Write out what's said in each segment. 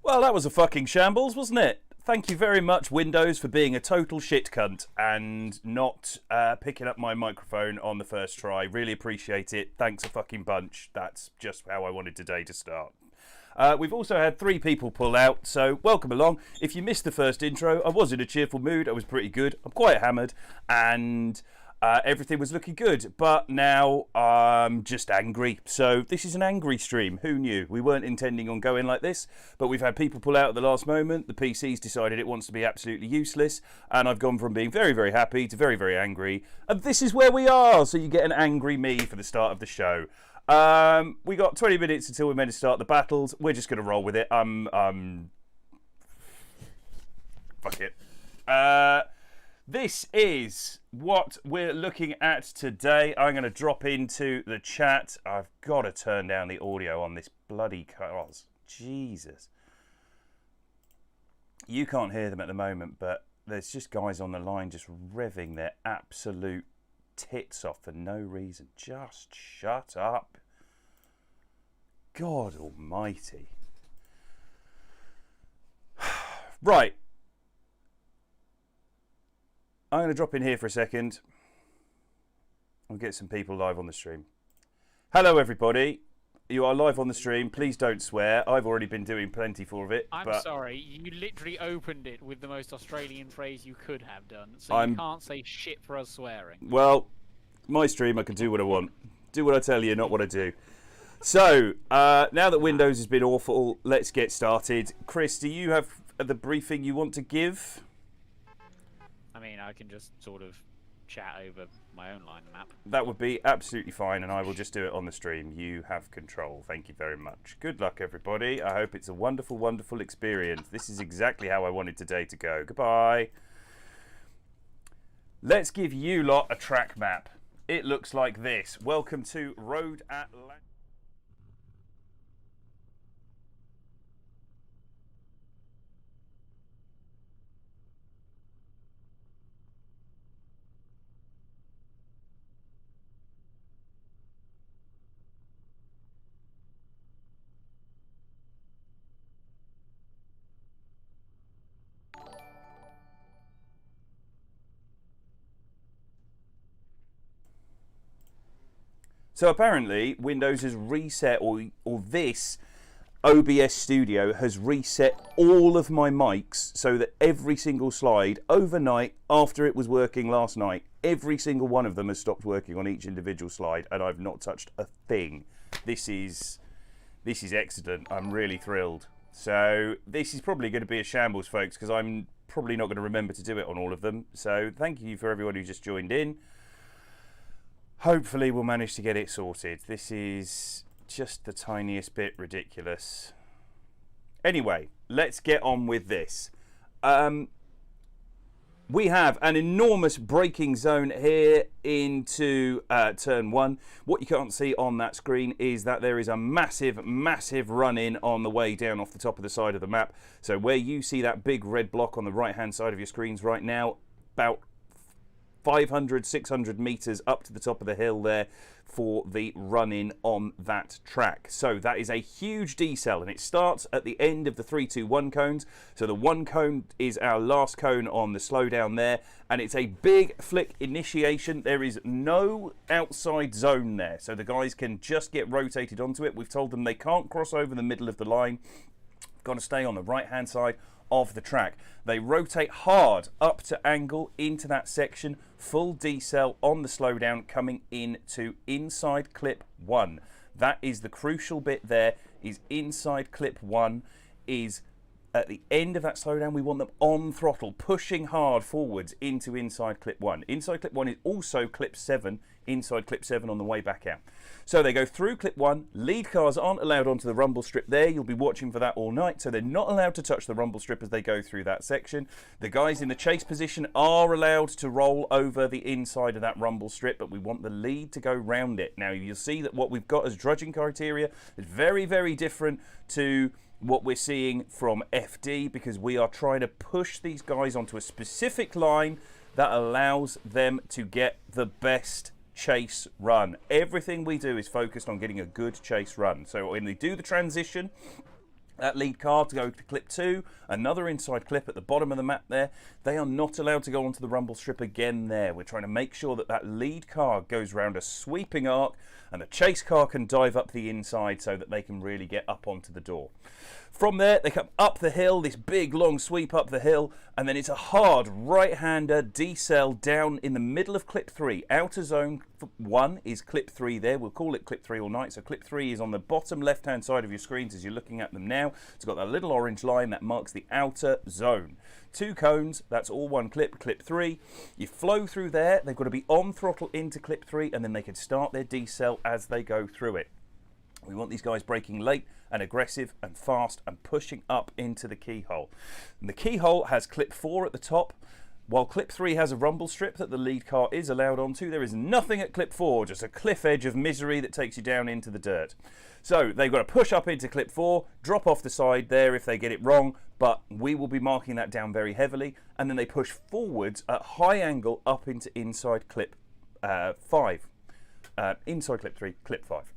Well, that was a fucking shambles, wasn't it? Thank you very much, Windows, for being a total shit cunt and not picking up my microphone on the first try. Really appreciate it. Thanks a fucking bunch. That's just how I wanted today to start. We've also had 3 people pull out, so welcome along. If you missed the first intro, I was in a cheerful mood. I was pretty good. I'm quite hammered, and everything was looking good. But now I'm just angry. So this is an angry stream. Who knew? We weren't intending on going like this, but we've had people pull out at the last moment. The PC's decided it wants to be absolutely useless, and I've gone from being very, very happy to very, very angry. And this is where we are. So you get an angry me for the start of the show. We got 20 minutes until we're meant to start the battles. We're just going to roll with it. Fuck it. This is what we're looking at today. I'm going to drop into the chat. I've got to turn down the audio on this bloody cars. Jesus. You can't hear them at the moment, but there's just guys on the line just revving their absolute tits off for no reason. Just shut up. God almighty. Right. I'm going to drop in here for a second. I'll get some people live on the stream. Hello, everybody. You are live on the stream. Please don't swear. I've already been doing plenty for it. I'm sorry. You literally opened it with the most Australian phrase you could have done. So you can't say shit for us swearing. Well, my stream, I can do what I want. Do what I tell you, not what I do. So, now that Windows has been awful, let's get started. Chris, do you have the briefing you want to give? I mean, I can just sort of chat over my own line map. That would be absolutely fine, and I will just do it on the stream. You have control. Thank you very much. Good luck, everybody. I hope it's a wonderful, wonderful experience. This is exactly how I wanted today to go. Goodbye. Let's give you lot a track map. It looks like this. Welcome to Road Atlantic. So apparently Windows has reset, or this OBS Studio has reset all of my mics so that every single slide overnight after it was working last night, every single one of them has stopped working on each individual slide, and I've not touched a thing. This is excellent. I'm really thrilled. So this is probably going to be a shambles, folks, because I'm probably not going to remember to do it on all of them. So thank you for everyone who just joined in. Hopefully we'll manage to get it sorted. This is just the tiniest bit ridiculous. Anyway, let's get on with this. One we have an enormous braking zone here into turn 1. What you can't see on that screen is that there is a massive, massive run-in on the way down off the top of the side of the map. So where you see that big red block on the right-hand side of your screens right now, about 500, 600 metres up to the top of the hill there for the run-in on that track. So that is a huge decel, and it starts at the end of the 3, 2, 1 cones. So the 1 cone is our last cone on the slowdown there, and it's a big flick initiation. There is no outside zone there, so the guys can just get rotated onto it. We've told them they can't cross over the middle of the line. Got to stay on the right-hand side of the track. They rotate hard up to angle into that section, full decel on the slowdown, coming into inside clip 1. That is the crucial bit there, is inside clip 1 is at the end of that slowdown. We want them on throttle, pushing hard forwards into inside clip 1. Inside clip 1 is also clip 7, inside clip 7 on the way back out. So they go through clip 1. Lead cars aren't allowed onto the rumble strip there. You'll be watching for that all night. So they're not allowed to touch the rumble strip as they go through that section. The guys in the chase position are allowed to roll over the inside of that rumble strip, but we want the lead to go round it. Now you'll see that what we've got as drudging criteria is very, very different to what we're seeing from FD, because we are trying to push these guys onto a specific line that allows them to get the best chase run. Everything we do is focused on getting a good chase run. So when they do the transition, that lead car to go to clip 2, another inside clip at the bottom of the map there, they are not allowed to go onto the rumble strip again there. We're trying to make sure that that lead car goes around a sweeping arc and the chase car can dive up the inside so that they can really get up onto the door. From there, they come up the hill, this big long sweep up the hill, and then it's a hard right-hander decel down in the middle of clip 3. Outer zone 1 is clip 3 there. We'll call it clip 3 all night. So clip 3 is on the bottom left-hand side of your screens as you're looking at them now. It's got that little orange line that marks the outer zone. 2 cones, that's all one clip, clip 3. You flow through there. They've got to be on throttle into clip 3, and then they can start their decel as they go through it. We want these guys braking late and aggressive and fast and pushing up into the keyhole. And the keyhole has clip 4 at the top. While clip 3 has a rumble strip that the lead car is allowed onto, there is nothing at clip 4, just a cliff edge of misery that takes you down into the dirt. So they've got to push up into clip 4, drop off the side there if they get it wrong, but we will be marking that down very heavily, and then they push forwards at high angle up into inside clip 5. Inside clip 3, clip 5.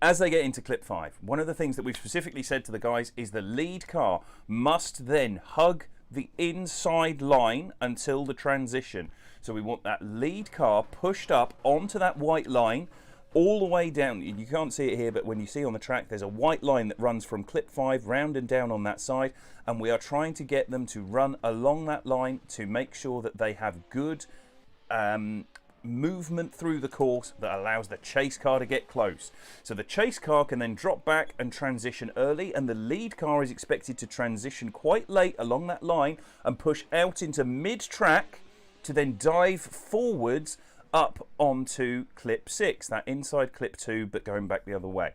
As they get into clip 5, one of the things that we've specifically said to the guys is the lead car must then hug the inside line until the transition. So we want that lead car pushed up onto that white line all the way down. You can't see it here, but when you see on the track, there's a white line that runs from clip 5 round and down on that side, and we are trying to get them to run along that line to make sure that they have good movement through the course that allows the chase car to get close. So the chase car can then drop back and transition early, and the lead car is expected to transition quite late along that line and push out into mid-track to then dive forwards up onto clip 6, that inside clip 2 but going back the other way.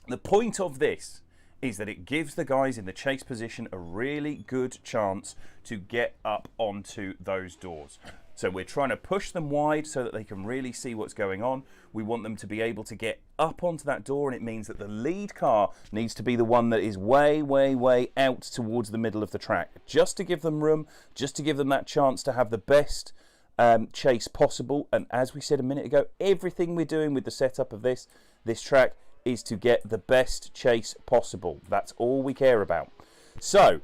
The point of this is that it gives the guys in the chase position a really good chance to get up onto those doors. So we're trying to push them wide so that they can really see what's going on. We want them to be able to get up onto that door, and it means that the lead car needs to be the one that is way, way, way out towards the middle of the track, just to give them room, just to give them that chance to have the best chase possible. And as we said a minute ago, everything we're doing with the setup of this track is to get the best chase possible. That's all we care about. So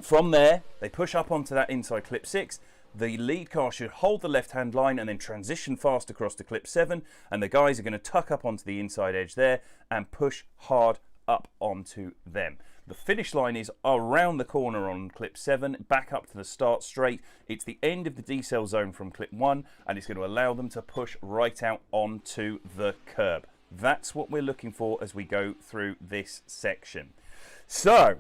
from there, they push up onto that inside clip 6. The lead car should hold the left-hand line and then transition fast across to clip 7, and the guys are going to tuck up onto the inside edge there and push hard up onto them. The finish line is around the corner on clip 7, back up to the start straight. It's the end of the decel zone from clip 1, and it's going to allow them to push right out onto the curb. That's what we're looking for as we go through this section. So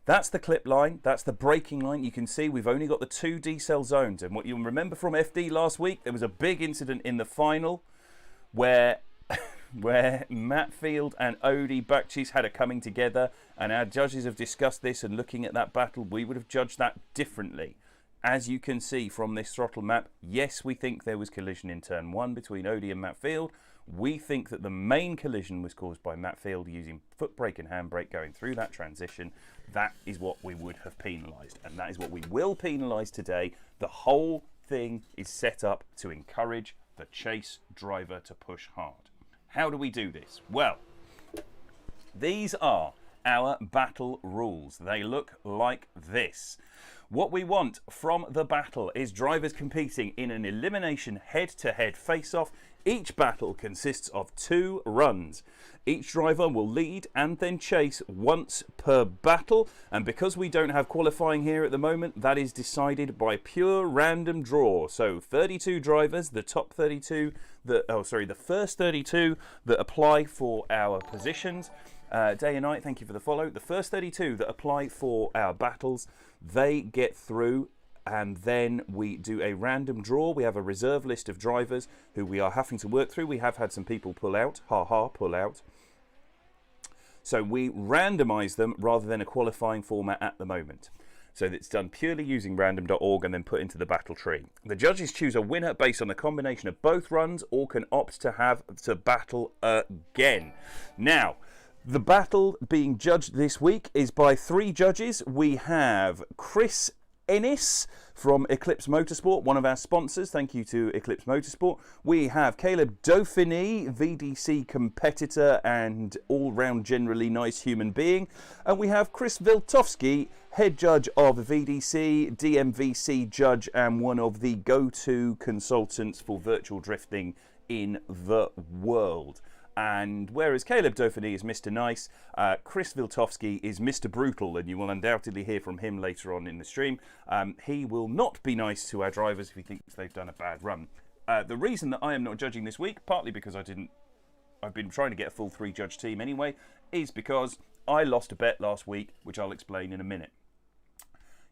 that's the clip line, that's the braking line. You can see we've only got the 2 decel zones, and what you'll remember from FD last week, there was a big incident in the final where Matt Field and Odie Buckcheese had a coming together, and our judges have discussed this, and looking at that battle, we would have judged that differently. As you can see from this throttle map, yes, we think there was collision in turn 1 between Odie and Matt Field. We think that the main collision was caused by Matt Field using foot brake and handbrake going through that transition. That is what we would have penalised, and that is what we will penalise today. The whole thing is set up to encourage the chase driver to push hard. How do we do this? Well, these are our battle rules. They look like this. What we want from the battle is drivers competing in an elimination head-to-head face-off. Each battle consists of 2 runs. Each driver will lead and then chase once per battle, and because we don't have qualifying here at the moment, that is decided by pure random draw. So 32 drivers, the top 32, the first 32 that apply for our positions. Day and night, thank you for the follow. The first 32 that apply for our battles, they get through, and then we do a random draw. We have a reserve list of drivers who we are having to work through. We have had some people pull out, pull out. So we randomise them rather than a qualifying format at the moment. So it's done purely using random.org and then put into the battle tree. The judges choose a winner based on the combination of both runs, or can opt to have to battle again. Now, the battle being judged this week is by 3 judges. We have Chris Ennis from Eclipse Motorsport, one of our sponsors. Thank you to Eclipse Motorsport. We have Caleb Dauphiné, VDC competitor and all-round generally nice human being. And we have Chris Viltovsky, head judge of VDC, DMVC judge, and one of the go-to consultants for virtual drifting in the world. And whereas Caleb Dauphiné is Mr. Nice, Chris Viltovsky is Mr. Brutal, and you will undoubtedly hear from him later on in the stream. He will not be nice to our drivers if he thinks they've done a bad run. The reason that I am not judging this week, partly because I've been trying to get a full 3-judge team anyway, is because I lost a bet last week, which I'll explain in a minute.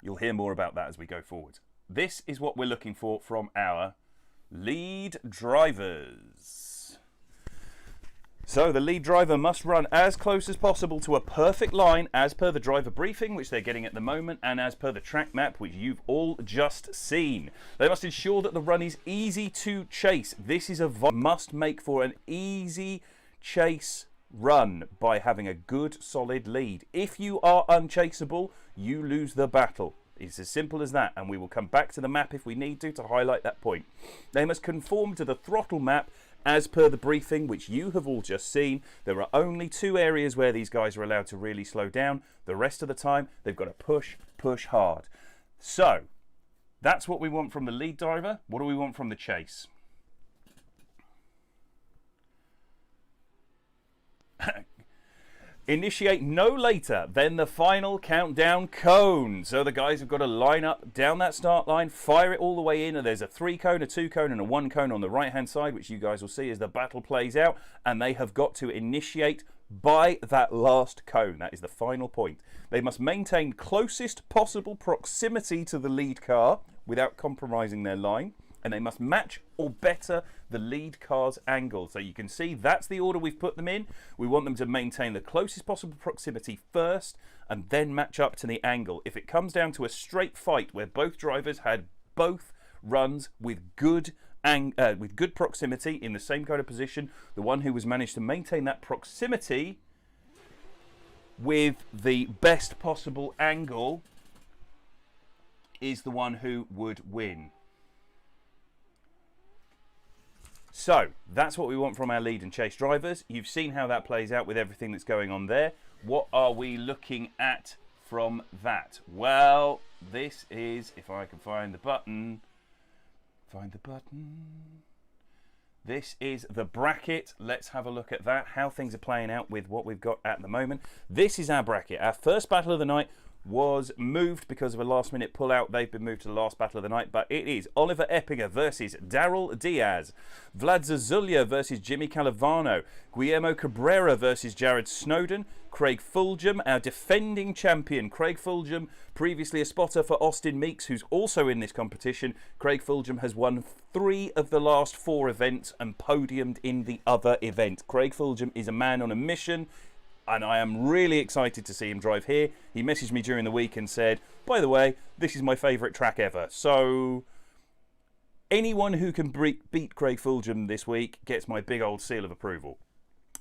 You'll hear more about that as we go forward. This is what we're looking for from our lead drivers. So the lead driver must run as close as possible to a perfect line as per the driver briefing, which they're getting at the moment, and as per the track map, which you've all just seen. They must ensure that the run is easy to chase. This is a must make for an easy chase run by having a good solid lead. If you are unchaseable, you lose the battle. It's as simple as that, and we will come back to the map if we need to highlight that point. They must conform to the throttle map as per the briefing, which you have all just seen. There are only 2 areas where these guys are allowed to really slow down. The rest of the time, they've got to push hard. So, that's what we want from the lead driver. What do we want from the chase? Initiate no later than the final countdown cone. So the guys have got to line up down that start line, fire it all the way in, and there's a 3 cone, a 2 cone, and a 1 cone on the right hand side, which you guys will see as the battle plays out, and they have got to initiate by that last cone. That is the final point. They must maintain closest possible proximity to the lead car without compromising their line, and they must match or better the lead car's angle. So you can see that's the order we've put them in. We want them to maintain the closest possible proximity first and then match up to the angle. If it comes down to a straight fight where both drivers had both runs with good proximity in the same kind of position, the one who was managed to maintain that proximity with the best possible angle is the one who would win. So, that's what we want from our lead and chase drivers. You've seen how that plays out with everything that's going on there. What are we looking at from that? Well, this is, if I can find the button. This is the bracket. Let's have a look at that, how things are playing out with what we've got at the moment. This is our bracket. Our first battle of the night was moved because of a last-minute pull-out. They've been moved to the last battle of the night, but it is Oliver Eppinger versus Daryl Diaz, Vlad Zazulya versus Jimmy Calavano, Guillermo Cabrera versus Jared Snowden, Craig Fulgham, our defending champion. Craig Fulgham, previously a spotter for Austin Meeks, who's also in this competition. Craig Fulgham has won 3 of the last 4 events and podiumed in the other event. Craig Fulgham is a man on a mission. and I am really excited to see him drive here. He messaged me during the week and said, by the way, this is my favourite track ever. So anyone who can beat Craig Fulgham this week gets my big old seal of approval.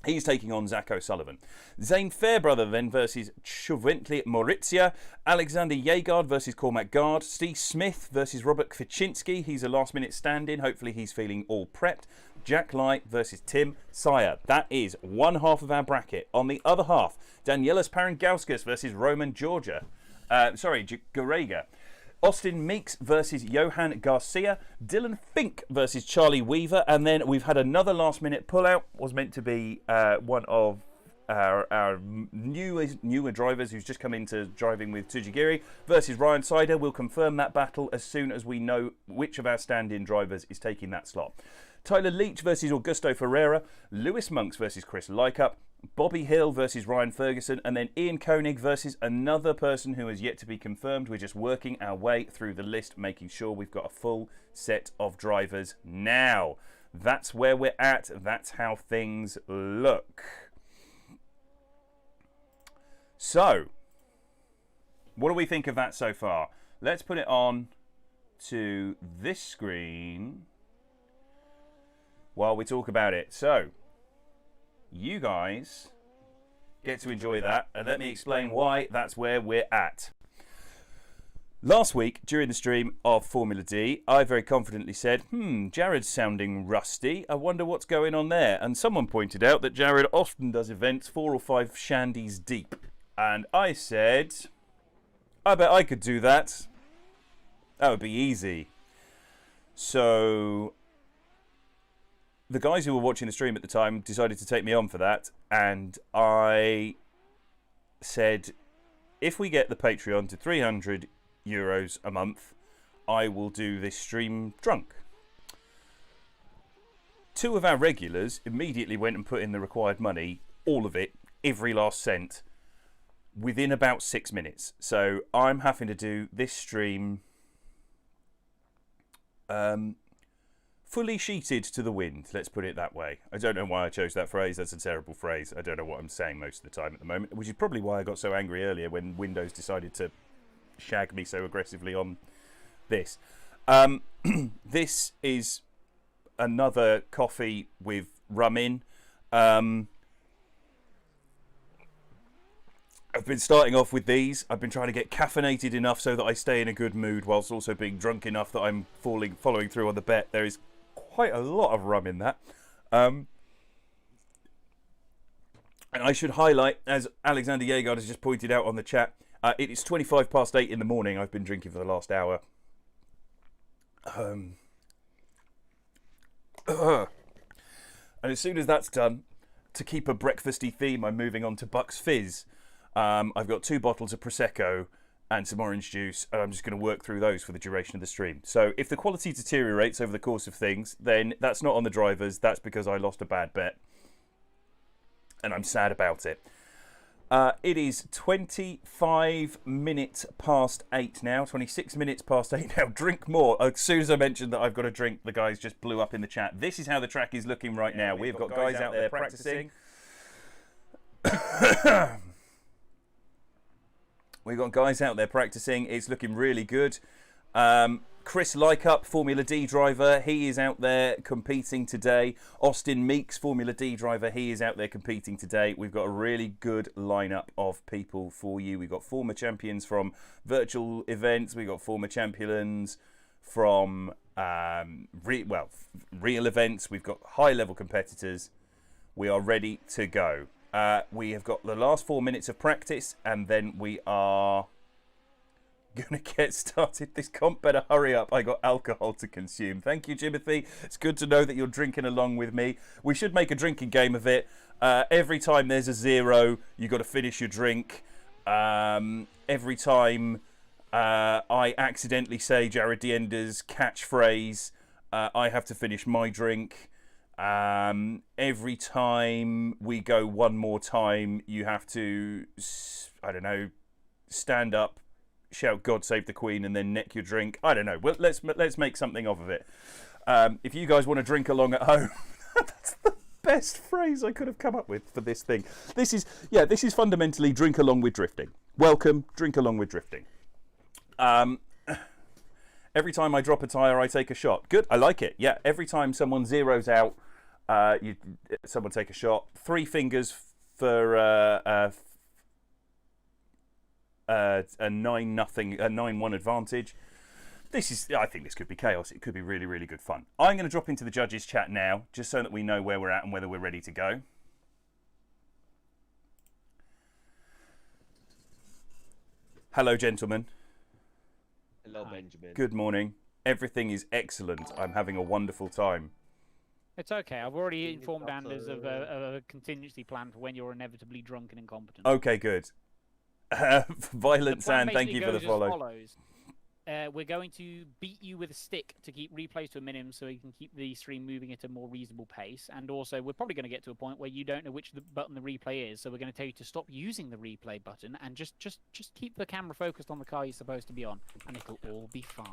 He's taking on Zach O'Sullivan. Zane Fairbrother then versus Chuventli Maurizia. Alexander Yegard versus Cormac Gard. Steve Smith versus Robert Kwiczynski. He's a last-minute stand-in. Hopefully he's feeling all prepped. Jack Light versus Tim Sire. That is one half of our bracket. On the other half, Danielis Parangauskas versus Roman Garega. Austin Meeks versus Johan Garcia. Dylan Fink versus Charlie Weaver. And then we've had another last-minute pullout. Was meant to be one of our newer drivers who's just come into driving with Tsujigiri versus Ryan Sider. We'll confirm that battle as soon as we know which of our stand-in drivers is taking that slot. Tyler Leach versus Augusto Ferreira. Lewis Monks versus Chris Lycup. Bobby Hill versus Ryan Ferguson, and then Ian Koenig versus another person who has yet to be confirmed. We're just working our way through the list, making sure we've got a full set of drivers now. That's where we're at. That's how things look. So, what do we think of that so far? Let's put it on to this screen while we talk about it. So, you guys get to enjoy that, and let me explain why that's where we're at. Last week, during the stream of Formula D, I very confidently said, Jared's sounding rusty. I wonder what's going on there. And someone pointed out that Jared often does events 4 or 5 shandies deep. And I said, I bet I could do that. That would be easy. So the guys who were watching the stream at the time decided to take me on for that, and I said, if we get the Patreon to €300 a month, I will do this stream drunk. 2 of our regulars immediately went and put in the required money, all of it, every last cent, within about 6 minutes. So I'm having to do this stream fully sheeted to the wind, let's put it that way. I don't know why I chose that phrase. That's a terrible phrase. I don't know what I'm saying most of the time at the moment, which is probably why I got so angry earlier when Windows decided to shag me so aggressively on this. This is another coffee with rum in. I've been starting off with these. I've been trying to get caffeinated enough so that I stay in a good mood whilst also being drunk enough that I'm following through on the bet. There is quite a lot of rum in that. And I should highlight, as Alexander Yegard has just pointed out on the chat, it is 8:25 in the morning. I've been drinking for the last hour. And as soon as that's done, to keep a breakfasty theme, I'm moving on to Bucks Fizz. I've got 2 bottles of Prosecco and some orange juice, and I'm just going to work through those for the duration of the stream. So if the quality deteriorates over the course of things, then that's not on the drivers. That's because I lost a bad bet, and I'm sad about it. It is 25 minutes past 8 now, 26 minutes past 8 now. Drink more. As soon as I mentioned that I've got a drink, the guys just blew up in the chat. This is how the track is looking right now. We've got guys out there practicing. We've got guys out there practicing. It's looking really good. Chris Lycup, Formula D driver, he is out there competing today. Austin Meeks, Formula D driver, he is out there competing today. We've got a really good lineup of people for you. We've got former champions from virtual events. We've got former champions from real events. We've got high-level competitors. We are ready to go. We have got the last 4 minutes of practice, and then we are going to get started. This comp better hurry up. I got alcohol to consume. Thank you, Jimothy. It's good to know that you're drinking along with me. We should make a drinking game of it. Every time there's a 0, you got to finish your drink. Every time I accidentally say Jared Diender's catchphrase, I have to finish my drink. Every time we go one more time, you have to, I don't know, stand up, shout "God save the Queen," and then neck your drink. I don't know. Well, let's make something of it. If you guys want to drink along at home, that's the best phrase I could have come up with for this thing. This is fundamentally drink along with drifting. Welcome, drink along with drifting. Every time I drop a tyre, I take a shot. Good, I like it. Yeah, every time someone zeroes out, someone take a shot. 3 fingers for a 9-1 advantage. I think this could be chaos. It could be really, really good fun. I'm going to drop into the judges' chat now, just so that we know where we're at and whether we're ready to go. Hello, gentlemen. Hello, Benjamin. Good morning. Everything is excellent. I'm having a wonderful time. It's okay. I've already informed Anders of a contingency plan for when you're inevitably drunk and incompetent. Okay, good. Violent Sand, thank you for the follow. Follows. We're going to beat you with a stick to keep replays to a minimum so you can keep the stream moving at a more reasonable pace. And also, we're probably going to get to a point where you don't know which button the replay is. So we're going to tell you to stop using the replay button and just keep the camera focused on the car you're supposed to be on. And it'll all be fine.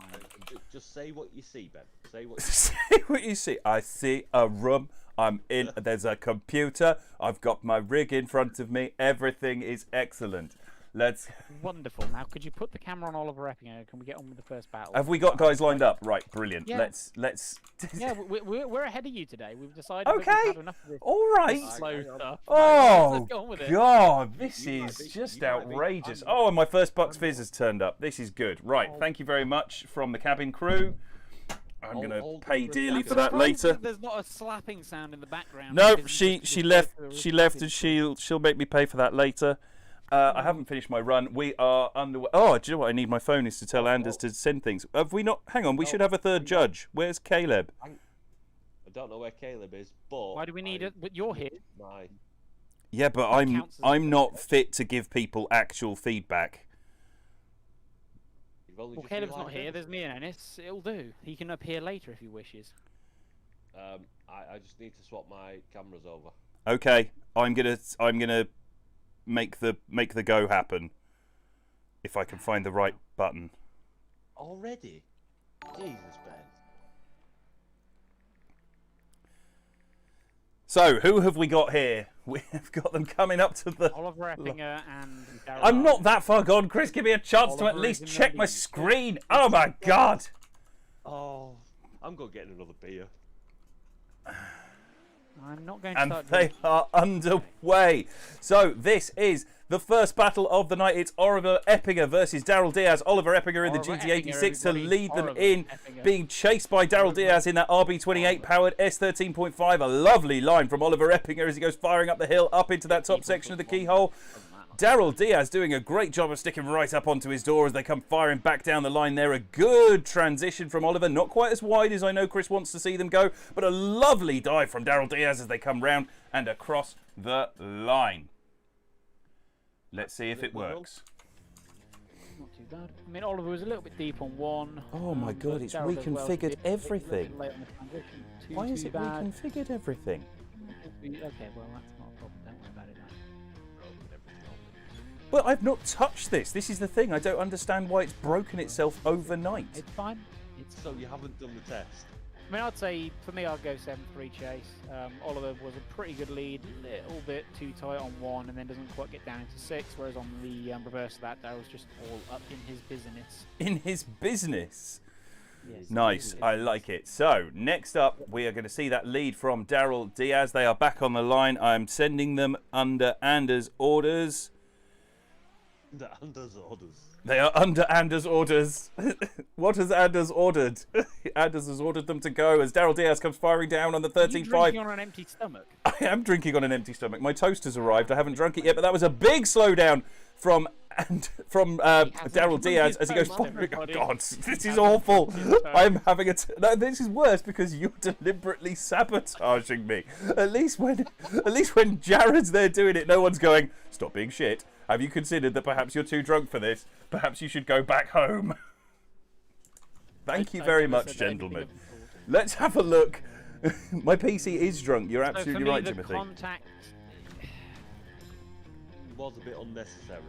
Just say what you see, Ben. Say what you see. Say what you see. I see a room. I'm in. There's a computer. I've got my rig in front of me. Everything is excellent. Let's. Wonderful. Now, could you put the camera on Oliver Eppinger? Can we get on with the first battle? Have we got guys lined up? Right, brilliant. Yeah. Let's. Yeah, we're ahead of you today. We've decided. Okay. That we've had enough of this all right. Slow stuff. Oh Let's get on with it. God, this is just outrageous. Oh, and my first Bucks Fizz has turned up. This is good. Right, thank you very much from the cabin crew. I'm going to pay dearly for that later. There's not a slapping sound in the background. No, she left. She left, and she'll make me pay for that later. I haven't finished my run. We are underway. Oh, do you know what I need? My phone is to tell Anders to send things. Have we not? Hang on, we should have a third judge. Where's Caleb? I don't know where Caleb is, but why do we need it? But you're here. Yeah, but I'm not fit to give people actual feedback. Well, Caleb's not here. There's me and Ennis. It'll do. He can appear later if he wishes. I just need to swap my cameras over. Okay, I'm gonna make the go happen. If I can find the right button. Already? Jesus, Ben. So, who have we got here? We've got them coming up to the... Oliver Eppinger and Darryl. I'm not that far gone, Chris. Give me a chance to at least check my screen. Oh, my God. Oh, I'm going to get another beer. I'm not going to and start they are underway. So this is the first battle of the night. It's Oliver Eppinger versus Darryl Diaz. Oliver Eppinger in the GT86 to lead them in, being chased by Darryl Diaz in that RB28 powered S13.5. A lovely line from Oliver Eppinger as he goes firing up the hill, up into that top section of the keyhole. Darryl Diaz doing a great job of sticking right up onto his door as they come firing back down the line there. A good transition from Oliver. Not quite as wide as I know Chris wants to see them go, but a lovely dive from Darryl Diaz as they come round and across the line. Let's see if it works. Not too bad. I mean, Oliver was a little bit deep on one. Oh my God, it's reconfigured everything. Why is it reconfigured everything? Okay, well, that's not a problem. Don't worry about it now. Well, I've not touched this. This is the thing. I don't understand why it's broken itself overnight. It's fine. So you haven't done the test? I mean, I'd say, for me, I'd go 7-3 chase. Oliver was a pretty good lead, a little bit too tight on one, and then doesn't quite get down into 6, whereas on the reverse of that, Darryl's just all up in his business. In his business? Yes. Nice, I like it. So, next up, we are going to see that lead from Darryl Diaz. They are back on the line. I'm sending them under Anders' orders. Under Anders' orders. They are under Anders' orders. What has Anders ordered? Anders has ordered them to go as Darryl Diaz comes firing down on the 13.5. Are you drinking on an empty stomach? I am drinking on an empty stomach. My toast has arrived. I haven't drunk it yet, but that was a big slowdown from Darryl Diaz as he goes firing. Oh, God, this is awful. I'm having no, this is worse because you're deliberately sabotaging me. At least when Jared's there doing it, no one's going, stop being shit. Have you considered that perhaps you're too drunk for this? Perhaps you should go back home. Thank you very much, gentlemen. Let's have a look. My PC is drunk. You're absolutely right, Timothy. Contact was a bit unnecessary.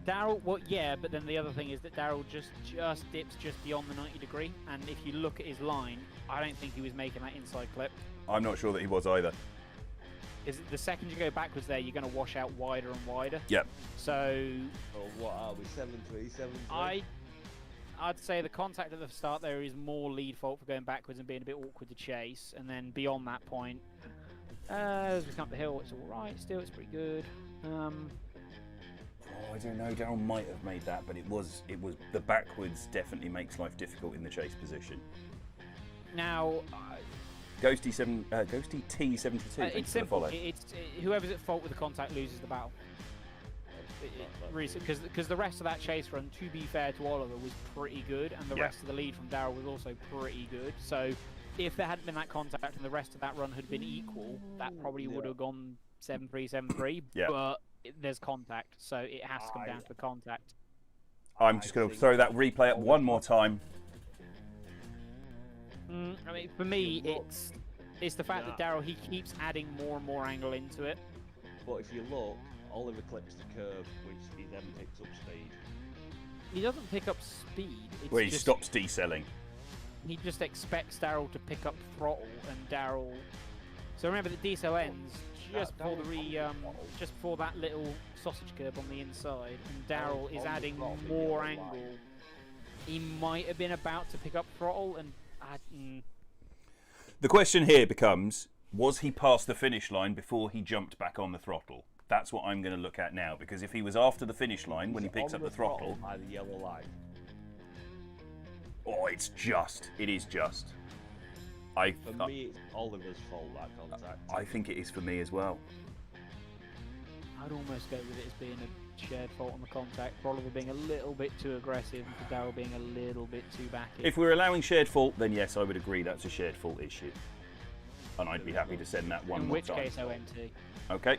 Darryl, well, yeah, but then the other thing is that Darryl just dips just beyond the 90 degree, and if you look at his line, I don't think he was making that inside clip. I'm not sure that he was either. Is the second you go backwards there, you're going to wash out wider and wider. Yep. So what are we? 7-3, 7-3. I'd say the contact at the start there is more lead fault for going backwards and being a bit awkward to chase, and then beyond that point, as we come up the hill, it's all right. Still, it's pretty good. Oh, I don't know. Daryl might have made that, but it was the backwards definitely makes life difficult in the chase position. Now, Ghosty T72. it's simple. Whoever's at fault with the contact loses the battle. Because the rest of that chase run, to be fair to Oliver, was pretty good, and the rest of the lead from Daryl was also pretty good. So if there hadn't been that contact and the rest of that run had been equal, that probably would have gone 7-3, 7-3. Yeah. But there's contact, so it has to come down to the contact. I'm just going to throw that replay up one more time. I mean, for me, it's the fact that Daryl, he keeps adding more and more angle into it. But if you look, Oliver clips the curve, which he then picks up speed. He doesn't pick up speed. It's Where he just, stops decelling. He just expects Daryl to pick up throttle, and Daryl. So remember that decel ends just before just before that little sausage curve on the inside, and Daryl is adding more angle. He might have been about to pick up throttle, and The question here becomes: was he past the finish line before he jumped back on the throttle? That's what I'm going to look at now, because if he was after the finish line when he picks up the throttle, by the yellow line. Oh, it is just. For me, it's Oliver's fault, that contact. I think it is for me as well. I'd almost go with it as being a shared fault on the contact, for Oliver being a little bit too aggressive and for Daryl being a little bit too backy. If we're allowing shared fault, then yes, I would agree that's a shared fault issue. And I'd be happy to send that one more time. In which case, OMT. Okay.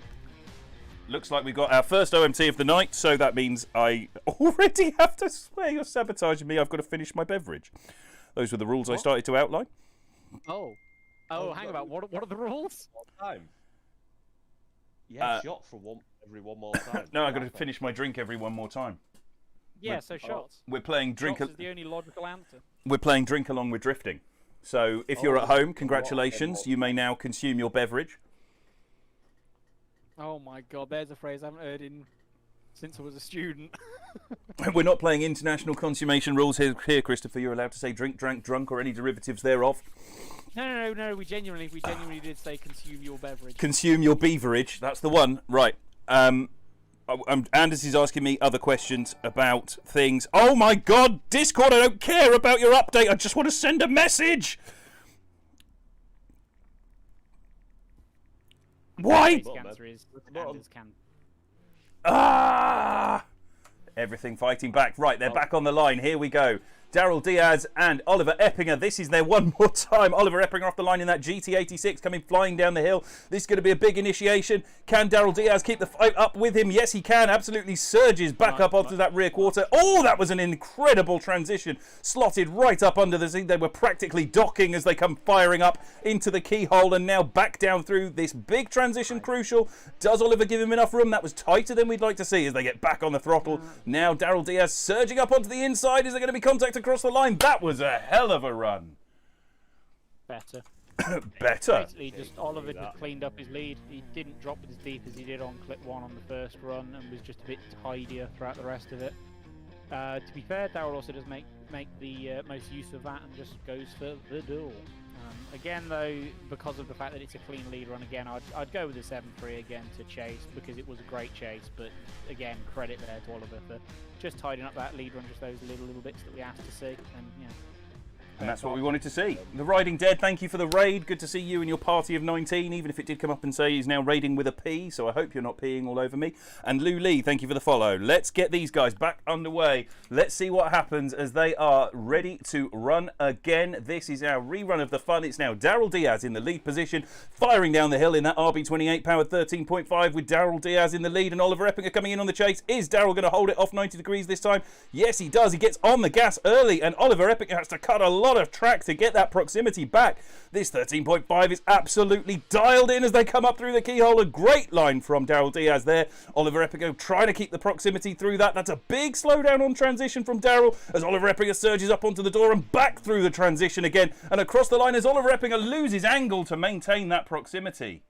Looks like we've got our first OMT of the night, so that means I already have to swear you're sabotaging me. I've got to finish my beverage. Those were the rules I started to outline. Oh, hang about. What are the rules? Time. Yeah, shot for every one more time. No, I've got to finish my drink every one more time. Yeah, so shots. We're playing drink. Shots is the only logical answer. We're playing drink along with drifting. So if you're at home, congratulations. You may now consume your beverage. Oh my God, there's a phrase I haven't heard since I was a student. We're not playing international consummation rules here, Christopher. You're allowed to say drink, drank, drunk, or any derivatives thereof. No. We genuinely did say consume your beverage. Consume your beverage. That's the one. Right. Anders is asking me other questions about things. Oh my God, Discord! I don't care about your update. I just want to send a message. Why? Everything fighting back. Right, they're back on the line. Here we go. Daryl Diaz and Oliver Eppinger. This is their one more time. Oliver Eppinger off the line in that GT86 coming flying down the hill. This is going to be a big initiation. Can Daryl Diaz keep the fight up with him? Yes, he can. Absolutely surges back up onto that rear quarter. Oh, that was an incredible transition. Slotted right up under the seat. They were practically docking as they come firing up into the keyhole and now back down through this big transition. Crucial. Does Oliver give him enough room? That was tighter than we'd like to see as they get back on the throttle. Now Daryl Diaz surging up onto the inside. Is there going to be contact across the line? That was a hell of a run. Better. Basically, just Oliver just cleaned up his lead. He didn't drop it as deep as he did on clip 1 on the first run, and was just a bit tidier throughout the rest of it. To be fair, Daryl also does make the most use of that and just goes for the duel. Again, though, because of the fact that it's a clean lead run, again, I'd go with the 7-3 again to chase, because it was a great chase. But again, credit there to Oliver for just tidying up that lead run, just those little bits that we asked to see, and And that's what we wanted to see. The Riding Dead, thank you for the raid. Good to see you and your party of 19, even if it did come up and say he's now raiding with a P, so I hope you're not peeing all over me. And Lou Lee, thank you for the follow. Let's get these guys back underway. Let's see what happens as they are ready to run again. This is our rerun of the fun. It's now Daryl Diaz in the lead position, firing down the hill in that RB28 powered 13.5 with Daryl Diaz in the lead and Oliver Eppinger coming in on the chase. Is Daryl going to hold it off 90 degrees this time? Yes, he does. He gets on the gas early and Oliver Eppinger has to cut a lot of track to get that proximity back. This 13.5 is absolutely dialed in as they come up through the keyhole. A great line from Daryl Diaz there. Oliver Eppinger trying to keep the proximity through that. That's a big slowdown on transition from Daryl as Oliver Eppinger surges up onto the door and back through the transition again and across the line as Oliver Eppinger loses angle to maintain that proximity.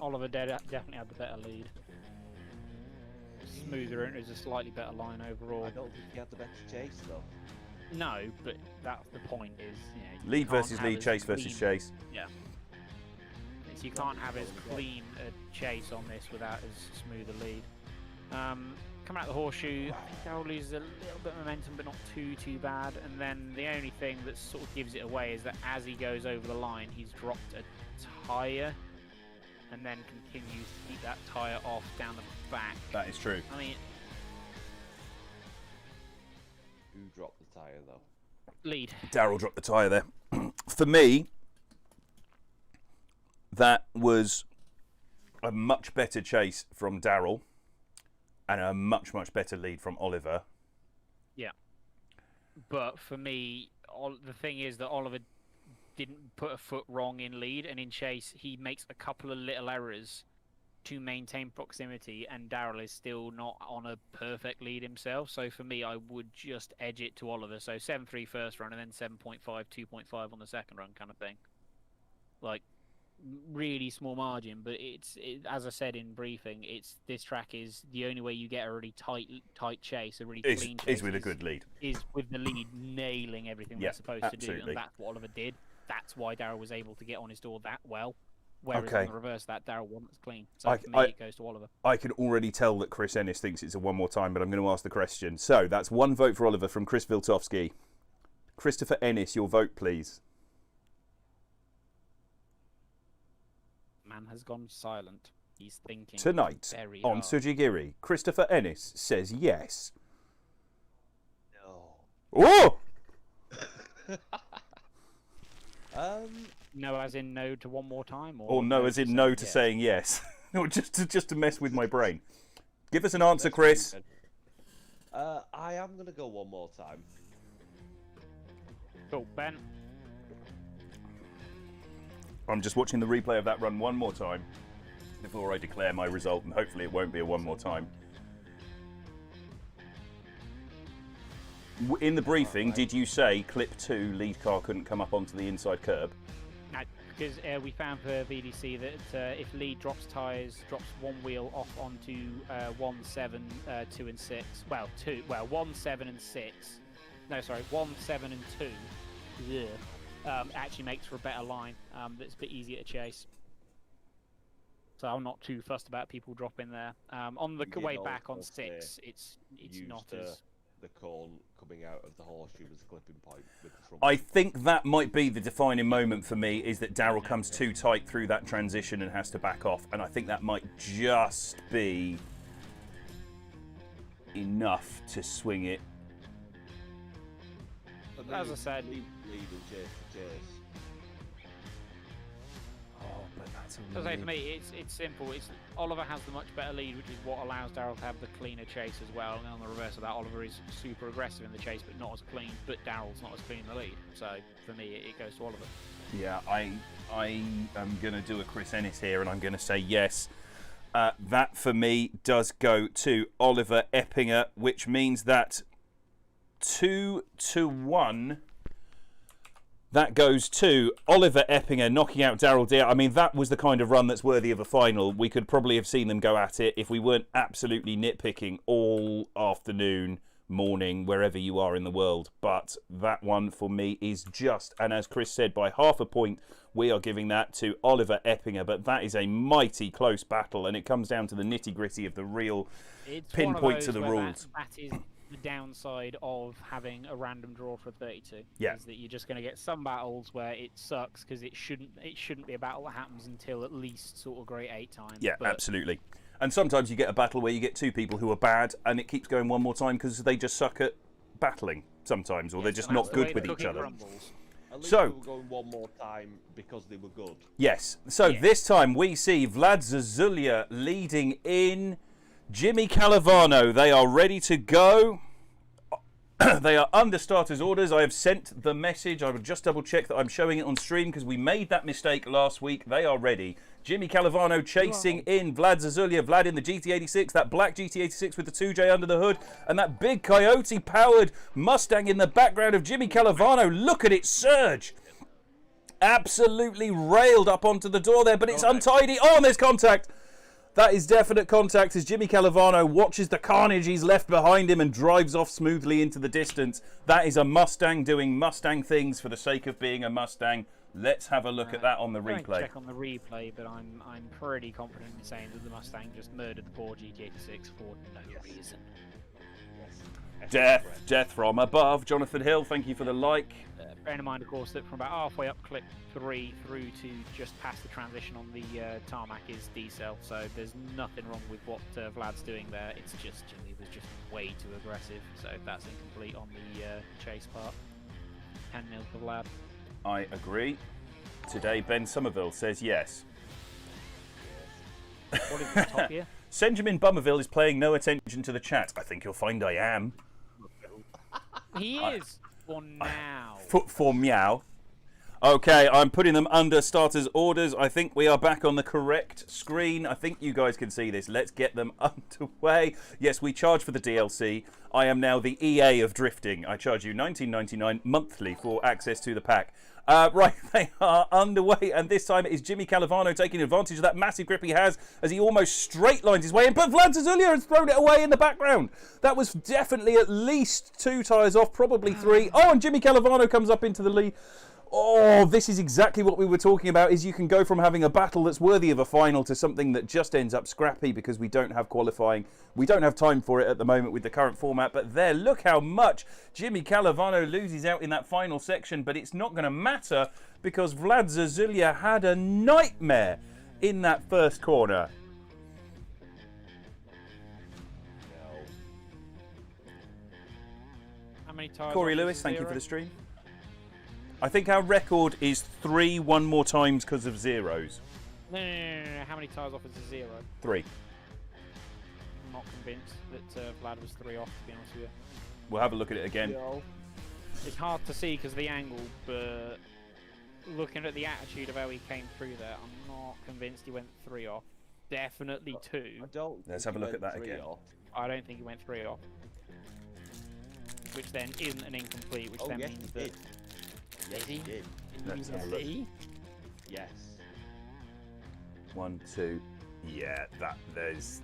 Oliver definitely had the better lead. Smoother, and it was a slightly better line overall. I don't think he had the better chase though. No, but that's the point. Is you Lead can't versus have lead, as chase versus clean- chase. Yeah. So you can't have as clean a chase on this without as smooth a lead. Coming out the horseshoe, I think Daryl loses a little bit of momentum, but not too bad. And then the only thing that sort of gives it away is that as he goes over the line, he's dropped a tyre, and then continues to keep that tyre off down the back. That is true. I mean, Who dropped the tyre though? lead. Daryl dropped the tyre there. For me, that was a much better chase from Daryl and a much better lead from Oliver. Yeah. But for me, the thing is that Oliver didn't put a foot wrong in lead, and in chase, he makes a couple of little errors to maintain proximity, and Daryl is still not on a perfect lead himself. So for me, I would just edge it to Oliver. So 7.3 first run, and then 7.5, 2.5 on the second run, kind of thing. Like, really small margin, but as I said in briefing, this track is the only way you get a really tight chase, a really clean chase. Is with a good lead. Is with the lead nailing everything Yeah, they're supposed to do, absolutely. and that's what Oliver did. That's why Daryl was able to get on his door that well. Whereas Okay. on the reverse of that, Daryl wasn't as clean. So for me, it goes to Oliver. I can already tell that Chris Ennis thinks it's a one more time, but I'm going to ask the question. So that's one vote for Oliver from Chris Viltovsky. Christopher Ennis, your vote, please. Man has gone silent. He's thinking Tonight very on hard. Tsujigiri, Christopher Ennis says yes. No. Oh! No, as in no to one more time, Or no, as in no to yes? saying yes. Or just to mess with my brain. Give us an answer, Chris. I am gonna go one more time. Cool, Ben. I'm just watching the replay of that run one more time before I declare my result, and hopefully it won't be a one more time. In the briefing, did you say clip 2 lead car couldn't come up onto the inside curb? No, because we found for VDC that if lead drops tyres, drops one wheel off onto 1, 7, 2 and 6. Well, 1, 7 and 6. No, sorry, 1, 7 and 2. Yeah. Actually makes for a better line that's a bit easier to chase. So I'm not too fussed about people dropping there. On the way back on 6, it's not as... The cone coming out of the horseshoe as a clipping point with the front. I think that might be the defining moment for me, is that Daryl comes too tight through that transition and has to back off, and I think that might just be enough to swing it. As I said, lead and chase to chase. Oh, but that's So say for me, it's simple. Oliver has the much better lead, which is what allows Daryl to have the cleaner chase as well. And on the reverse of that, Oliver is super aggressive in the chase, but not as clean. But Daryl's not as clean in the lead. So for me, it goes to Oliver. Yeah, I am going to do a Chris Ennis here, and I'm going to say yes. That for me does go to Oliver Eppinger, which means that 2-1. That goes to Oliver Eppinger knocking out Daryl Deere. I mean, that was the kind of run that's worthy of a final. We could probably have seen them go at it if we weren't absolutely nitpicking all afternoon, morning, wherever you are in the world. But that one for me is just, and as Chris said, by half a point, we are giving that to Oliver Eppinger. But that is a mighty close battle, and it comes down to the nitty-gritty of the real pinpoints of the rules. That is the downside of having a random draw for 32. Yeah. Is that you're just going to get some battles where it sucks because it shouldn't be a battle that happens until at least sort of grade 8 times. Yeah, but absolutely. And sometimes you get a battle where you get two people who are bad, and it keeps going one more time because they just suck at battling sometimes, or they're just not good with each other. At least So- we were going one more time because they were good. Yes. So Yeah. this time we see Vlad Zazulia leading in. Jimmy Calavano, they are ready to go. They are under starters orders. I have sent the message. I will just double check that I'm showing it on stream because we made that mistake last week. They are ready. Jimmy Calavano chasing in Vlad Zazulia. Vlad in the GT86, that black GT86 with the 2J under the hood, and that big Coyote-powered Mustang in the background of Jimmy Calavano. Look at it surge. absolutely railed up onto the door there, but it's untidy. Oh, and there's contact. That is definite contact as Jimmy Calavano watches the carnage he's left behind him and drives off smoothly into the distance. That is a Mustang doing Mustang things for the sake of being a Mustang. Let's have a look at that on the I won't replay. check on the replay, but I'm pretty confident in saying that the Mustang just murdered the poor GT86 for no reason. Death from above. Jonathan Hill, thank you for the like. Bearing in mind, of course, that from about halfway up clip 3 through to just past the transition on the tarmac is D-cell, so there's nothing wrong with what Vlad's doing there. It's just Jimmy was just way too aggressive, so that's incomplete on the chase part. 10-0 for Vlad. I agree. Today, Ben Somerville says yes. What is the top here? Benjamin Bummerville is paying no attention to the chat. I think you'll find I am. He is! For now. For meow. Okay, I'm putting them under starters orders. I think we are back on the correct screen. I think you guys can see this. Let's get them underway. Yes, we charge for the DLC. I am now the EA of drifting. I charge you $19.99 monthly for access to the pack. Right, they are underway, and this time it is Jimmy Calavano taking advantage of that massive grip he has as he almost straight lines his way in, but Vlad Zazulya has thrown it away in the background. That was definitely at least 2 tyres off, probably 3. Oh, and Jimmy Calavano comes up into the lead. Oh, this is exactly what we were talking about, is you can go from having a battle that's worthy of a final to something that just ends up scrappy because we don't have qualifying. We don't have time for it at the moment with the current format, but there, look how much Jimmy Calavano loses out in that final section, but it's not going to matter because Vlad Zazulya had a nightmare in that first corner. How many tires? Corey Lewis, thank you for the stream. I think our record is 3 one more times because of zeros. No. How many tires off is a 0? 3. I'm not convinced that Vlad was 3 off, to be honest with you. We'll have a look at it again. It's hard to see because of the angle, but looking at the attitude of how he came through there, I'm not convinced he went 3 off. Definitely 2. I don't. Let's have a look at that again. I don't think he went 3 off. Which then isn't an incomplete, which then means that... Yes, he did. Let's have a look. Yes. 1, 2. Yeah, there's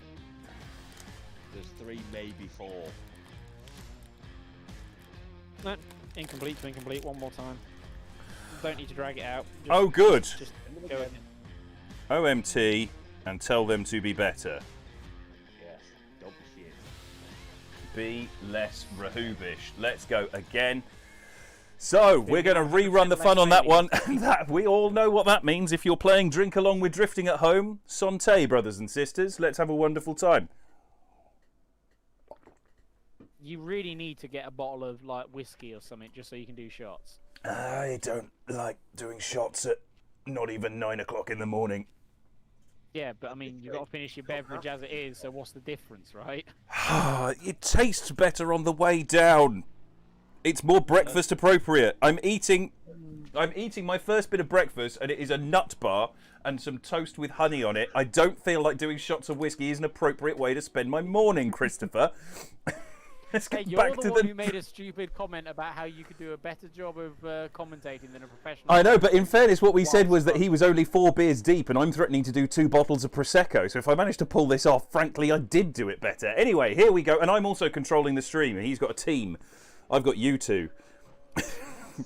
3, maybe 4. No, incomplete to incomplete, one more time. Don't need to drag it out. Oh, good. Just go in. OMT and tell them to be better. Yes. Don't be shit. Be less Rahubish. Let's go again. So, we're going to rerun the fun on that one. And that, we all know what that means. If you're playing Drink Along with Drifting at home, Santé, brothers and sisters. Let's have a wonderful time. You really need to get a bottle of like whiskey or something just so you can do shots. I don't like doing shots at not even 9 o'clock in the morning. Yeah, but I mean, you've got to finish your beverage as it is, so what's the difference, right? It tastes better on the way down. It's more breakfast appropriate. I'm eating my first bit of breakfast, and it is a nut bar and some toast with honey on it. I don't feel like doing shots of whiskey is an appropriate way to spend my morning, Christopher. Let's get Hey, back you're to the one who made a stupid comment about how you could do a better job of commentating than a professional. I know, but in fairness, what we said was that he was only 4 beers deep, and I'm threatening to do 2 bottles of Prosecco. So if I managed to pull this off, frankly, I did do it better. Anyway, here we go. And I'm also controlling the stream, and he's got a team. I've got you 2.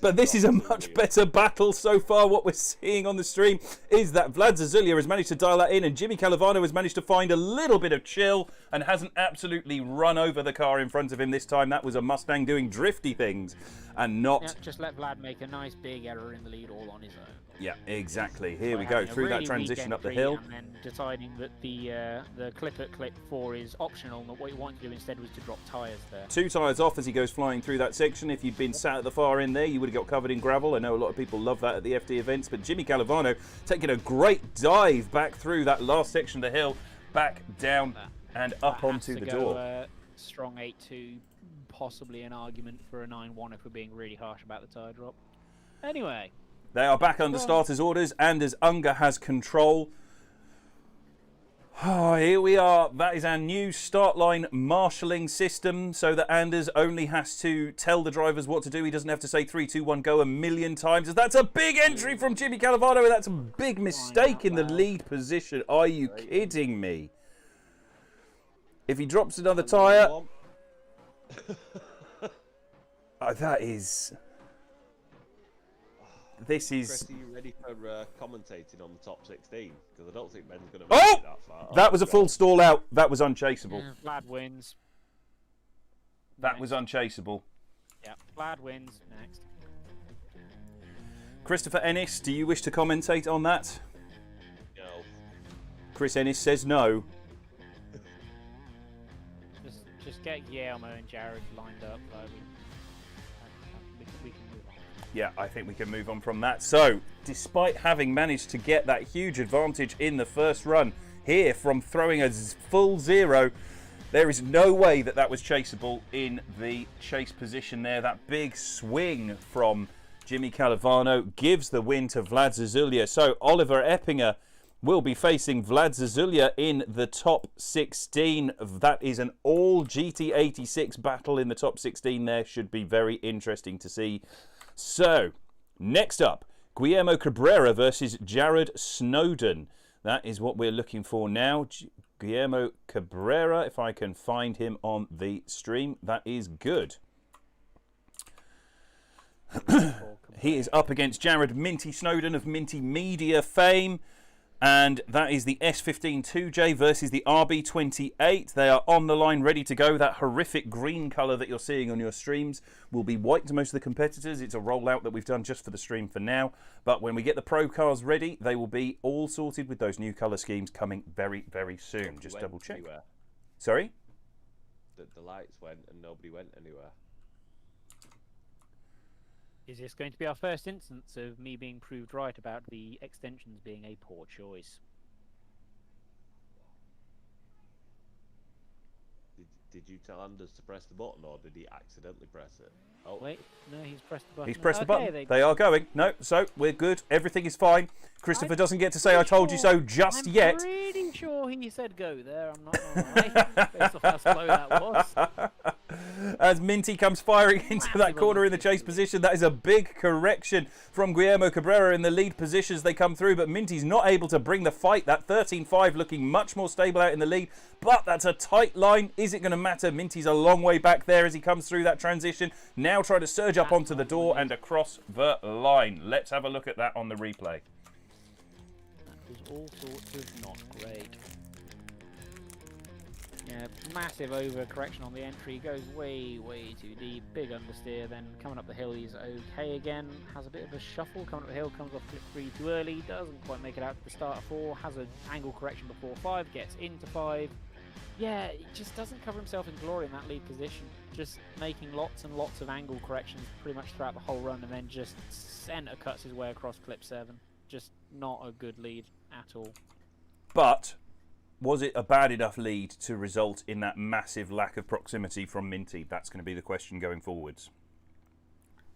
But this is a much better battle so far. What we're seeing on the stream is that Vlad Zazulya has managed to dial that in, and Jimmy Calavano has managed to find a little bit of chill and hasn't absolutely run over the car in front of him this time. That was a Mustang doing drifty things and not... Yeah, just let Vlad make a nice big error in the lead all on his own. Yeah, exactly. Here we go, through that transition up the hill. And then deciding that the clip at clip 4 is optional, and that what you want to do instead was to drop tyres there. 2 tyres off as he goes flying through that section. If you'd been sat at the far end there, you would have got covered in gravel. I know a lot of people love that at the FD events, but Jimmy Calavano taking a great dive back through that last section of the hill, back down and up onto the door. Strong 8-2, possibly an argument for a 9-1 if we're being really harsh about the tyre drop. Anyway. They are back under starters' orders, and as Unger has control. Oh, here we are. That is our new start line marshalling system, so that Anders only has to tell the drivers what to do. He doesn't have to say 3, 2, 1, go a million times. That's a big entry from Jimmy Calavano, and that's a big mistake in the lead position. Are you kidding me? If he drops another tyre... that is... This is... Chris, are you ready for commentating on the top 16? Because I don't think Ben's going to Oh! make it that far. That was a full stall out. That was unchaseable. Yeah, Vlad wins. That was unchaseable. Yeah, Vlad wins. Next. Christopher Ennis, do you wish to commentate on that? No. Chris Ennis says no. Just get Guillermo and Jared lined up. We can move on. Yeah, I think we can move on from that. So, despite having managed to get that huge advantage in the first run, here from throwing a full zero, there is no way that that was chaseable in the chase position there. That big swing from Jimmy Calavano gives the win to Vlad Zazulya. So, Oliver Eppinger will be facing Vlad Zazulya in the top 16. That is an all GT86 battle in the top 16 there. Should be very interesting to see. So, next up, Guillermo Cabrera versus Jared Snowden. That is what we're looking for now. Guillermo Cabrera, if I can find him on the stream, that is good. He is up against Jared Minty Snowden of Minty Media fame. And that is the S15 2J versus the RB28. They are on the line, ready to go. That horrific green colour that you're seeing on your streams will be white to most of the competitors. It's a rollout that we've done just for the stream for now. But when we get the pro cars ready, they will be all sorted with those new colour schemes coming very, very soon. Just double check. Anywhere. Sorry? The lights went and nobody went anywhere. Is this going to be our first instance of me being proved right about the extensions being a poor choice? Did you tell Anders to press the button, or did he accidentally press it? Oh, Wait, no, he's pressed the button. He's pressed the button. Okay, They are going. No, so we're good. Everything is fine. Christopher doesn't get to say I told you so just yet. I'm pretty sure he said go there. I'm not going to lie. Based off how slow that was. As Minty comes firing into that corner in the chase position, that is a big correction from Guillermo Cabrera in the lead position as they come through, but Minty's not able to bring the fight. That 13.5 looking much more stable out in the lead, but that's a tight line. Is it going to matter? Minty's a long way back there as he comes through that transition. Now try to surge up onto the door and across the line. Let's have a look at that on the replay. That was all sorts of not great. Yeah, massive overcorrection on the entry, goes way, way too deep, big understeer, then coming up the hill he's okay again, has a bit of a shuffle, coming up the hill, comes off clip 3 too early, doesn't quite make it out to the start of 4, has an angle correction before 5, gets into 5. Yeah, he just doesn't cover himself in glory in that lead position, just making lots and lots of angle corrections pretty much throughout the whole run, and then just center cuts his way across clip 7. Just not a good lead at all. But was it a bad enough lead to result in that massive lack of proximity from Minty? That's going to be the question going forwards.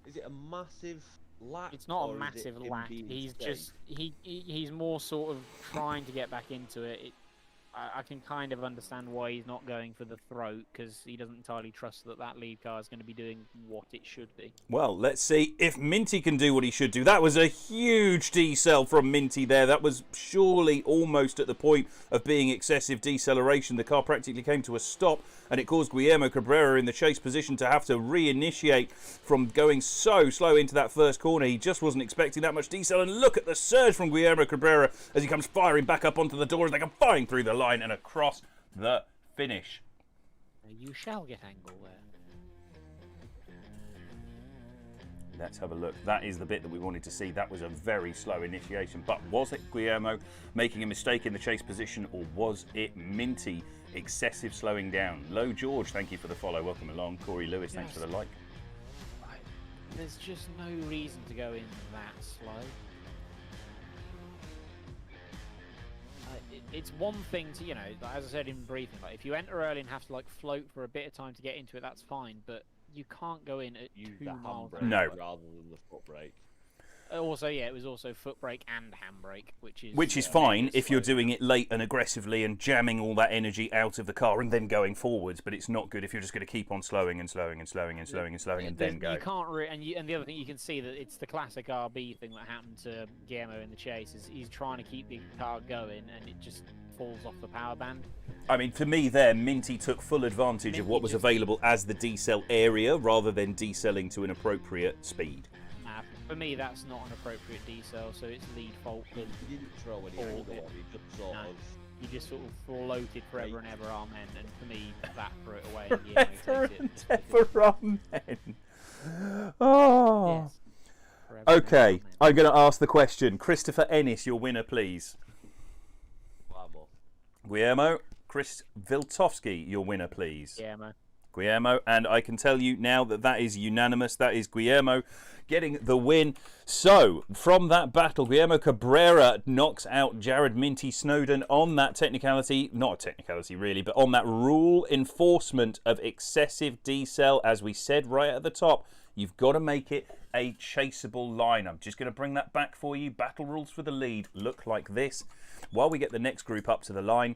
is it a massive lack? It's not or a is massive it him lack. being He's safe? just he's more sort of trying to get back into it. I can kind of understand why he's not going for the throat, because he doesn't entirely trust that that lead car is going to be doing what it should be. Well, let's see if Minty can do what he should do. That was a huge decel from Minty there. That was surely almost at the point of being excessive deceleration. The car practically came to a stop, and it caused Guillermo Cabrera in the chase position to have to reinitiate from going so slow into that first corner. He just wasn't expecting that much decel, and look at the surge from Guillermo Cabrera as he comes firing back up onto the door as they come firing through the line and across the finish. You shall get angle there. Let's have a look. That is the bit that we wanted to see. That was a very slow initiation. But was it Guillermo making a mistake in the chase position, or was it Minty excessive slowing down? Low George, thank you for the follow. Welcome along. Corey Lewis, thanks for the like. There's just no reason to go in that slow. It's one thing to, you know, as I said in briefing, like if you enter early and have to like float for a bit of time to get into it, that's fine. But you can't go in at Use 2 the miles handbrake an No. hour. rather than the foot brake. Also, yeah, it was also foot brake and handbrake, which is fine if you're doing it late and aggressively and jamming all that energy out of the car and then going forwards. But it's not good if you're just going to keep on slowing and slowing and slowing and slowing and slowing and then go. You can't and the other thing you can see that it's the classic RB thing that happened to Guillermo in the chase is he's trying to keep the car going and it just falls off the power band. I mean, for me there, Minty took full advantage of what was available as the decel area rather than decelling to an appropriate speed. For me, that's not an appropriate decel, so it's lead fault. He didn't throw any angle on, he just sort of... He just sort of floated forever and ever, amen, and for me, that threw it away. And yeah, forever and ever, amen. Oh. Yes. Okay, I'm going to ask the question. Christopher Ennis, your winner, please. Guillermo. Chris Viltovsky, your winner, please. Guillermo, and I can tell you now that that is unanimous. That is Guillermo getting the win. So, from that battle, Guillermo Cabrera knocks out Jared Minty Snowden on that technicality, not a technicality really, but on that rule enforcement of excessive decel. As we said right at the top, you've got to make it a chaseable line. I'm just going to bring that back for you. Battle rules for the lead look like this. While we get the next group up to the line,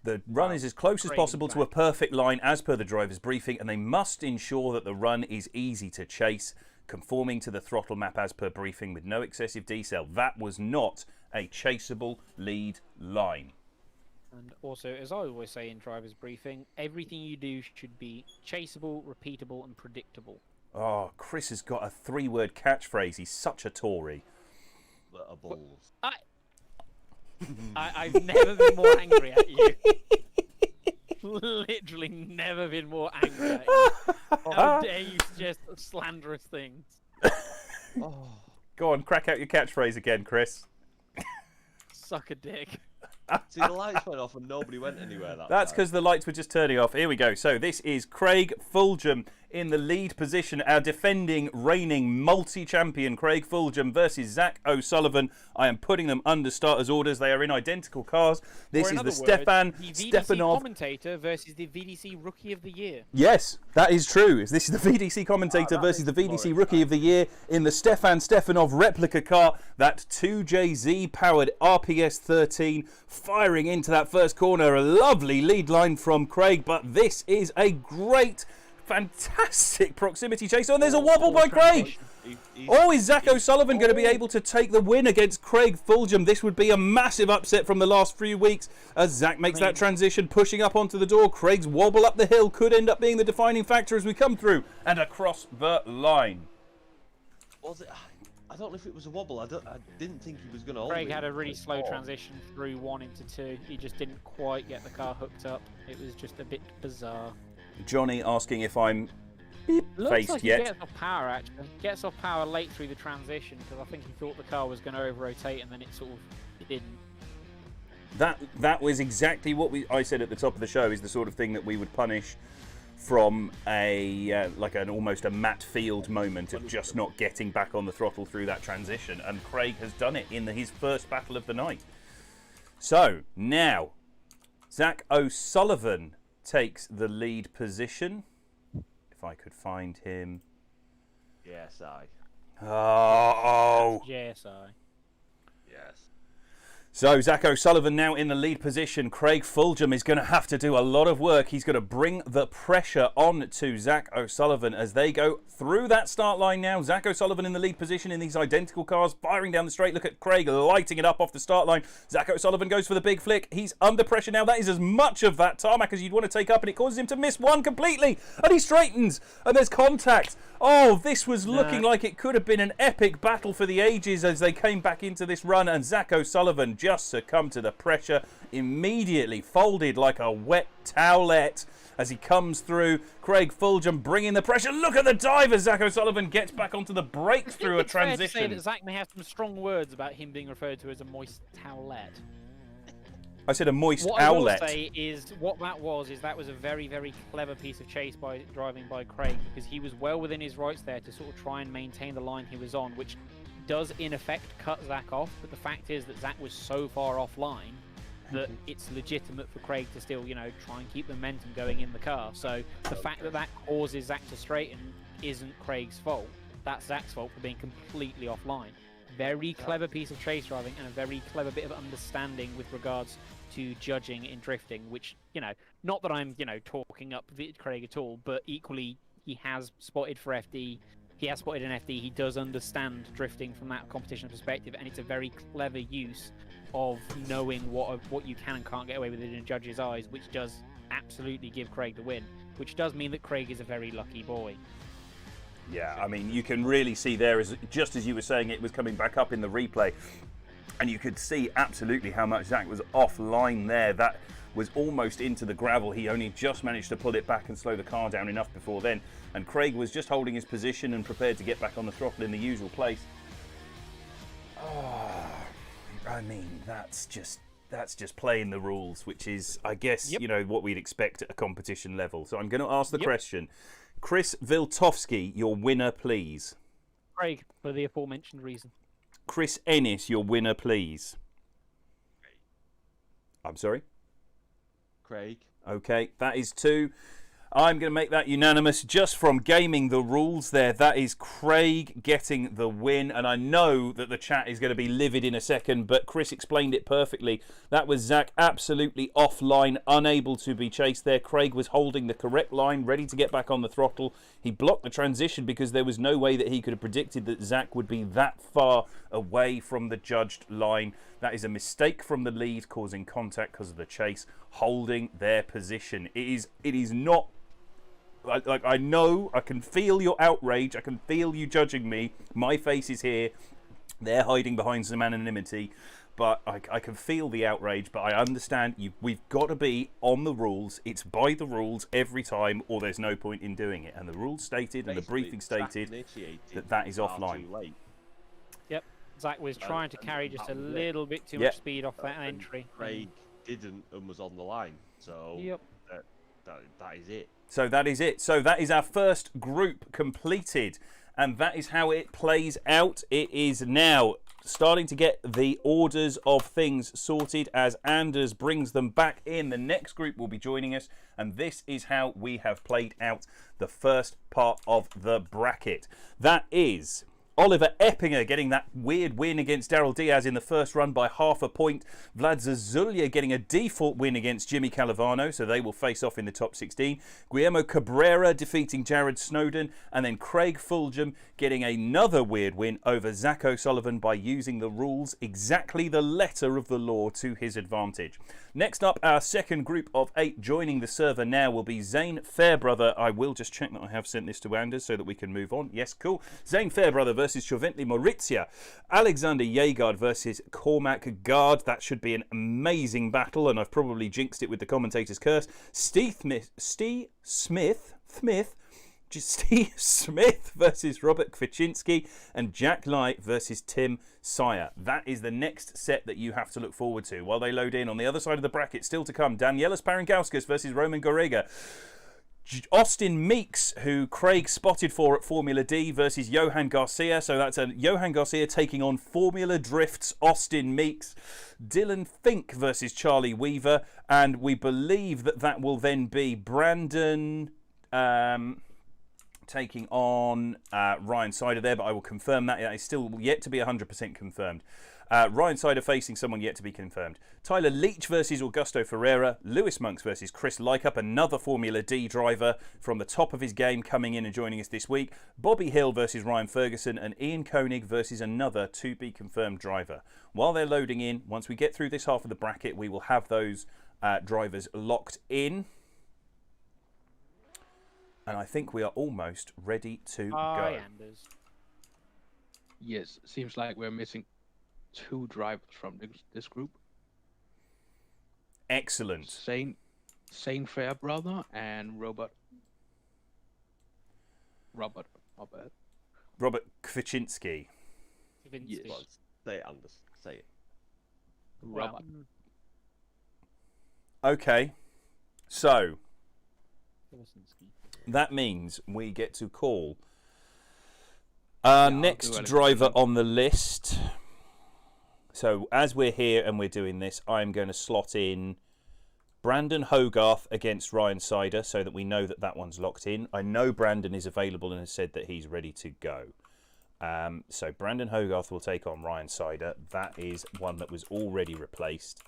the run is as close as possible to a perfect line as per the driver's briefing, and they must ensure that the run is easy to chase, conforming to the throttle map as per briefing with no excessive decel. That was not a chaseable lead line. And also, as I always say in driver's briefing, everything you do should be chaseable, repeatable, and predictable. Oh, Chris has got a 3-word catchphrase. He's such a Tory. Balls. I've never been more angry at you. Literally never been more angry at you. How dare you suggest slanderous things? Oh. Go on, crack out your catchphrase again, Chris. Suck a dick. See, the lights went off and nobody went anywhere that That's because the lights were just turning off. Here we go. So this is Craig Fulgham in the lead position. Our defending, reigning, multi-champion Craig Fulgham versus Zach O'Sullivan. I am putting them under starters' orders. They are in identical cars. This is the Stefanov commentator versus the VDC Rookie of the Year. Yes, that is true. This is the VDC commentator versus the VDC Rookie of the Year in the Stefanov replica car. That 2JZ powered RPS 13 firing into that first corner. A lovely lead line from Craig, but this is a great, fantastic proximity chase. And there's a wobble by Craig. Is Zach O'Sullivan going to be able to take the win against Craig Fulgham? This would be a massive upset from the last few weeks as Zach makes that transition, pushing up onto the door. Craig's wobble up the hill could end up being the defining factor as we come through and across the line. Was it? I don't know if it was a wobble. I didn't think he was going to. Craig had a really slow transition through 1 into 2. He just didn't quite get the car hooked up. It was just a bit bizarre. Johnny asking if I'm Looks like he yet. gets off power actually. Gets off power late through the transition because I think he thought the car was going to over-rotate and then it didn't. That was exactly what I said at the top of the show. Is the sort of thing that we would punish from a almost a Matt Field moment of just not getting back on the throttle through that transition, and Craig has done it in his first battle of the night. So now Zach O'Sullivan takes the lead position. If I could find him. JSI. Oh. JSI. Yes. So Zach O'Sullivan now in the lead position. Craig Fulgham is going to have to do a lot of work. He's going to bring the pressure on to Zach O'Sullivan as they go through that start line now. Zach O'Sullivan in the lead position in these identical cars, firing down the straight. Look at Craig lighting it up off the start line. Zach O'Sullivan goes for the big flick. He's under pressure now. That is as much of that tarmac as you'd want to take up, and it causes him to miss one completely. And he straightens, and there's contact. Oh, this was looking like it could have been an epic battle for the ages as they came back into this run, and Zach O'Sullivan just succumbed to the pressure, immediately folded like a wet towelette as he comes through. Craig Fulgham bringing the pressure. Look at the dive as Zach O'Sullivan gets back onto the brake through a transition. Fair to say that Zach may have some strong words about him being referred to as a moist towelette. I said a moist what owlet. What I will say is that was a very, very clever piece of chase driving by Craig, because he was well within his rights there to sort of try and maintain the line he was on, which does in effect cut Zach off. But the fact is that Zach was so far offline that it's legitimate for Craig to still, try and keep the momentum going in the car. So the fact that that causes Zach to straighten isn't Craig's fault. That's Zach's fault for being completely offline. very clever piece of chase driving and a very clever bit of understanding with regards to judging in drifting, which, not that I'm, talking up Craig at all, but equally he has spotted for FD. He has spotted an FD. He does understand drifting from that competition perspective, and it's a very clever use of knowing what you can and can't get away with in a judge's eyes, which does absolutely give Craig the win, which does mean that Craig is a very lucky boy. Yeah, I mean, you can really see there, just as you were saying, it was coming back up in the replay, and you could see absolutely how much Zach was offline there. That was almost into the gravel. He only just managed to pull it back and slow the car down enough before then, and Craig was just holding his position and prepared to get back on the throttle in the usual place. Oh, I mean, that's just playing the rules, which is, I guess, what we'd expect at a competition level. So I'm going to ask the question. Chris Viltovsky, your winner, please. Craig, for the aforementioned reason. Chris Ennis, your winner, please. I'm sorry? Craig. Okay, that is 2. I'm going to make that unanimous just from gaming the rules there. That is Craig getting the win. And I know that the chat is going to be livid in a second, but Chris explained it perfectly. That was Zach absolutely offline, unable to be chased there. Craig was holding the correct line, ready to get back on the throttle. He blocked the transition because there was no way that he could have predicted that Zach would be that far away from the judged line. That is a mistake from the lead, causing contact because of the chase, holding their position. It is not... Like, I know, I can feel your outrage, I can feel you judging me. My face is here. They're hiding behind some anonymity. But I can feel the outrage, but I understand we've got to be on the rules. It's by the rules every time, or there's no point in doing it. And the rules stated, and the briefing stated, that is offline. Yep. Zach was trying to carry just a little bit too much speed off that entry. Craig didn't and was on the line. So that is it. So that is it. So that is our first group completed. And that is how it plays out. It is now starting to get the orders of things sorted as Anders brings them back in. The next group will be joining us. And this is how we have played out the first part of the bracket. That is Oliver Eppinger getting that weird win against Daryl Diaz in the first run by half a point. Vlad Zazulya getting a default win against Jimmy Calavano, so they will face off in the top 16. Guillermo Cabrera defeating Jared Snowden. And then Craig Fulgham getting another weird win over Zach O'Sullivan by using the rules, exactly the letter of the law, to his advantage. Next up, our second group of 8 joining the server now will be Zane Fairbrother. I will just check that I have sent this to Anders so that we can move on. Yes, cool. Zane Fairbrother versus Joventli Maurizia. Alexander Yegard versus Cormac Gard. That should be an amazing battle, and I've probably jinxed it with the commentator's curse. Steve Smith versus Robert Kwiczynski, and Jack Light versus Tim Sire. That is the next set that you have to look forward to. While they load in, on the other side of the bracket, still to come, Danielis Parangauskas versus Roman Gorega. Austin Meeks, who Craig spotted for at Formula D, versus Johan Garcia. So that's a Johan Garcia taking on Formula Drift's Austin Meeks. Dylan Fink versus Charlie Weaver. And we believe that will then be Brandon... taking on Ryan Sider there, but I will confirm that. That is still yet to be 100% confirmed. Ryan Sider facing someone yet to be confirmed. Tyler Leach versus Augusto Ferreira. Lewis Monks versus Chris Lykup, another Formula D driver from the top of his game, coming in and joining us this week. Bobby Hill versus Ryan Ferguson, and Ian Koenig versus another to be confirmed driver. While they're loading in, once we get through this half of the bracket, we will have those drivers locked in. And I think we are almost ready to go. Anders. Yes, seems like we're missing 2 drivers from this group. Excellent. Zane Fairbrother and Robert Kwiczynski. Yes. Say it, Anders. Say it. Robert. Okay. So that means we get to call our next driver on the list. So as we're here and we're doing this, I'm going to slot in Brandon Hogarth against Ryan Sider so that we know that one's locked in. I know Brandon is available and has said that he's ready to go. So Brandon Hogarth will take on Ryan Sider. That is one that was already replaced.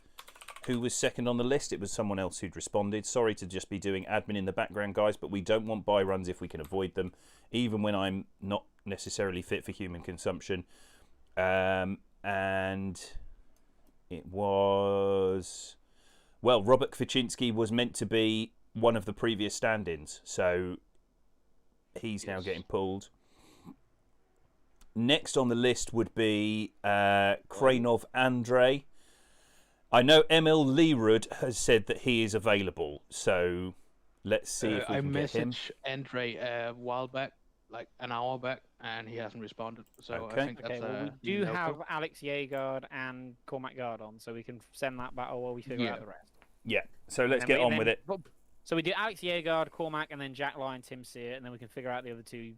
Who was second on the list? It was someone else who'd responded. Sorry to just be doing admin in the background, guys, but we don't want buy runs if we can avoid them, even when I'm not necessarily fit for human consumption. And it was... Well, Robert Kwaczynski was meant to be one of the previous stand-ins, so he's now getting pulled. Next on the list would be Kranov Andrei. I know Emil Lerud has said that he is available, so let's see if we can get him. I messaged Andre a while back, like an hour back, and he hasn't responded. So Okay. I think that's we do have Alex Yegard and Cormac Guard on, so we can send that battle while we figure out the rest. Yeah, so let's get on with it. So we do Alex Yegard, Cormac, and then Jack Lyon, Tim Sear, and then we can figure out the other two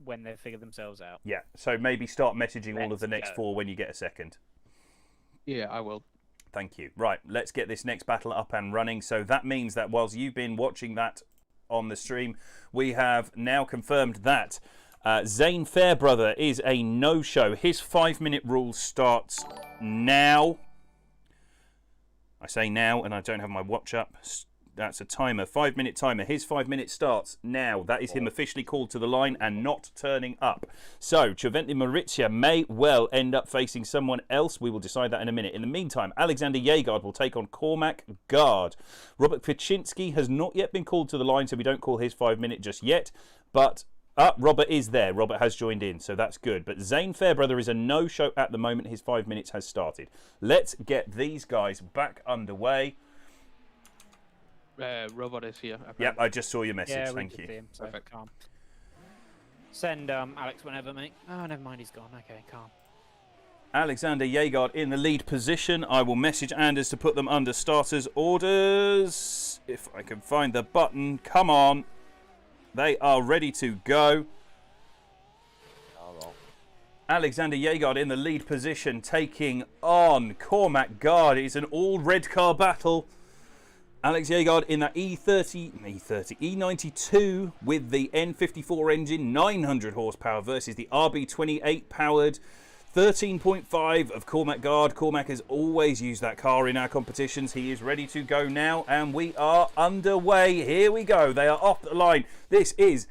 when they've figured themselves out. Yeah, so maybe start messaging all of the next four when you get a second. Yeah, I will. Thank you. Right, let's get this next battle up and running. So that means that whilst you've been watching that on the stream, we have now confirmed that Zane Fairbrother is a no-show. His 5-minute rule starts now. I say now, and I don't have my watch up. That's a timer, 5-minute timer. His 5 minutes starts now. That is him officially called to the line and not turning up. So, Choventli Mauritia may well end up facing someone else. We will decide that in a minute. In the meantime, Alexander Yegard will take on Cormac Guard. Robert Kwaczynski has not yet been called to the line, so we don't call his 5 minute just yet. But Robert is there. Robert has joined in, so that's good. But Zane Fairbrother is a no-show at the moment. His 5 minutes has started. Let's get these guys back underway. Robot is here. Apparently. Yep, I just saw your message. Yeah, Thank you. See him, so calm. Send Alex whenever, mate. Oh, never mind, he's gone. Okay, calm. Alexander Yegard in the lead position. I will message Anders to put them under starters orders. If I can find the button. Come on. They are ready to go. Alexander Yegard in the lead position, taking on Cormac Guard. It's an all-red car battle. Alex Yegard in that E92 with the N54 engine, 900 horsepower versus the RB28 powered 13.5 of Cormac Guard. Cormac has always used that car in our competitions. He is ready to go now, and we are underway. Here we go. They are off the line. This is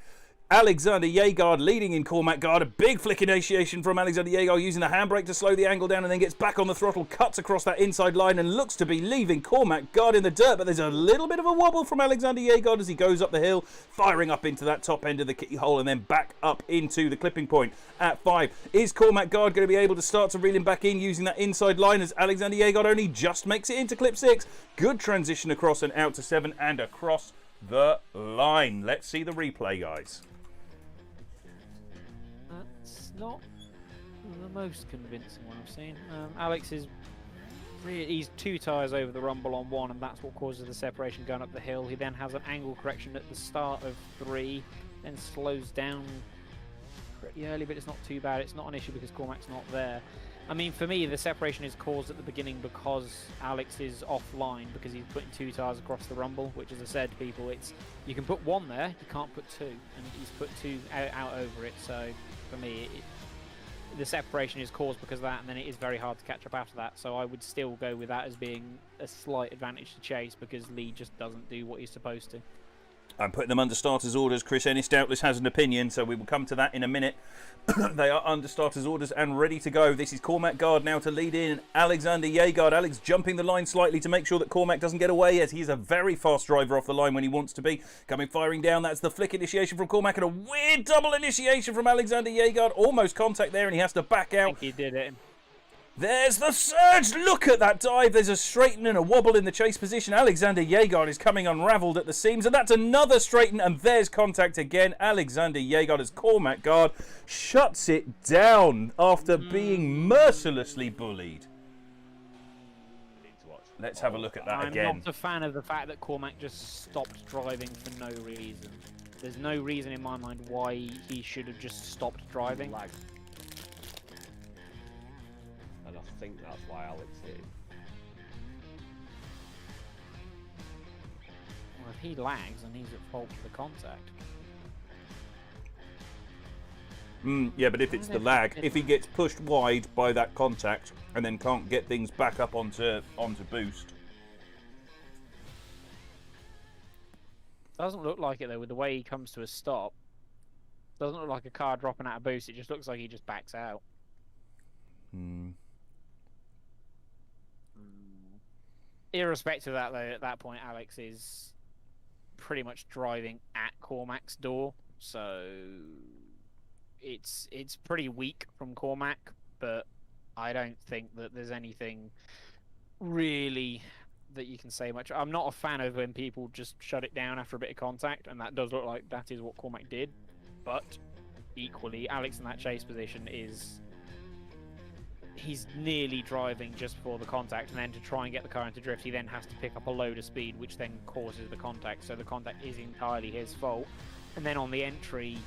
Alexander Yegard leading in Cormac Guard. A big flick initiation from Alexander Yegard using the handbrake to slow the angle down and then gets back on the throttle, cuts across that inside line and looks to be leaving Cormac Guard in the dirt. But there's a little bit of a wobble from Alexander Yegard as he goes up the hill, firing up into that top end of the keyhole and then back up into the clipping point at 5. Is Cormac Guard going to be able to start to reel him back in using that inside line as Alexander Yegard only just makes it into clip 6? Good transition across and out to 7 and across the line. Let's see the replay, guys. That's not the most convincing one I've seen. Alex is he's 2 tyres over the rumble on 1, and that's what causes the separation going up the hill. He then has an angle correction at the start of 3, then slows down pretty early, but it's not too bad. It's not an issue because Cormac's not there. I mean, for me, the separation is caused at the beginning because Alex is offline because he's putting 2 tyres across the rumble, which, as I said, people, you can put 1 there, you can't put 2, and he's put 2 out over it. So for me, the separation is caused because of that, and then it is very hard to catch up after that. So I would still go with that as being a slight advantage to Chase because Lee just doesn't do what he's supposed to. I'm putting them under starters orders. Chris Ennis doubtless has an opinion, so we will come to that in a minute. They are under starters orders and ready to go. This is Cormac Guard now to lead in Alexander Yegard. Alex jumping the line slightly to make sure that Cormac doesn't get away, as he's a very fast driver off the line when he wants to be. Coming firing down, that's the flick initiation from Cormac and a weird double initiation from Alexander Yegard. Almost contact there and he has to back out. I think he did it. There's the surge! Look at that dive! There's a straighten and a wobble in the chase position. Alexander Yegard is coming unravelled at the seams, and that's another straighten, and there's contact again. Alexander Yegard as Cormac Guard shuts it down after being mercilessly bullied. Let's have a look at that again. I'm not a fan of the fact that Cormac just stopped driving for no reason. There's no reason in my mind why he should have just stopped driving. And I think that's why Alex hit him. Well, if he lags, then he's at fault for the contact. Yeah, but if it's the lag, if he gets pushed wide by that contact and then can't get things back up onto boost. Doesn't look like it though, with the way he comes to a stop. Doesn't look like a car dropping out of boost. It just looks like he just backs out. Irrespective of that, though, at that point, Alex is pretty much driving at Cormac's door, so it's pretty weak from Cormac. But I don't think that there's anything really that you can say much. I'm not a fan of when people just shut it down after a bit of contact, and that does look like that is what Cormac did. But equally, Alex in that chase position he's nearly driving just before the contact, and then to try and get the car into drift, he then has to pick up a load of speed, which then causes the contact. So the contact is entirely his fault. And then on the entry,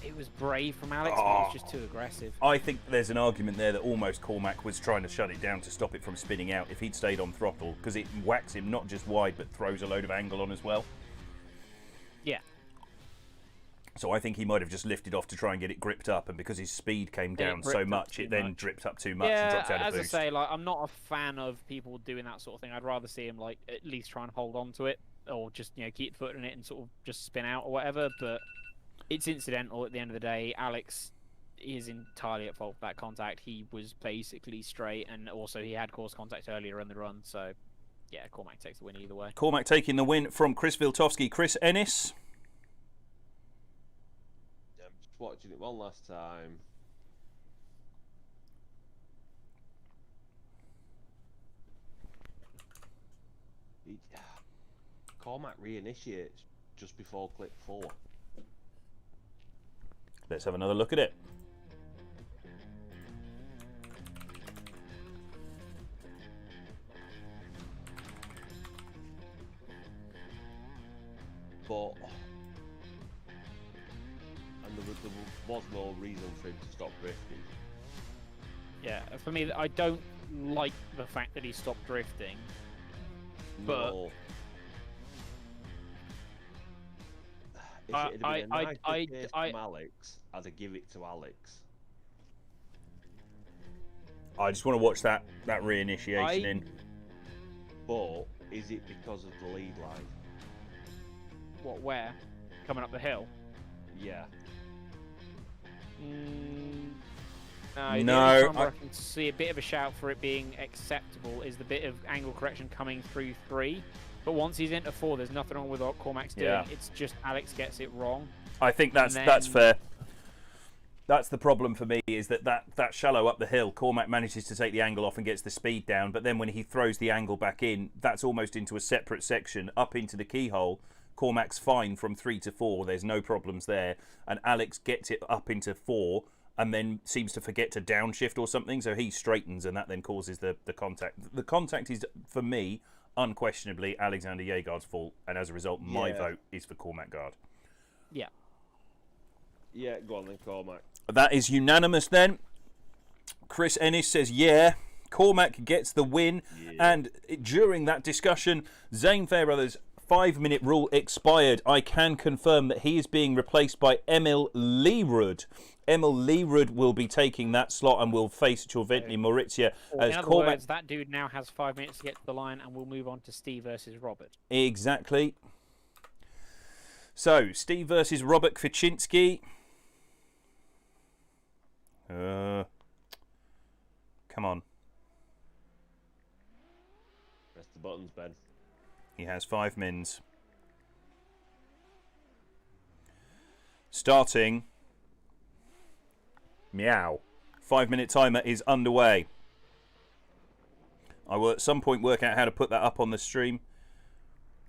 it was brave from Alex, but it was just too aggressive. I think there's an argument there that almost Cormac was trying to shut it down to stop it from spinning out if he'd stayed on throttle, because it whacks him not just wide, but throws a load of angle on as well. Yeah. So I think he might have just lifted off to try and get it gripped up, and because his speed came down so much, it then dripped up too much and dropped out of boost. As I say, like, I'm not a fan of people doing that sort of thing. I'd rather see him like at least try and hold on to it, or just keep the foot in it and sort of just spin out or whatever. But it's incidental at the end of the day. Alex is entirely at fault for that contact. He was basically straight, and also he had caused contact earlier in the run. So yeah, Cormac takes the win either way. Cormac taking the win from Chris Viltovsky. Chris Ennis. Watching it one last time. Cormac reinitiates just before clip 4. Let's have another look at it. But there was no reason for him to stop drifting. Yeah, for me, I don't like the fact that he stopped drifting. But no. If it had been a nice pace from Alex, I'd give it to Alex. I just want to watch that reinitiation in. But is it because of the lead line? What? Where? Coming up the hill? Yeah. No, I can see a bit of a shout for it being acceptable is the bit of angle correction coming through 3. But once he's into 4, there's nothing wrong with what Cormac's doing. Yeah. It's just Alex gets it wrong. I think that's fair. That's the problem for me, is that shallow up the hill, Cormac manages to take the angle off and gets the speed down, but then when he throws the angle back in, that's almost into a separate section, up into the keyhole. Cormac's fine from 3 to 4, there's no problems there, and Alex gets it up into 4 and then seems to forget to downshift or something, so he straightens and that then causes the contact. The contact is, for me, unquestionably Alexander Jaegard's fault, and as a result, my vote is for Cormac Guard. Yeah. Yeah, go on then, Cormac. That is unanimous then. Chris Ennis says, yeah, Cormac gets the win. Yeah. And during that discussion, Zane Fairbrother's 5-minute rule expired. I can confirm that he is being replaced by Emil Leerud. Emil Leerud will be taking that slot and will face Giovanni Maurizia. In other words, that dude now has 5 minutes to get to the line, and we'll move on to Steve versus Robert. Exactly. So, Steve versus Robert Kwiczynski. Come on. Press the buttons, Ben. He has 5 mins. Starting. Meow. 5-minute timer is underway. I will at some point work out how to put that up on the stream.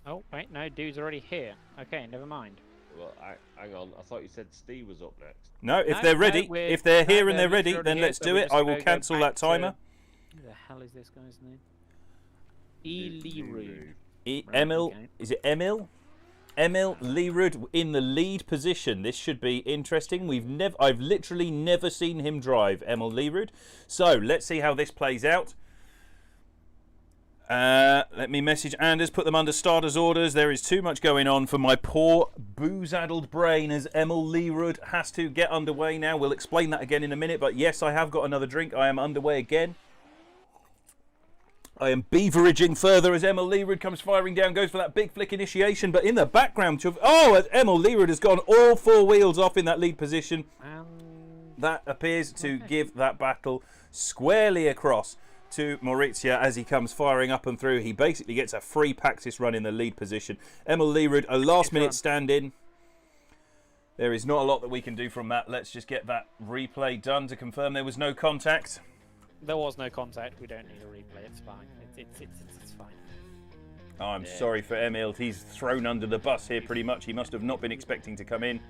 Oh, wait, no, dude's already here. Okay, never mind. Well, hang on. I thought you said Steve was up next. No, if they're ready, if they're here and they're ready, then let's do it. I will cancel that timer. Who the hell is this guy's name? Leerud. Emil, is it Emil? Emil Leerud in the lead position. This should be interesting. I've literally never seen him drive, Emil Leerud. So let's see how this plays out. Let me message Anders, put them under starters orders. There is too much going on for my poor booze-addled brain as Emil Leerud has to get underway now. We'll explain that again in a minute, but yes, I have got another drink. I am underway again. I am beaveraging further as Emil Leerud comes firing down, goes for that big flick initiation, but in the background, as Emil Leerud has gone all 4 wheels off in that lead position. That appears to give that battle squarely across to Maurizia as he comes firing up and through. He basically gets a free Paxis run in the lead position. Emil Leerud, a last-minute stand-in. There is not a lot that we can do from that. Let's just get that replay done to confirm there was no contact. There was no contact. We don't need a replay. It's fine. It's fine. Oh, I'm sorry for Emil. He's thrown under the bus here pretty much. He must have not been expecting to come in.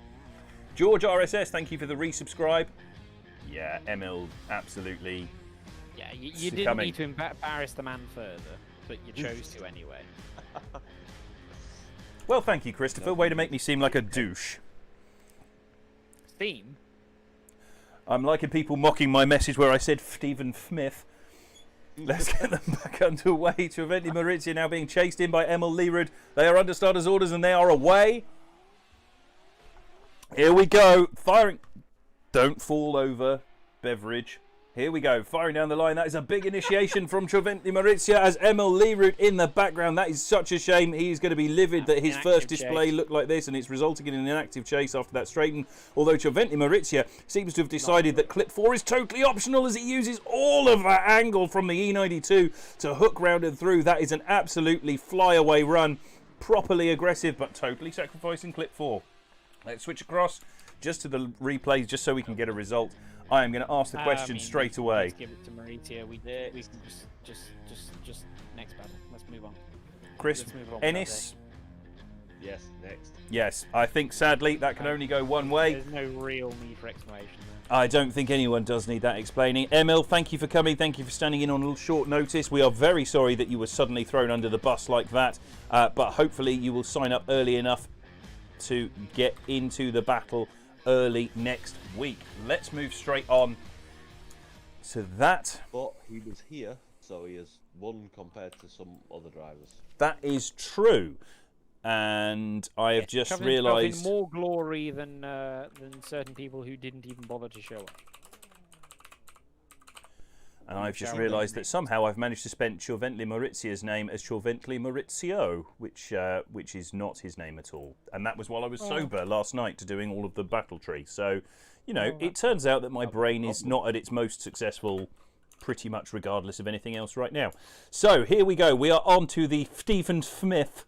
George RSS, thank you for the resubscribe. Yeah, Emil, absolutely. Yeah, you didn't need to embarrass the man further, but you chose to anyway. Well, thank you, Christopher. Way to make me seem like a douche. Steam? I'm liking people mocking my message where I said Stephen Smith. Let's get them back underway. Giovanni Maurizia now being chased in by Emil Leerud. They are under starters orders and they are away. Here we go. Firing. Don't fall over, Beveridge. Here we go, firing down the line. That is a big initiation from Giovanni Maurizia as Emil Leerud in the background. That is such a shame. He's going to be livid that his first display looked like this, and it's resulting in an inactive chase after that straighten. Although Giovanni Maurizia seems to have decided that clip 4 is totally optional as he uses all of that angle from the E92 to hook round and through. That is an absolutely flyaway run. Properly aggressive, but totally sacrificing clip 4. Let's switch across just to the replays, just so we can get a result. I am going to ask the question straight away. Let's give it to Maurizia. We can just next battle. Let's move on. Chris, Ennis? Yes, next. Yes, I think sadly that can only go one way. There's no real need for explanation there. I don't think anyone does need that explaining. Emil, thank you for coming. Thank you for standing in on a little short notice. We are very sorry that you were suddenly thrown under the bus like that, but hopefully you will sign up early enough to get into the battle early next week. Let's move straight on to that. But he was here, so he has won compared to some other drivers. That is true, and I have just realised more glory than certain people who didn't even bother to show up. And I've just realised that somehow I've managed to spell Giovanni Maurizia's name as Giovanni Maurizio, which is not his name at all. And that was while I was sober last night to doing all of the battle tree. So, you know, it turns out that my brain is not at its most successful pretty much regardless of anything else right now. So, here we go. We are on to the Stephen Smith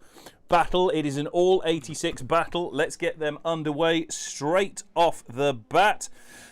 battle. It is an all 86 battle. Let's get them underway straight off the bat.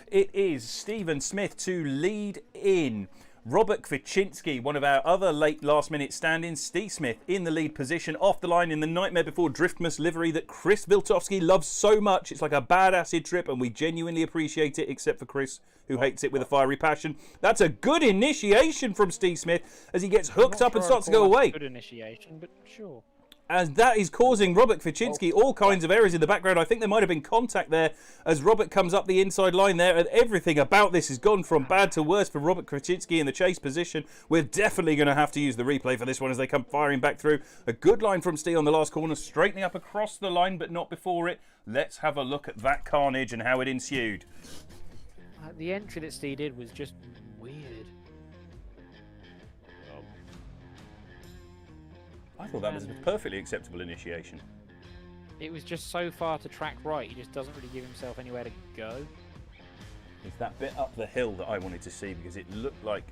It is Stephen Smith to lead in. Robert Kwiatkowski, one of our other late last-minute stand-ins. Steve Smith in the lead position, off the line in the Nightmare Before Driftmas livery that Chris Viltovsky loves so much. It's like a bad acid trip, and we genuinely appreciate it, except for Chris, who hates it with a fiery passion. That's a good initiation from Steve Smith as he gets hooked up and starts to go away. Good initiation, but sure. As that is causing Robert Kwiatkowski all kinds of errors in the background. I think there might have been contact there as Robert comes up the inside line there, and everything about this has gone from bad to worse for Robert Kwiatkowski in the chase position. We're definitely going to have to use the replay for this one as they come firing back through. A good line from Steve on the last corner, straightening up across the line, but not before it. Let's have a look at that carnage and how it ensued. The entry that Steve did was just weird. I thought that was a perfectly acceptable initiation. It was just so far to track right, he just doesn't really give himself anywhere to go. It's that bit up the hill that I wanted to see because it looked like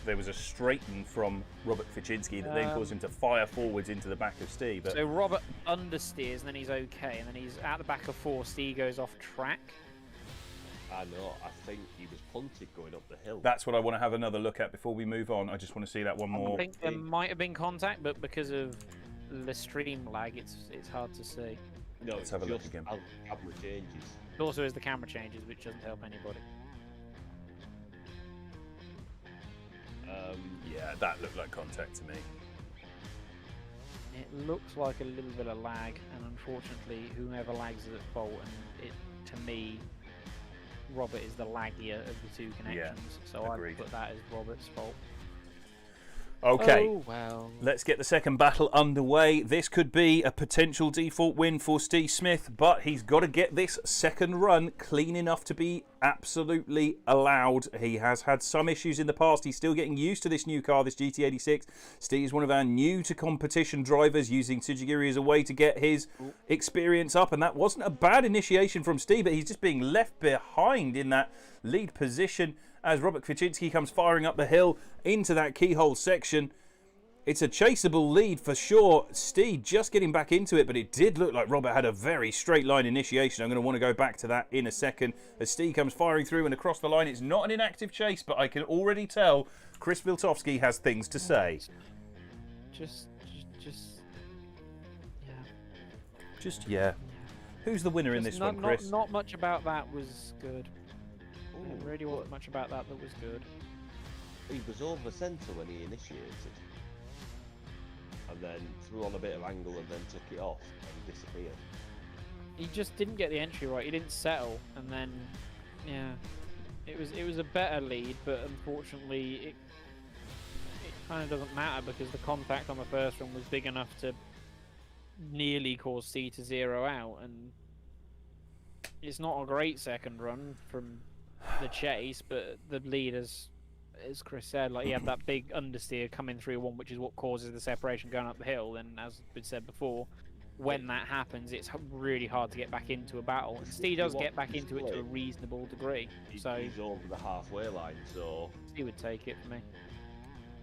there was a straighten from Robert Kwiatkowski that then caused him to fire forwards into the back of Steve. But... So Robert understeers and then he's okay, and then he's out the back of 4, Steve goes off track. I know, I think he was punted going up the hill. That's what I want to have another look at before we move on. I just want to see that one more. I think there might have been contact, but because of the stream lag, it's hard to see. No, let's have a look again. Camera changes. It also is the camera changes, which doesn't help anybody. Yeah, that looked like contact to me. It looks like a little bit of lag, and unfortunately, whomever lags is at fault. And it, to me, Robert is the laggier of the two connections, so I put that as Robert's fault. Okay, Oh, well. let's get the second battle underway. This could be a potential default win for Steve Smith, but he's got to get this second run clean enough to be absolutely allowed. He has had some issues in the past. He's still getting used to this new car, this GT86. Steve is one of our new to competition drivers, using Tsujigiri as a way to get his experience up, and that wasn't a bad initiation from Steve, but he's just being left behind in that lead position as Robert Kwaczynski comes firing up the hill into that keyhole section. It's a chaseable lead for sure. Steve just getting back into it, but it did look like Robert had a very straight line initiation. I'm going to want to go back to that in a second as Steve comes firing through and across the line. It's not an inactive chase, but I can already tell Chris Wiltowski has things to say. Yeah. Who's the winner in this one, Chris? Not much about that was good. Really wasn't much about that was good. He was over centre when he initiated, and then threw on a bit of angle and then took it off and disappeared. He just didn't get the entry right. He didn't settle, and then it was a better lead, but unfortunately it kind of doesn't matter because the contact on the first run was big enough to nearly cause C to zero out, and it's not a great second run from the chase, but the lead, as Chris said, like he had that big understeer coming through one, which is what causes the separation going up the hill. And as been said before, when that happens, it's really hard to get back into a battle. And Steve does get back into it to a reasonable degree. So he's over the halfway line, so he would take it for me.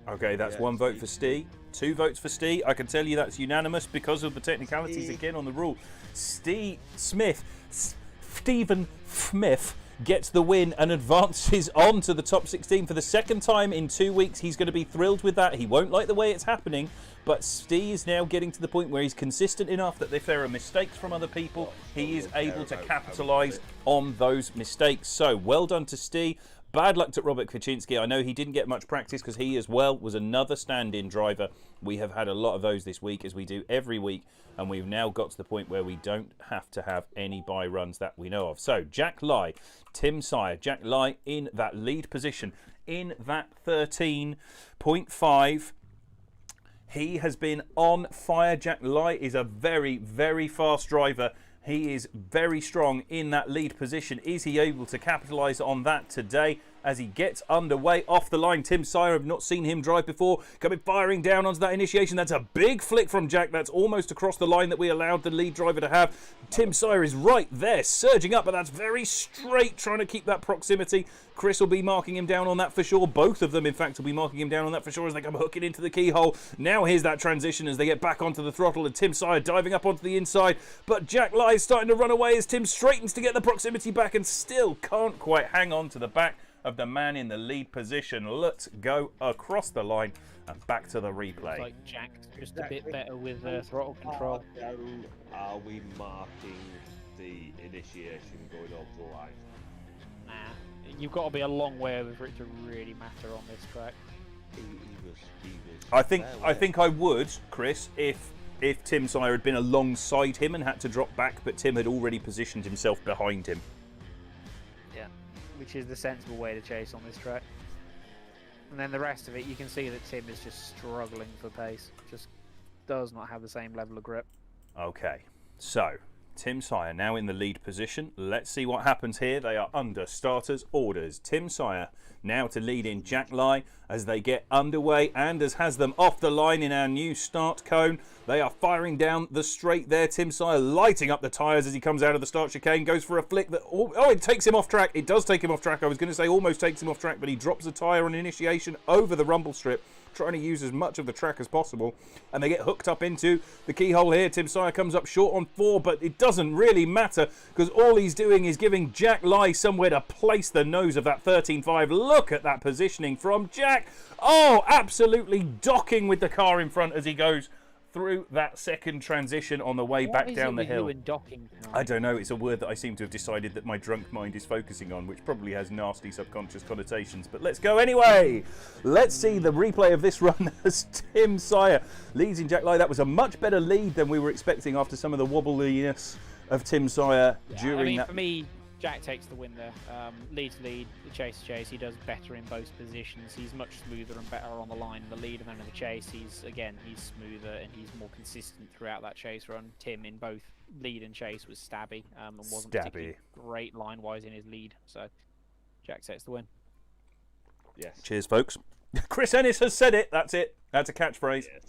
Okay, that's one vote for Steve. 2 votes for Steve. I can tell you that's unanimous because of the technicalities again on the rule. Stephen Smith gets the win and advances on to the top 16 for the second time in 2 weeks. He's going to be thrilled with that. He won't like the way it's happening, but Steve is now getting to the point where he's consistent enough that if there are mistakes from other people, he is able to capitalise on those mistakes. So well done to Steve. Bad luck to Robert Kwaczynski. I know he didn't get much practice because he as well was another stand-in driver. We have had a lot of those this week, as we do every week, and we've now got to the point where we don't have to have any bye runs that we know of. So Jack Lai, Tim Sire, Jack Lai in that lead position in that 13.5. He has been on fire. Jack Lai is a very, very fast driver. He is very strong in that lead position. Is he able to capitalise on that today as he gets underway off the line? Tim Sire, I've not seen him drive before, coming firing down onto that initiation. That's a big flick from Jack. That's almost across the line that we allowed the lead driver to have. Tim Sire is right there, surging up, but that's very straight, trying to keep that proximity. Chris will be marking him down on that for sure. Both of them, in fact, will be marking him down on that for sure as they come hooking into the keyhole. Now here's that transition as they get back onto the throttle, and Tim Sire diving up onto the inside. But Jack Lai is starting to run away as Tim straightens to get the proximity back and still can't quite hang on to the back of the man in the lead position. Let's go across the line and back to the replay. Like Jack's just a bit better with throttle control. Are we marking the initiation going over the line? Nah, you've got to be a long way over for it to really matter on this track. He was I think I would, Chris, if Tim Sire had been alongside him and had to drop back, but Tim had already positioned himself behind him. Yeah, which is the sensible way to chase on this track. And then the rest of it, you can see that Tim is just struggling for pace. Just does not have the same level of grip. Okay, so Tim Sire now in the lead position. Let's see what happens here. They are under starters' orders. Tim Sire now to lead in Jack Lai as they get underway. Anders has them off the line in our new start cone. They are firing down the straight there. Tim Sire lighting up the tyres as he comes out of the start chicane. Goes for a flick that... Oh, it takes him off track. It does take him off track. I was going to say almost takes him off track, but he drops the tyre on initiation over the rumble strip, trying to use as much of the track as possible, and they get hooked up into the keyhole here. Tim Sire comes up short on 4, but it doesn't really matter because all he's doing is giving Jack Lai somewhere to place the nose of that 13.5. Look at that positioning from Jack. Oh, absolutely docking with the car in front as he goes through that second transition on the way back down the hill. I don't know, it's a word that I seem to have decided that my drunk mind is focusing on, which probably has nasty subconscious connotations, but let's go anyway. Let's see the replay of this run as Tim Sire leads in Jack Lai. That was a much better lead than we were expecting after some of the wobbliness of Tim Sire during that. For me, Jack takes the win there. Lead to lead, the chase to chase. He does better in both positions. He's much smoother and better on the line in the lead, and then in the chase, he's smoother and he's more consistent throughout that chase run. Tim in both lead and chase was stabby and wasn't particularly great line-wise in his lead. So Jack takes the win. Yes. Cheers, folks. Chris Ennis has said it. That's it. That's a catchphrase. Yes.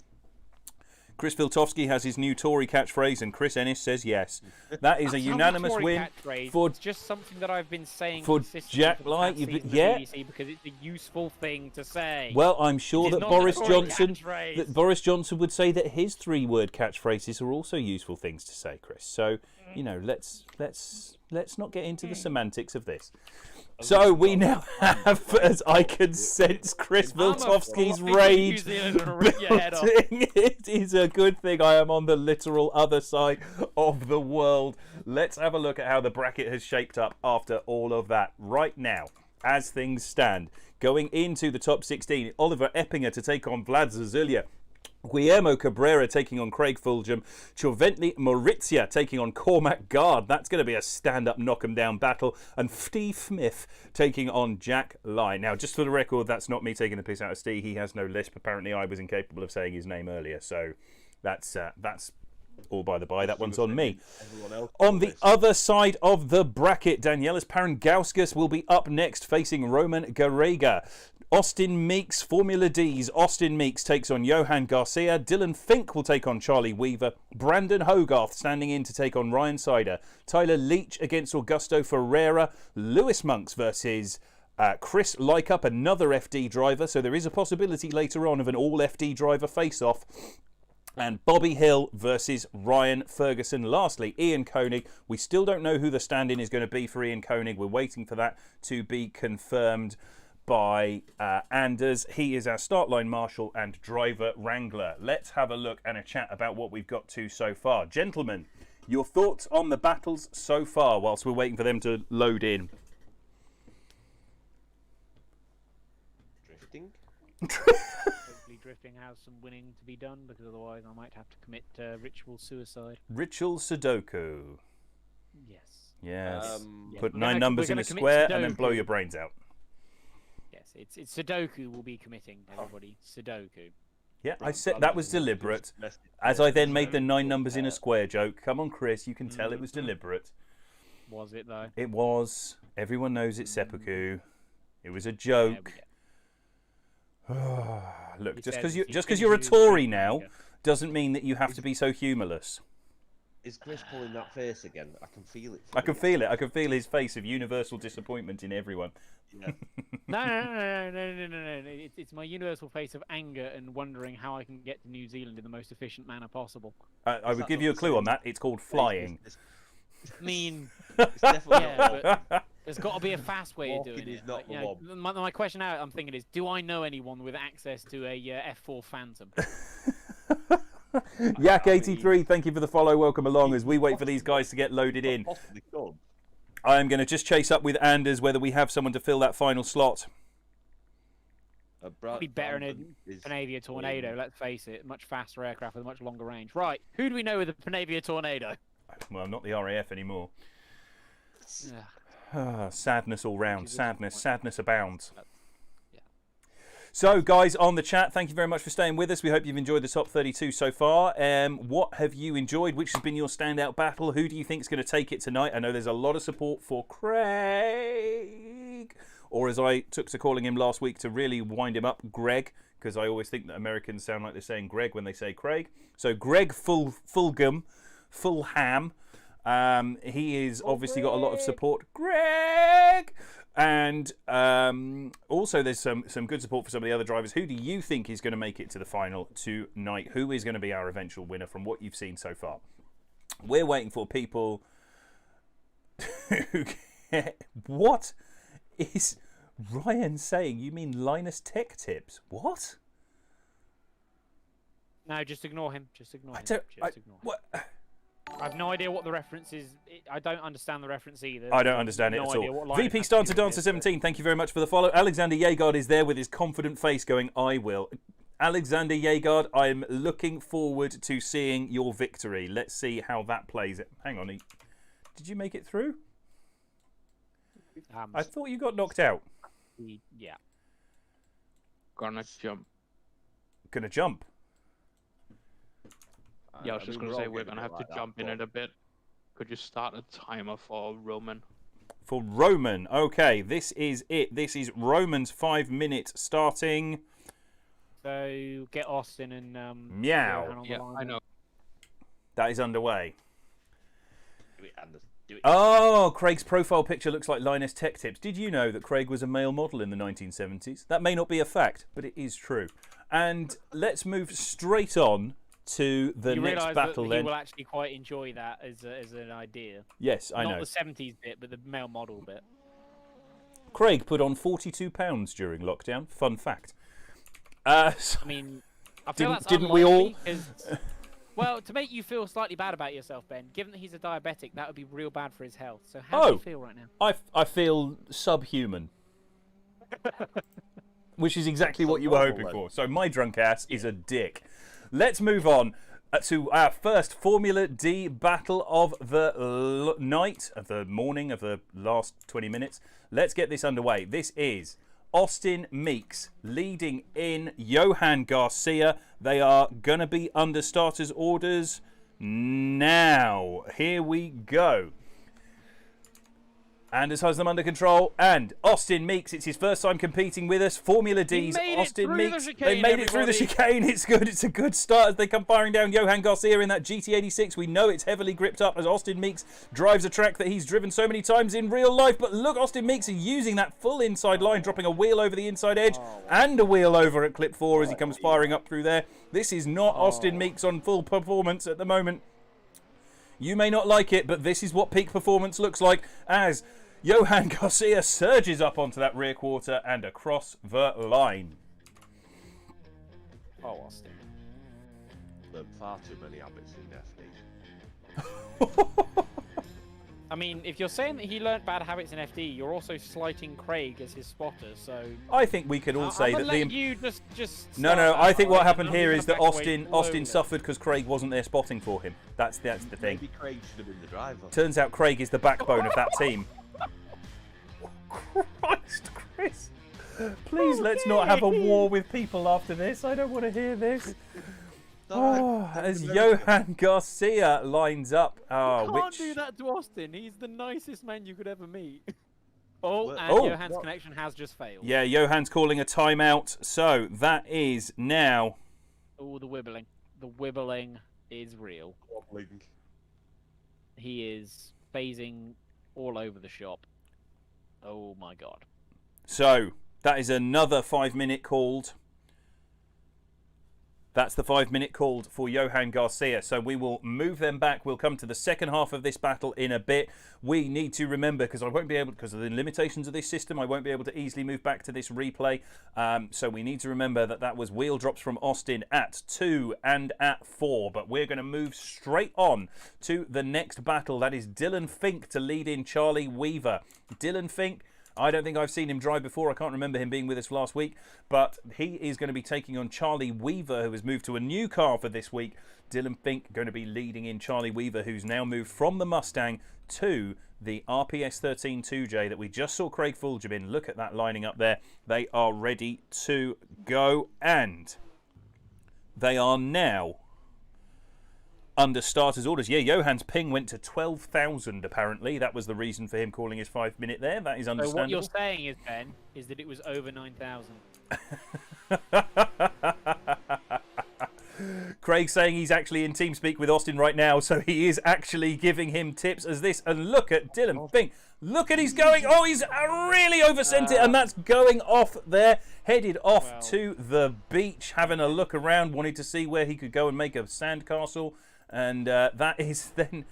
Chris Viltovsky has his new Tory catchphrase, and Chris Ennis says yes. That is a unanimous win for. It's just something that I've been saying for Jack Light. Yeah, because it's a useful thing to say. Well, I'm sure that Boris Johnson would say that his 3-word catchphrases are also useful things to say, Chris. So, you know, let's not get into the semantics of this. So we now have, as I can sense, Chris Viltovsky's rage building. It is a good thing I am on the literal other side of the world. Let's have a look at how the bracket has shaped up after all of that. Right now, as things stand, going into the top 16, Oliver Eppinger to take on Vlad Zazulia. Guillermo Cabrera taking on Craig Fulgham. Choventli Maurizia taking on Cormac Gard. That's going to be a stand-up knock-em-down battle. And Steve Smith taking on Jack Lai. Now, just for the record, that's not me taking the piss out of Steve. He has no lisp. Apparently, I was incapable of saying his name earlier. So that's all by the by. That one's on me. On the other side of the bracket, Danielis Parangauskas will be up next, facing Roman Garega. Austin Meeks, Formula D's Austin Meeks takes on Johan Garcia. Dylan Fink will take on Charlie Weaver. Brandon Hogarth standing in to take on Ryan Sider. Tyler Leach against Augusto Ferreira. Lewis Monks versus Chris Lycup, another FD driver. So there is a possibility later on of an all-FD driver face-off. And Bobby Hill versus Ryan Ferguson. Lastly, Ian Koenig. We still don't know who the stand-in is going to be for Ian Koenig. We're waiting for that to be confirmed by Anders. He is our start line marshal and driver wrangler. Let's have a look and a chat about what we've got to so far. Gentlemen, your thoughts on the battles so far whilst we're waiting for them to load in? Drifting? Hopefully drifting has some winning to be done, because otherwise I might have to commit ritual suicide. Ritual Sudoku. Yes. Yes. Put 9 numbers in a square and then blow your brains out. It's Sudoku will be committing, everybody. Sudoku. Yeah, I said that was deliberate. As I then made the 9 numbers in a square joke. Come on, Chris, you can tell it was deliberate. Was it, though? It was. Everyone knows it's seppuku. It was a joke. Look, just because you're a Tory now doesn't mean that you have to be so humorless. Is Chris pulling that face again? I can feel it. I can feel it. I can feel his face of universal disappointment in everyone. Yeah. No. It's my universal face of anger and wondering how I can get to New Zealand in the most efficient manner possible. I would give you a clue on that. It's called flying. I mean, it's definitely but there's got to be a fast way of doing it. Not my question now, I'm thinking, is do I know anyone with access to a F4 Phantom? Yak83, thank you for the follow. Welcome along as we wait for these guys to get loaded in. I am going to just chase up with Anders whether we have someone to fill that final slot. Be better in a Panavia Tornado, let's face it. Much faster aircraft with a much longer range. Right, who do we know with a Panavia Tornado? Well, not the RAF anymore. Sadness all round. Sadness abounds. So, guys, on the chat, thank you very much for staying with us. We hope you've enjoyed the top 32 so far. What have you enjoyed? Which has been your standout battle? Who do you think is going to take it tonight? I know there's a lot of support for Craig, or as I took to calling him last week to really wind him up, Greg, because I always think that Americans sound like they're saying Greg when they say Craig. So, Greg Fulgham. He is obviously got a lot of support. Greg! And also there's some good support for some of the other drivers. Who do you think is going to make it to the final tonight? Who is going to be our eventual winner from what you've seen so far? We're waiting for people who get... What is Ryan saying? You mean Linus Tech Tips? What? No, just ignore him. Just ignore him. Ignore him. What? I have no idea what the reference is. I don't understand the reference either. I don't understand it at all. VP Stancer Dancer 17, thank you very much for the follow. Alexander Yegard is there with his confident face going, I will. Alexander Yegard, I'm looking forward to seeing your victory. Let's see how that plays. Hang on. Did you make it through? I thought you got knocked out. Yeah. Gonna jump. Gonna jump. Yeah, I was just gonna say we're getting gonna a have bit to like that, jump in but- a bit. Could you start a timer for Roman? For Roman. Okay, this is it. This is Roman's 5 minutes starting. So get Austin and Meow. Johan on the Yeah, line I then. know. That is underway. Do it, Anders. Do it. Oh, Craig's profile picture looks like Linus Tech Tips. Did you know that Craig was a male model in the 1970s? That may not be a fact, but it is true. And let's move straight on to the You next realise battle that then. he will actually quite enjoy that as an idea. Yes, I Not know. the 70s bit, but the male model bit. Craig put on 42 pounds during lockdown. Fun fact. I mean, I feel that's Didn't we all? unlikely 'cause- well, to make you feel slightly bad about yourself, Ben, given that he's a diabetic, that would be real bad for his health. So how do you feel right now? I feel subhuman. Which is exactly what you were hoping for. So my drunk ass is a dick. Let's move on to our first Formula D battle of the night, of the morning, of the last 20 minutes. Let's get this underway. This is Austin Meeks leading in Johan Garcia. They are going to be under starters orders now. Here we go. Anders has them under control, and Austin Meeks, it's his first time competing with us. Formula D's Austin Meeks. They made it through the chicane. It's good. It's a good start as they come firing down Johan Garcia in that GT86. We know it's heavily gripped up as Austin Meeks drives a track that he's driven so many times in real life. But look, Austin Meeks is using that full inside line, dropping a wheel over the inside edge and a wheel over at clip 4 as he comes firing up through there. This is not Austin Meeks on full performance at the moment. You may not like it, but this is what peak performance looks like as Johan Garcia surges up onto that rear quarter and across the line. Oh, Austin. Learned far too many habits in FD. I mean, if you're saying that he learnt bad habits in FD, you're also slighting Craig as his spotter, so... I think we can all say that the... you just No, start that I think what fight, happened and I'm here gonna is that back away Austin slowly. suffered because Craig wasn't there spotting for him. That's the thing. Maybe Craig should have been the driver. Turns out Craig is the backbone of that team. Christ, Chris. Please let's not have a war with people after this. I don't want to hear this. Oh, as Johan Garcia lines up. You can't do that to Austin. He's the nicest man you could ever meet. Oh, and Oh. Johan's connection has just failed. Yeah, Johan's calling a timeout. So that is now... Oh, the wibbling. The wibbling is real. Wobbling. He is phasing all over the shop. Oh my god. So, that is another 5 minute called. That's the 5 minute called for Johan Garcia. So we will move them back. We'll come to the second half of this battle in a bit. We need to remember, because I won't be able, because of the limitations of this system, I won't be able to easily move back to this replay. So we need to remember that that was wheel drops from Austin at 2 and at 4. But we're going to move straight on to the next battle. That is Dylan Fink to lead in Charlie Weaver. Dylan Fink, I don't think I've seen him drive before. I can't remember him being with us last week. But he is going to be taking on Charlie Weaver, who has moved to a new car for this week. Dylan Fink going to be leading in Charlie Weaver, who's now moved from the Mustang to the RPS 13 2J that we just saw Craig Fulgham in. Look at that lining up there. They are ready to go. And they are now under starters orders. Yeah, Johan's ping went to 12,000 apparently. That was the reason for him calling his 5 minute there. That is understandable. So what you're saying is, Ben, is that it was over 9,000. Craig's saying he's actually in TeamSpeak with Austin right now, so he is actually giving him tips as this. And look at Dylan Fink. Look at he's going. Oh, he's really oversent it, and that's going off there. Headed off to the beach, having a look around, wanting to see where he could go and make a sandcastle. And that is then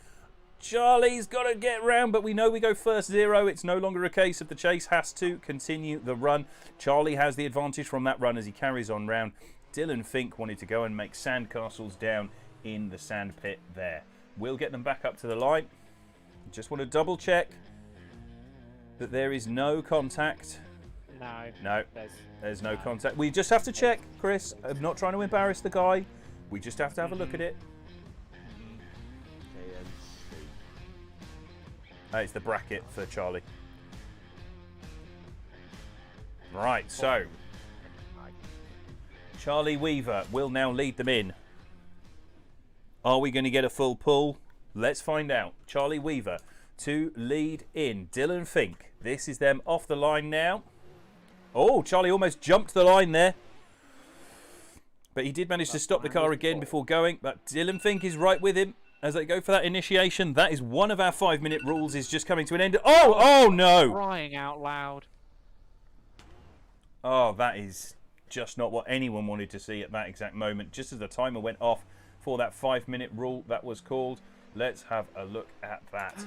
Charlie's got to get round, but we know we go first 0. It's no longer a case of the chase has to continue the run. Charlie has the advantage from that run as he carries on round. Dylan Fink wanted to go and make sandcastles down in the sand pit there. We'll get them back up to the line. Just want to double check that there is no contact. No, there's no contact. We just have to check, Chris. I'm not trying to embarrass the guy. We just have to have a look at it. It's the bracket for Charlie. Right, so Charlie Weaver will now lead them in. Are we going to get a full pull? Let's find out. Charlie Weaver to lead in. Dylan Fink. This is them off the line now. Oh, Charlie almost jumped the line there. But he did manage to stop the car again before going. But Dylan Fink is right with him as they go for that initiation. That is one of our 5-minute rules is just coming to an end. Oh no! Crying out loud. Oh, that is just not what anyone wanted to see at that exact moment. Just as the timer went off for that 5-minute rule that was called. Let's have a look at that.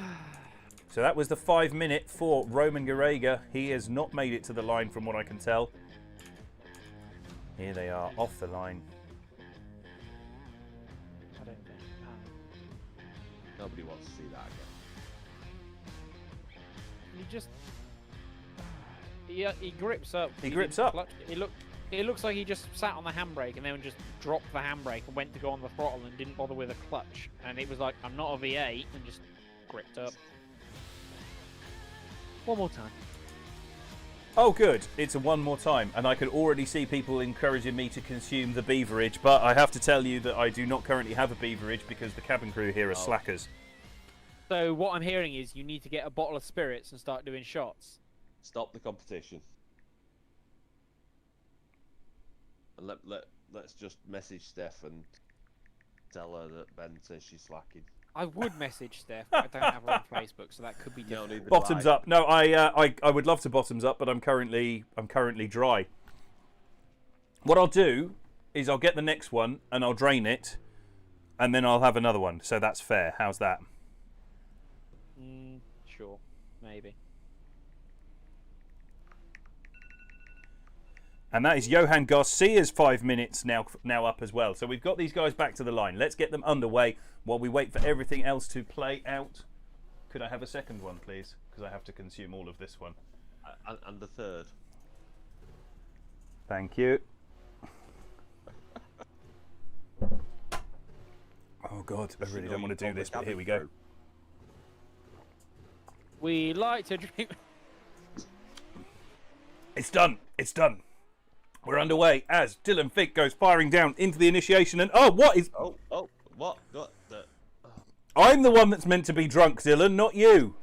So that was the 5-minute for Roman Garega. He has not made it to the line from what I can tell. Here they are, off the line. I don't think. Nobody wants to see that again. He just... He grips up. He grips up. It looks like he just sat on the handbrake and then just dropped the handbrake and went to go on the throttle and didn't bother with a clutch. And it was like, I'm not a V8, and just gripped up. One more time. Oh, good. It's a one more time. And I can already see people encouraging me to consume the beverage. But I have to tell you that I do not currently have a beverage because the cabin crew here are slackers. So what I'm hearing is you need to get a bottle of spirits and start doing shots. Stop the competition. And let's just message Steph and tell her that Ben says she's slacking. I would message Steph, but I don't have her on Facebook, so that could be different. Bottoms up. No, I would love to bottoms up, but I'm currently dry. What I'll do is I'll get the next one and I'll drain it, and then I'll have another one. So that's fair. How's that? Sure, maybe. And that is Johan Garcia's 5 minutes now up as well. So we've got these guys back to the line. Let's get them underway while we wait for everything else to play out. Could I have a second one, please? Because I have to consume all of this one. And the third. Thank you. Oh, God. I really don't want to do this, but here we go. We like to drink... It's done. It's done. We're underway as Dylan Fink goes firing down into the initiation, and what is... What? I'm the one that's meant to be drunk, Dylan, not you.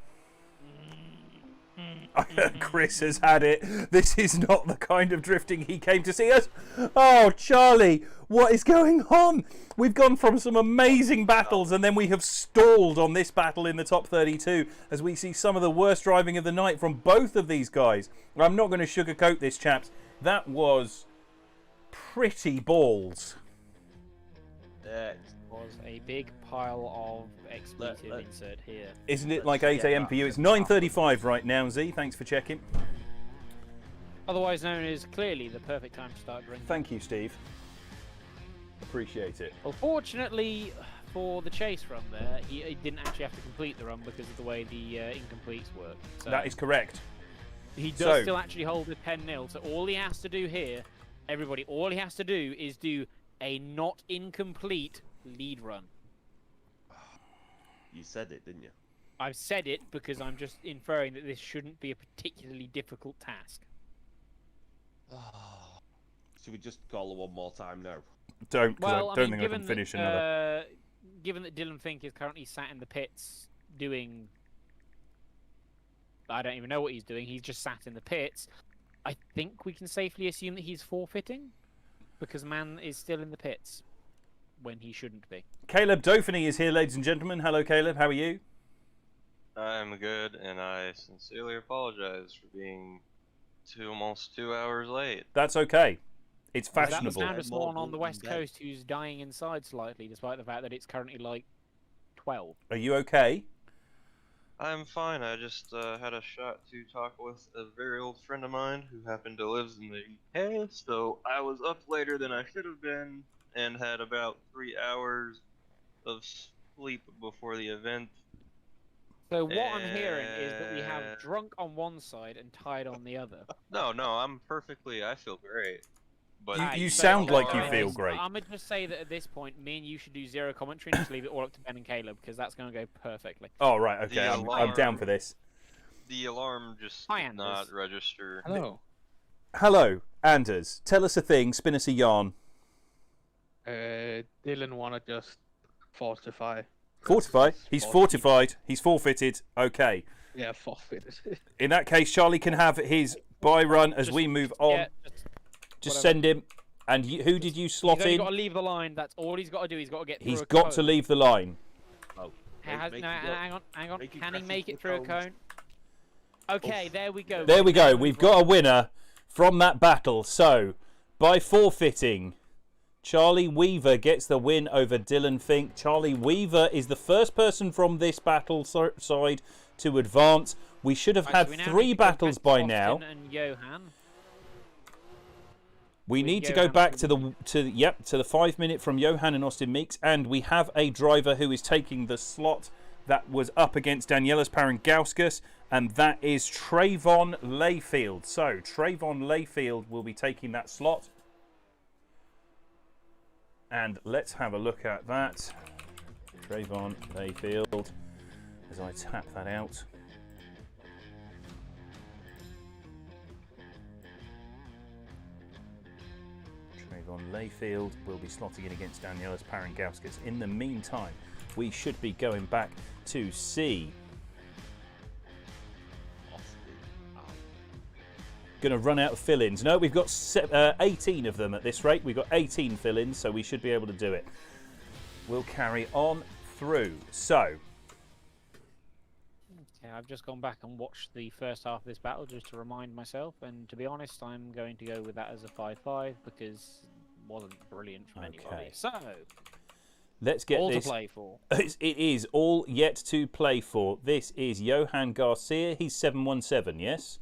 Chris has had it. This is not the kind of drifting he came to see us. Oh, Charlie, what is going on? We've gone from some amazing battles, and then we have stalled on this battle in the top 32 as we see some of the worst driving of the night from both of these guys. I'm not going to sugarcoat this, chaps. That was pretty balls. It was a big pile of expletive insert here. Isn't it like 8 AM for you? It's 9:35 right now, Z. Thanks for checking. Otherwise known as clearly the perfect time to start drinking. Thank you, Steve. Appreciate it. Well, fortunately for the chase run there, he didn't actually have to complete the run because of the way the incompletes work. So that is correct. He does still actually hold with 10-0, so all he has to do here, everybody, all he has to do is do a not incomplete lead run. You said it, didn't you? I've said it because I'm just inferring that this shouldn't be a particularly difficult task. Should we just call it one more time now? Don't think I can finish another. Given that Dylan Fink is currently sat in the pits doing... I don't even know what he's doing. He's just sat in the pits. I think we can safely assume that he's forfeiting because man is still in the pits when he shouldn't be. Caleb Dauphiny is here, ladies and gentlemen. Hello, Caleb. How are you? I'm good, and I sincerely apologize for being almost 2 hours late. That's okay. It's fashionable. That was someone on the West Coast who's dying inside slightly, despite the fact that it's currently like 12. Are you okay? I'm fine. I just had a shot to talk with a very old friend of mine who happened to live in the UK, so I was up later than I should have been and had about 3 hours of sleep before the event. So what I'm hearing is that we have drunk on one side and tired on the other. No, I feel great. But you sound like you feel great. I'm going to just say that at this point, me and you should do zero commentary and just leave it all up to Ben and Caleb, because that's going to go perfectly. Oh, right, okay, I'm down for this. The alarm just Hi, did not register. Hello. hello, Anders. Tell us a thing. Spin us a yarn. Dylan wanna just fortify. Fortify. He's fortified. He's forfeited. Okay. Yeah, forfeited. In that case, Charlie can have his buy run as we move on. Yeah, Just send him. And who did you slot he's only in? got to leave the line. That's all he's got to do. He's got to get through He's a got cone. to leave the line. Oh, Hang on. Make it Can he press make into it through a the cone? Okay, there we go. There we go. We've got a winner from that battle. So, by forfeiting, Charlie Weaver gets the win over Dylan Fink. Charlie Weaver is the first person from this battle side to advance. We should have Right, had so we now 3 need to go battles back to by Austin now. And Johan. We With need to go Johan back from- to the 5 minute from Johan and Austin Meeks, and we have a driver who is taking the slot that was up against Danielis Parangauskas, and that is Trayvon Layfield. So Trayvon Layfield will be taking that slot, and let's have a look at that. Trayvon Layfield, as I tap that out. Trayvon Layfield will be slotting in against Danielis Parangauskas. In the meantime, we should be going back to see. Going to run out of fill-ins. No, we've got 18 of them at this rate. We've got 18 fill-ins, so we should be able to do it. We'll carry on through. So, Okay, I've just gone back and watched the first half of this battle just to remind myself, and to be honest, I'm going to go with that as a 5-5 because it wasn't brilliant from anybody. Okay. So, let's get all this. to play for. It is all yet to play for. This is Johan Garcia. He's 717, yes?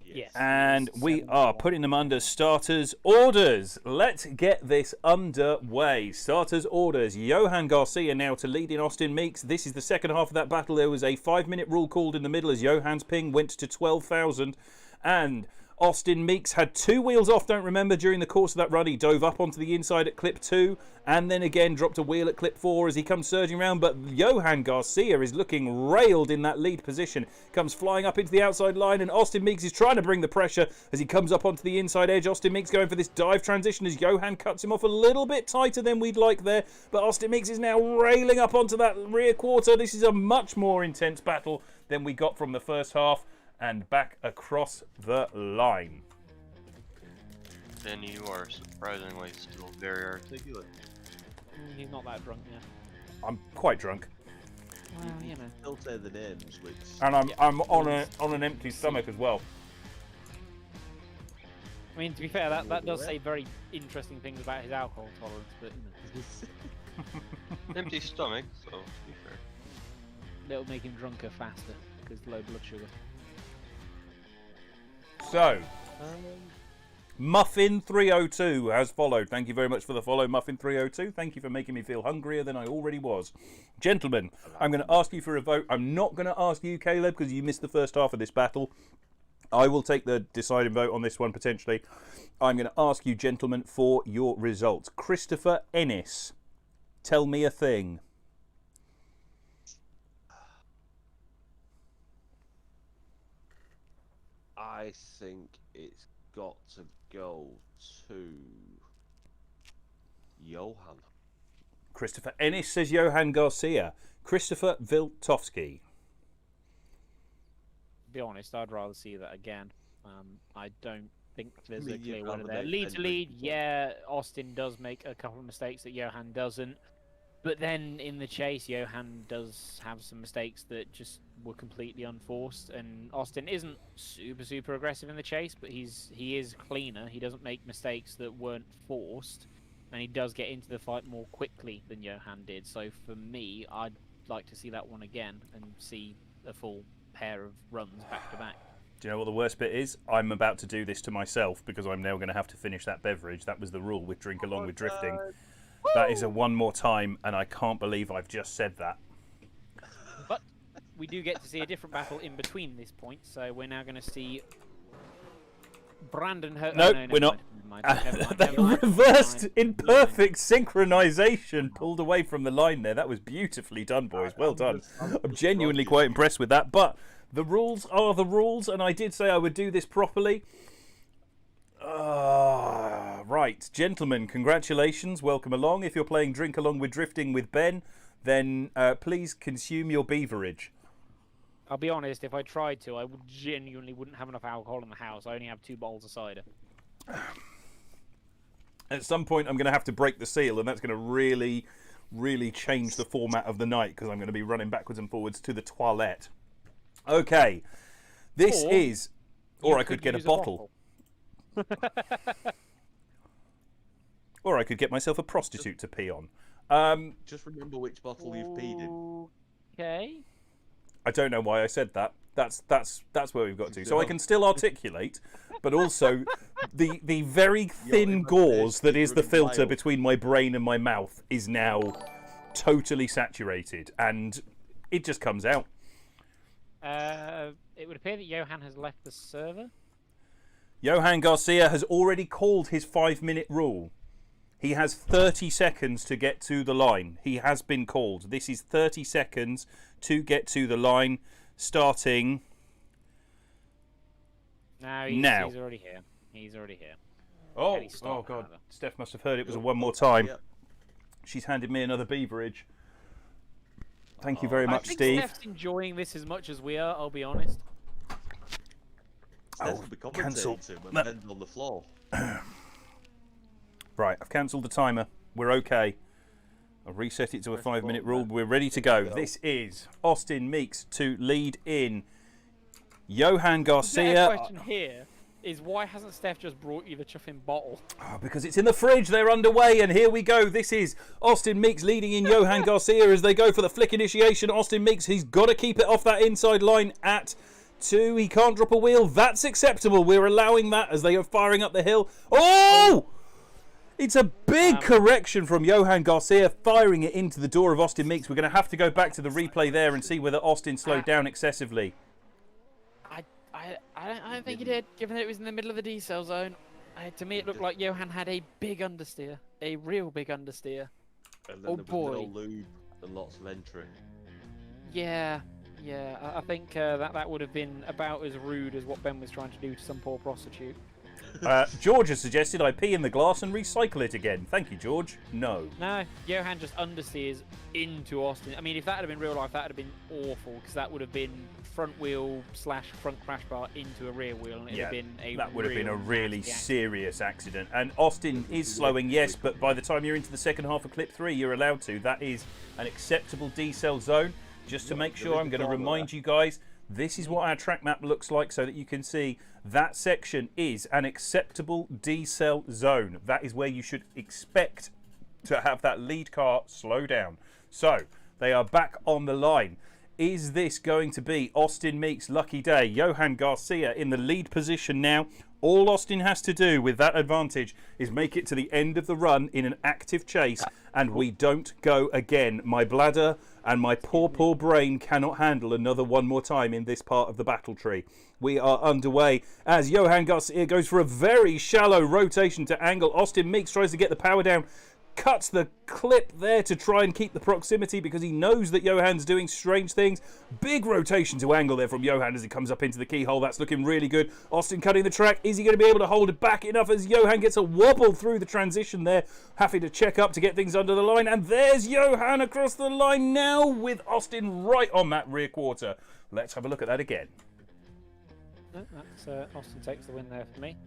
Yes. And yes, we 7-1. are putting them under starters orders. Let's get this underway. Starters orders. Johan Garcia now to lead in Austin Meeks. This is the second half of that battle. There was a 5-minute rule called in the middle as Johan's ping went to 12,000. And Austin Meeks had 2 wheels off, don't remember, during the course of that run. He dove up onto the inside at clip 2 and then again dropped a wheel at clip 4 as he comes surging around. But Johan Garcia is looking railed in that lead position. Comes flying up into the outside line, and Austin Meeks is trying to bring the pressure as he comes up onto the inside edge. Austin Meeks going for this dive transition as Johan cuts him off a little bit tighter than we'd like there. But Austin Meeks is now railing up onto that rear quarter. This is a much more intense battle than we got from the first half. And back across the line. Then you are surprisingly still very articulate. He's not that drunk yet. I'm quite drunk, Well, you know. Still say the names, which and I'm on an empty stomach as well. I mean, to be fair, that does say very interesting things about his alcohol tolerance, but you know, Empty stomach, so to be fair. that'll make him drunker faster because low blood sugar. So, Muffin302 has followed. Thank you very much for the follow, Muffin302. Thank you for making me feel hungrier than I already was. Gentlemen, I'm going to ask you for a vote. I'm not going to ask you, Caleb, because you missed the first half of this battle. I will take the deciding vote on this one, potentially. I'm going to ask you, gentlemen, for your results. Christopher Ennis, tell me a thing. I think it's got to go to Johan. Christopher Ennis says Johan Garcia. Christopher Viltovsky. To be honest, I'd rather see that again. I don't think there's I a mean, you'd clear winner rather there. make Lead to Hendrick lead, win. yeah, Austin does make a couple of mistakes that Johan doesn't. But then in the chase, Johan does have some mistakes that just were completely unforced. And Austin isn't super aggressive in the chase, but he is cleaner. He doesn't make mistakes that weren't forced. And he does get into the fight more quickly than Johan did. So for me, I'd like to see that one again and see a full pair of runs back to back. Do you know what the worst bit is? I'm about to do this to myself because I'm now going to have to finish that beverage. That was the rule with drink along with drifting. That is a one more time, and I can't believe I've just said that. But we do get to see a different battle in between this point, so we're now going to see Brandon Hurt. Nope, no, we're not. They reversed in perfect synchronisation, pulled away from the line there. That was beautifully done, boys. Well done. I'm genuinely quite impressed with that. But the rules are the rules, and I did say I would do this properly. Right, gentlemen, congratulations. Welcome along. If you're playing Drink Along with Drifting with Ben, then please consume your beverage. I'll be honest, if I tried to, I genuinely wouldn't have enough alcohol in the house. I only have 2 bottles of cider. At some point, I'm going to have to break the seal, and that's going to really, really change the format of the night, because I'm going to be running backwards and forwards to the toilette. Okay, this is... Or I could get a bottle. Or I could get myself a prostitute to pee on. Just remember which bottle you've peed in. Okay. I don't know why I said that. That's where we've got to. So I can still articulate, but also the very thin gauze that is the filter between my brain and my mouth is now totally saturated, and it just comes out. It would appear that Johan has left the server. Johan Garcia has already called his 5-minute rule. He has 30 seconds to get to the line. He has been called. This is 30 seconds to get to the line, starting No, now. He's already here. He's already here. Oh, Any stop, God. rather. Steph must have heard it was a one more time. Yep. She's handed me another beverage. Thank you very I much, think Steve. Steph's enjoying this as much as we are, I'll be honest. Steph will be cancel. commentating to him and Ben's on the floor. Right, I've cancelled the timer. We're okay. I've reset it to a 5-minute rule. We're ready to go. This is Austin Meeks to lead in. Johan The Garcia. question here is why hasn't Steph just brought you the chuffing bottle? Oh, because it's in the fridge. They're underway, and here we go. This is Austin Meeks leading in Johan Garcia as they go for the flick initiation. Austin Meeks, he's got to keep it off that inside line at 2. He can't drop a wheel. That's acceptable. We're allowing that as they are firing up the hill. Oh! It's a big correction from Johan Garcia, firing it into the door of Austin Meeks. We're going to have to go back to the replay there and see whether Austin slowed down excessively. I don't think he did, given that it was in the middle of the decel zone. To me, it looked like Johan had a big understeer. A real big understeer. And then Oh, there was boy. no lube and lots of entry. Yeah. I think that would have been about as rude as what Ben was trying to do to some poor prostitute. George has suggested I pee in the glass and recycle it again. Thank you, George. No. No, Johan just understeers into Austin. I mean, if that had been real life, that would have been awful, because that would have been front wheel / front crash bar into a rear wheel, and it would have been a that would have been a real really nasty accident. serious accident. And Austin is slowing, yes, but by the time you're into the second half of clip 3, you're allowed to. That is an acceptable decel zone. Just to make sure, I'm going to remind you guys, this is what our track map looks like so that you can see that section is an acceptable decel zone. That is where you should expect to have that lead car slow down. So, they are back on the line. Is this going to be Austin Meeks' lucky day? Johan Garcia in the lead position now. All Austin has to do with that advantage is make it to the end of the run in an active chase, and we don't go again. My bladder and my poor brain cannot handle another one more time in this part of the battle tree. We are underway as Johan Garcia goes for a very shallow rotation to angle. Austin Meeks tries to get the power down, cuts the clip there to try and keep the proximity because he knows that Johan's doing strange things. Big rotation to angle there from Johan as he comes up into the keyhole. That's looking really good. Austin cutting the track. Is he going to be able to hold it back enough as Johan gets a wobble through the transition there, having to check up to get things under the line. And there's Johan across the line now with Austin right on that rear quarter. Let's have a look at that again. That's Austin takes the win there for me.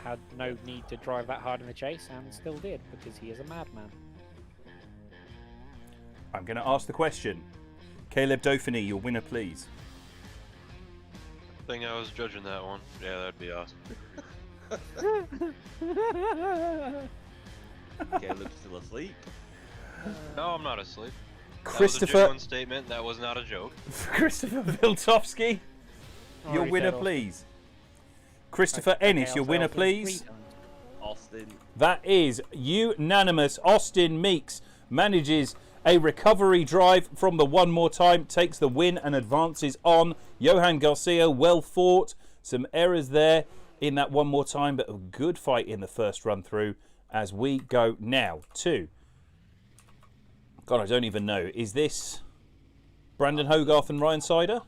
Had no need to drive that hard in the chase, and still did, because he is a madman. I'm going to ask the question. Caleb Dauphiny, your winner, please. I think I was judging that one. Yeah, that'd be awesome. Caleb's still asleep. No, I'm not asleep. That was a Christopher genuine statement. That was not a joke. Christopher Viltovsky, your Already winner, said Austin. please. Christopher Ennis, your winner, please. Austin. That is unanimous. Austin Meeks manages a recovery drive from the one more time, takes the win and advances on. Johan Garcia, well fought. Some errors there in that one more time, but a good fight in the first run through as we go now to... God, I don't even know. Is this Brandon Hogarth and Ryan Sider?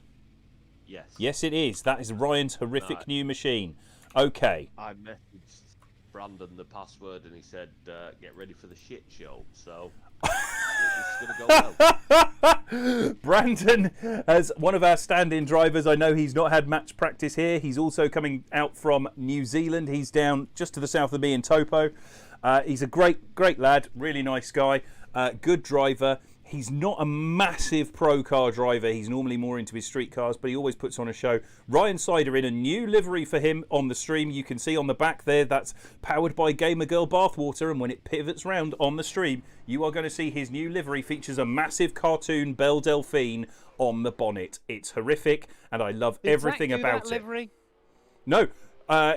Yes. Yes, it is. That is Ryan's horrific Right. new machine. Okay. I messaged Brandon the password and he said, "Get ready for the shit show." So it's gonna go well. Brandon, as one of our stand-in drivers, I know he's not had match practice here. He's also coming out from New Zealand. He's down just to the south of me in Topo. He's a great lad, really nice guy, good driver. He's not a massive pro car driver. He's normally more into his street cars, but he always puts on a show. Ryan Sider in a new livery for him on the stream. You can see on the back there, that's powered by Gamer Girl Bathwater, and when it pivots round on the stream, you are going to see his new livery features a massive cartoon Belle Delphine on the bonnet. It's horrific, and I love everything about it. Livery? No,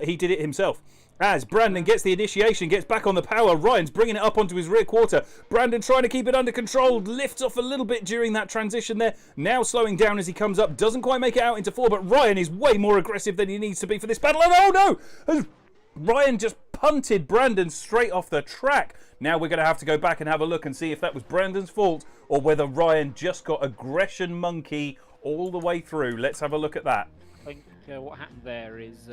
he did it himself. As Brandon gets the initiation, gets back on the power, Ryan's bringing it up onto his rear quarter. Brandon trying to keep it under control, lifts off a little bit during that transition there. Now slowing down as he comes up, doesn't quite make it out into 4, but Ryan is way more aggressive than he needs to be for this battle. And oh no! Ryan just punted Brandon straight off the track. Now we're going to have to go back and have a look and see if that was Brandon's fault or whether Ryan just got aggression monkey all the way through. Let's have a look at that. I think what happened there is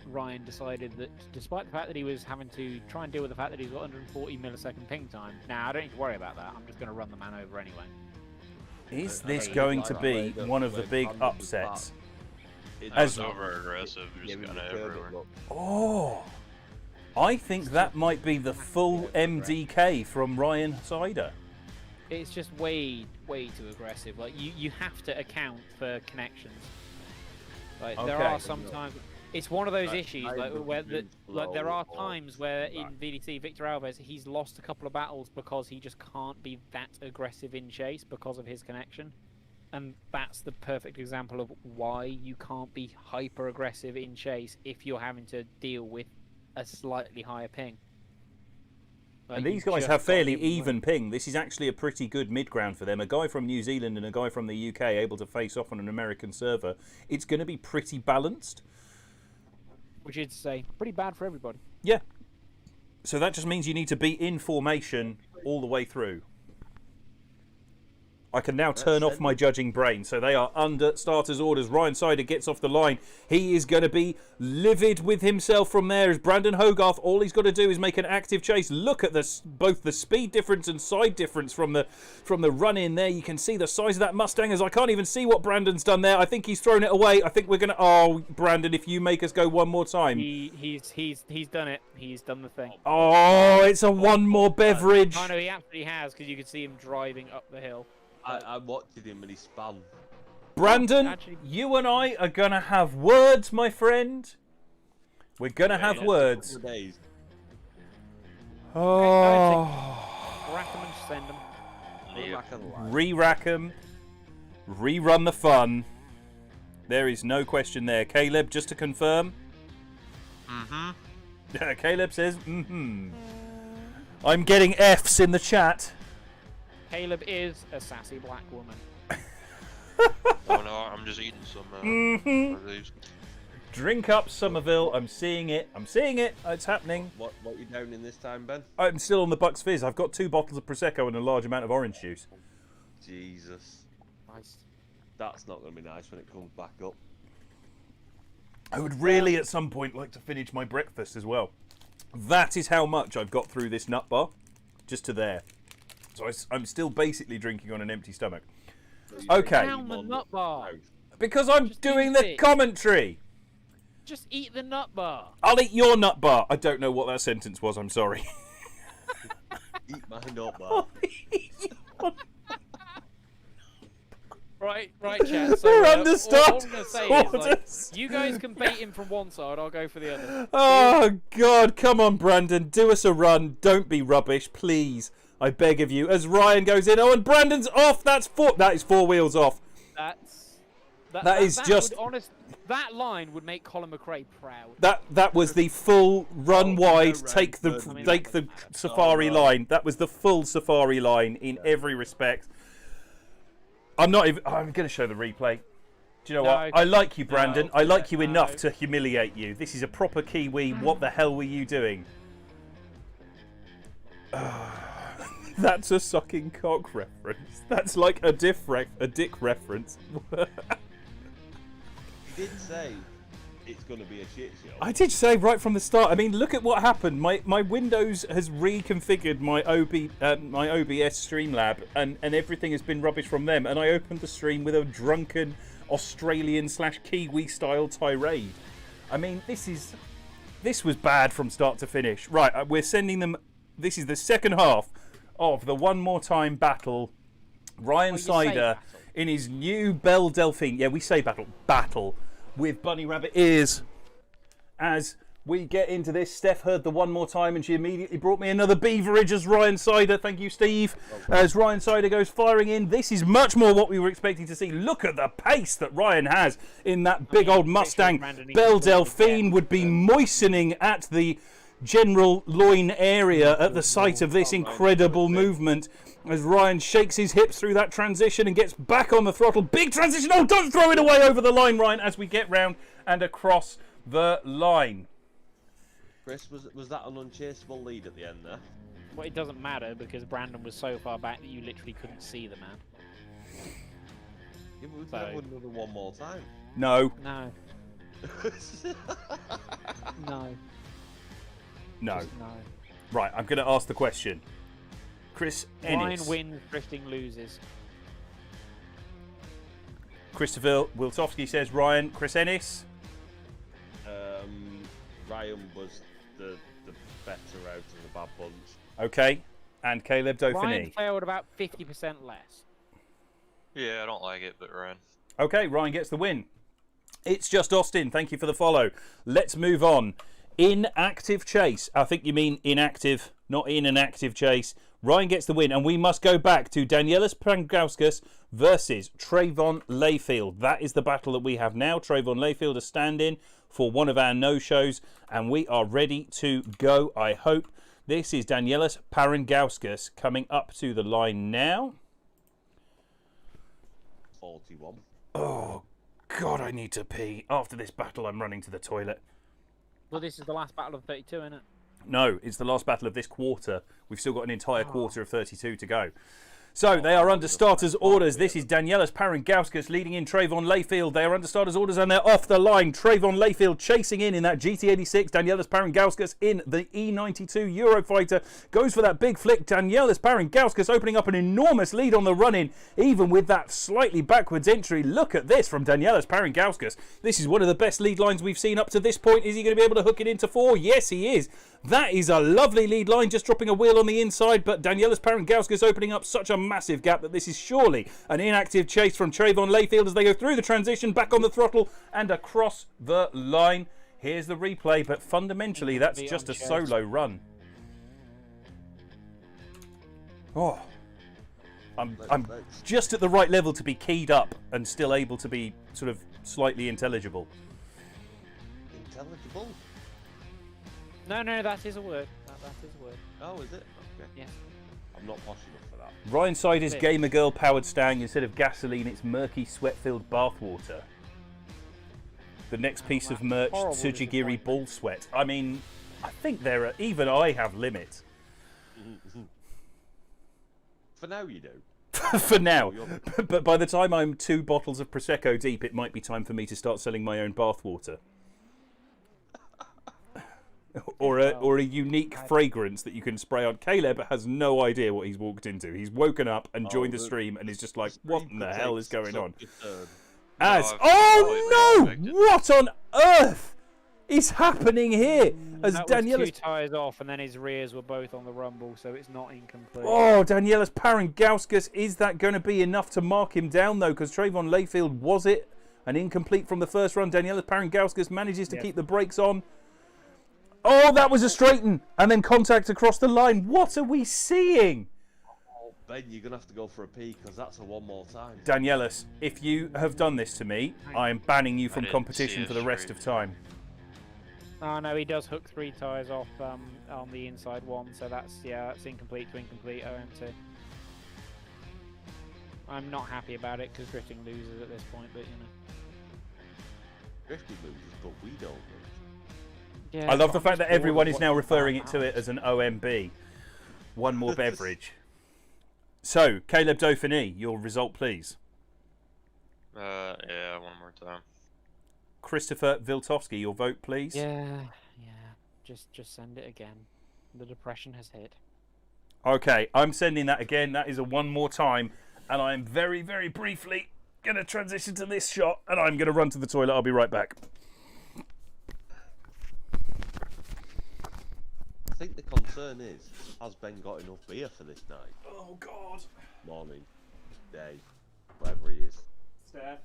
Ryan decided that despite the fact that he was having to try and deal with the fact that he's got 140 millisecond ping time, now I don't need to worry about that. I'm just going to run the man over anyway. Is this going to be one of the big upsets? As over aggressive, just kind of everywhere. Oh, I think that might be the full MDK from Ryan Sider. It's just way too aggressive. Like you have to account for connections. Like there Okay. are sometimes it's one of those issues like where there are times where in VDC Victor Alves he's lost a couple of battles because he just can't be that aggressive in chase because of his connection, and that's the perfect example of why you can't be hyper aggressive in chase if you're having to deal with a slightly higher ping. Like, And these you guys just have gotta fairly be- even ping. This is actually a pretty good mid-ground for them. A guy from New Zealand and a guy from the UK able to face off on an American server. It's going to be pretty balanced. which is to say pretty bad for everybody. Yeah. So that just means you need to be in formation all the way through. I can now turn off my judging brain. So they are under starters orders. Ryan Sider gets off the line. He is going to be livid with himself from there as Brandon Hogarth. All he's got to do is make an active chase. Look at this, both the speed difference and side difference from the run in there. You can see the size of that Mustang as I can't even see what Brandon's done there. I think he's thrown it away. I think we're going to... Oh, Brandon, if you make us go one more time. He's done it. He's done the thing. Oh, it's a one more beverage. I know he absolutely has because you can see him driving up the hill. I watched him and he spun. Brandon, Actually- you and I are going to have words, my friend. We're going to have words. Days. Oh. Rack 'em and send 'em. I'm not gonna lie. Re-rack 'em. Rerun the fun. There is no question there. Caleb, just to confirm. Mm-hmm. Caleb says, mm-hmm. I'm getting F's in the chat. Caleb is a sassy black woman. Oh no, I'm just eating some of these. Drink up, Somerville. I'm seeing it. I'm seeing it. It's happening. What you down in this time, Ben? I'm still on the Bucks Fizz. I've got 2 bottles of Prosecco and a large amount of orange juice. Jesus. Nice. That's not going to be nice when it comes back up. I would really at some point like to finish my breakfast as well. That is how much I've got through this nut bar. Just to there. So I'm still basically drinking on an empty stomach. Okay. Down the nut bar. Because I'm Just doing eat the it. commentary. Just eat the nut bar. I'll eat your nut bar. I don't know what that sentence was. I'm sorry. Eat my nut bar. Right, chat. So We're all under I'm starters gonna say is, like, orders. you guys can bait him from one side. I'll go for the other. Oh, God. Come on, Brandon. Do us a run. Don't be rubbish, please. I beg of you. As Ryan goes in. Oh, and Brandon's off. That is 4 wheels off. That is just... That line would make Colin McRae proud. That was the full run wide, no, take the I mean, take the safari line. That was the full safari line in every respect. I'm going to show the replay. Do you know what? No. I like you, Brandon. No. I like you enough No. to humiliate you. This is a proper Kiwi. What the hell were you doing? That's a sucking cock reference. That's like a dick reference. You did say it's going to be a shit show. I did say right from the start. I mean, look at what happened. My Windows has reconfigured my my OBS Streamlab, and everything has been rubbish from them. And I opened the stream with a drunken Australian/Kiwi style tirade. I mean, this was bad from start to finish. Right, we're sending them. This is the second half of the One More Time battle. Ryan Sider in his new Belle Delphine. Yeah, we say battle with bunny rabbit ears. As we get into this, Steph heard the One More Time and she immediately brought me another beverage as Ryan Sider. Thank you, Steve. As Ryan Sider goes firing in, this is much more what we were expecting to see. Look at the pace that Ryan has in that big old Mustang. Belle Delphine would be moistening at the general loin area at the sight of this incredible movement. As Ryan shakes his hips through that transition and gets back on the throttle. Big transition. Oh, don't throw it away over the line, Ryan, as we get round and across the line. Chris, was that an unchaseable lead at the end there? Well, it doesn't matter because Brandon was so far back that you literally couldn't see the man. Yeah, but we could have another One More Time. No. No. No. No. Just no. Right, I'm going to ask the question. Chris Ennis. Ryan wins, Drifting loses. Christopher Wiltowski says Ryan. Chris Ennis. Ryan was the better out of the bad bunch. Okay. And Caleb Dauphiné. Ryan failed about 50% less. Yeah, I don't like it, but Ryan. Okay, Ryan gets the win. It's just Austin. Thank you for the follow. Let's move on. Inactive chase. I think you mean inactive, not in an active chase. Ryan gets the win, and we must go back to Danielis Pangauskas versus Trayvon Layfield. That is the battle that we have now. Trayvon Layfield a stand-in for one of our no-shows, and we are ready to go, I hope. This is Danielis Pangauskas coming up to the line now. 41. Oh, God, I need to pee. After this battle, I'm running to the toilet. Well, this is the last battle of 32, isn't it? No, it's the last battle of this quarter. We've still got an entire quarter of 32 to go. So they are under starters' orders. This is Danielis Pangauskas leading in Trayvon Layfield. They are under starters' orders and they're off the line. Trayvon Layfield chasing in that GT86. Danielis Pangauskas in the E92 Eurofighter goes for that big flick. Danielis Pangauskas opening up an enormous lead on the run-in, even with that slightly backwards entry. Look at this from Danielis Pangauskas. This is one of the best lead lines we've seen up to this point. Is he going to be able to hook it into 4? Yes, he is. That is a lovely lead line, just dropping a wheel on the inside, but Danielis Pangauskas opening up such a massive gap that this is surely an inactive chase from Trayvon Layfield as they go through the transition, back on the throttle and across the line. Here's the replay, but fundamentally that's just a solo run. Oh, I'm just at the right level to be keyed up and still able to be sort of slightly intelligible. Intelligible? No, that is a word. That is a word. Oh, is it? Okay. Yes. I'm not posh enough for that. Ryan Sider's Gamer Girl powered Stang, instead of gasoline, it's murky, sweat-filled bathwater. The next piece of merch, Tsujigiri ball sweat. I mean, I think there are. Even I have limits. For now, you do. For now. But by the time I'm 2 bottles of Prosecco deep, it might be time for me to start selling my own bathwater. Or a unique fragrance that you can spray on. Caleb has no idea what he's walked into. He's woken up and joined the stream and is just like, what in the hell is going on? Oh no! What on earth is happening here? As that Danielis was 2 tyres off and then his rears were both on the rumble, so it's not incomplete. Oh, Danielis Pangauskas, is that going to be enough to mark him down though? Because Trayvon Layfield, was it an incomplete from the first run? Danielis Pangauskas manages to keep the brakes on. Oh, that was a straighten, and then contact across the line. What are we seeing? Oh, Ben, you're going to have to go for a pee, because that's a One More Time. Danielis, if you have done this to me, I am banning you from competition for the rest of time. Oh, no, he does hook 3 tyres off on the inside one, so that's incomplete to incomplete OMT. I'm not happy about it, because Drifting loses at this point, but, you know. Drifting loses, but we don't lose. Yeah, I love the fact that everyone is now referring to it as an OMB. One more beverage. So, Caleb Dauphiné, your result, please. Yeah, one more time. Christopher Viltovsky, your vote, please. Yeah. Just send it again. The depression has hit. Okay, I'm sending that again. That is a one more time. And I'm very, very briefly going to transition to this shot. And I'm going to run to the toilet. I'll be right back. I think the concern is, has Ben got enough beer for this night? Oh, God. Morning, day, whatever he is. Steph,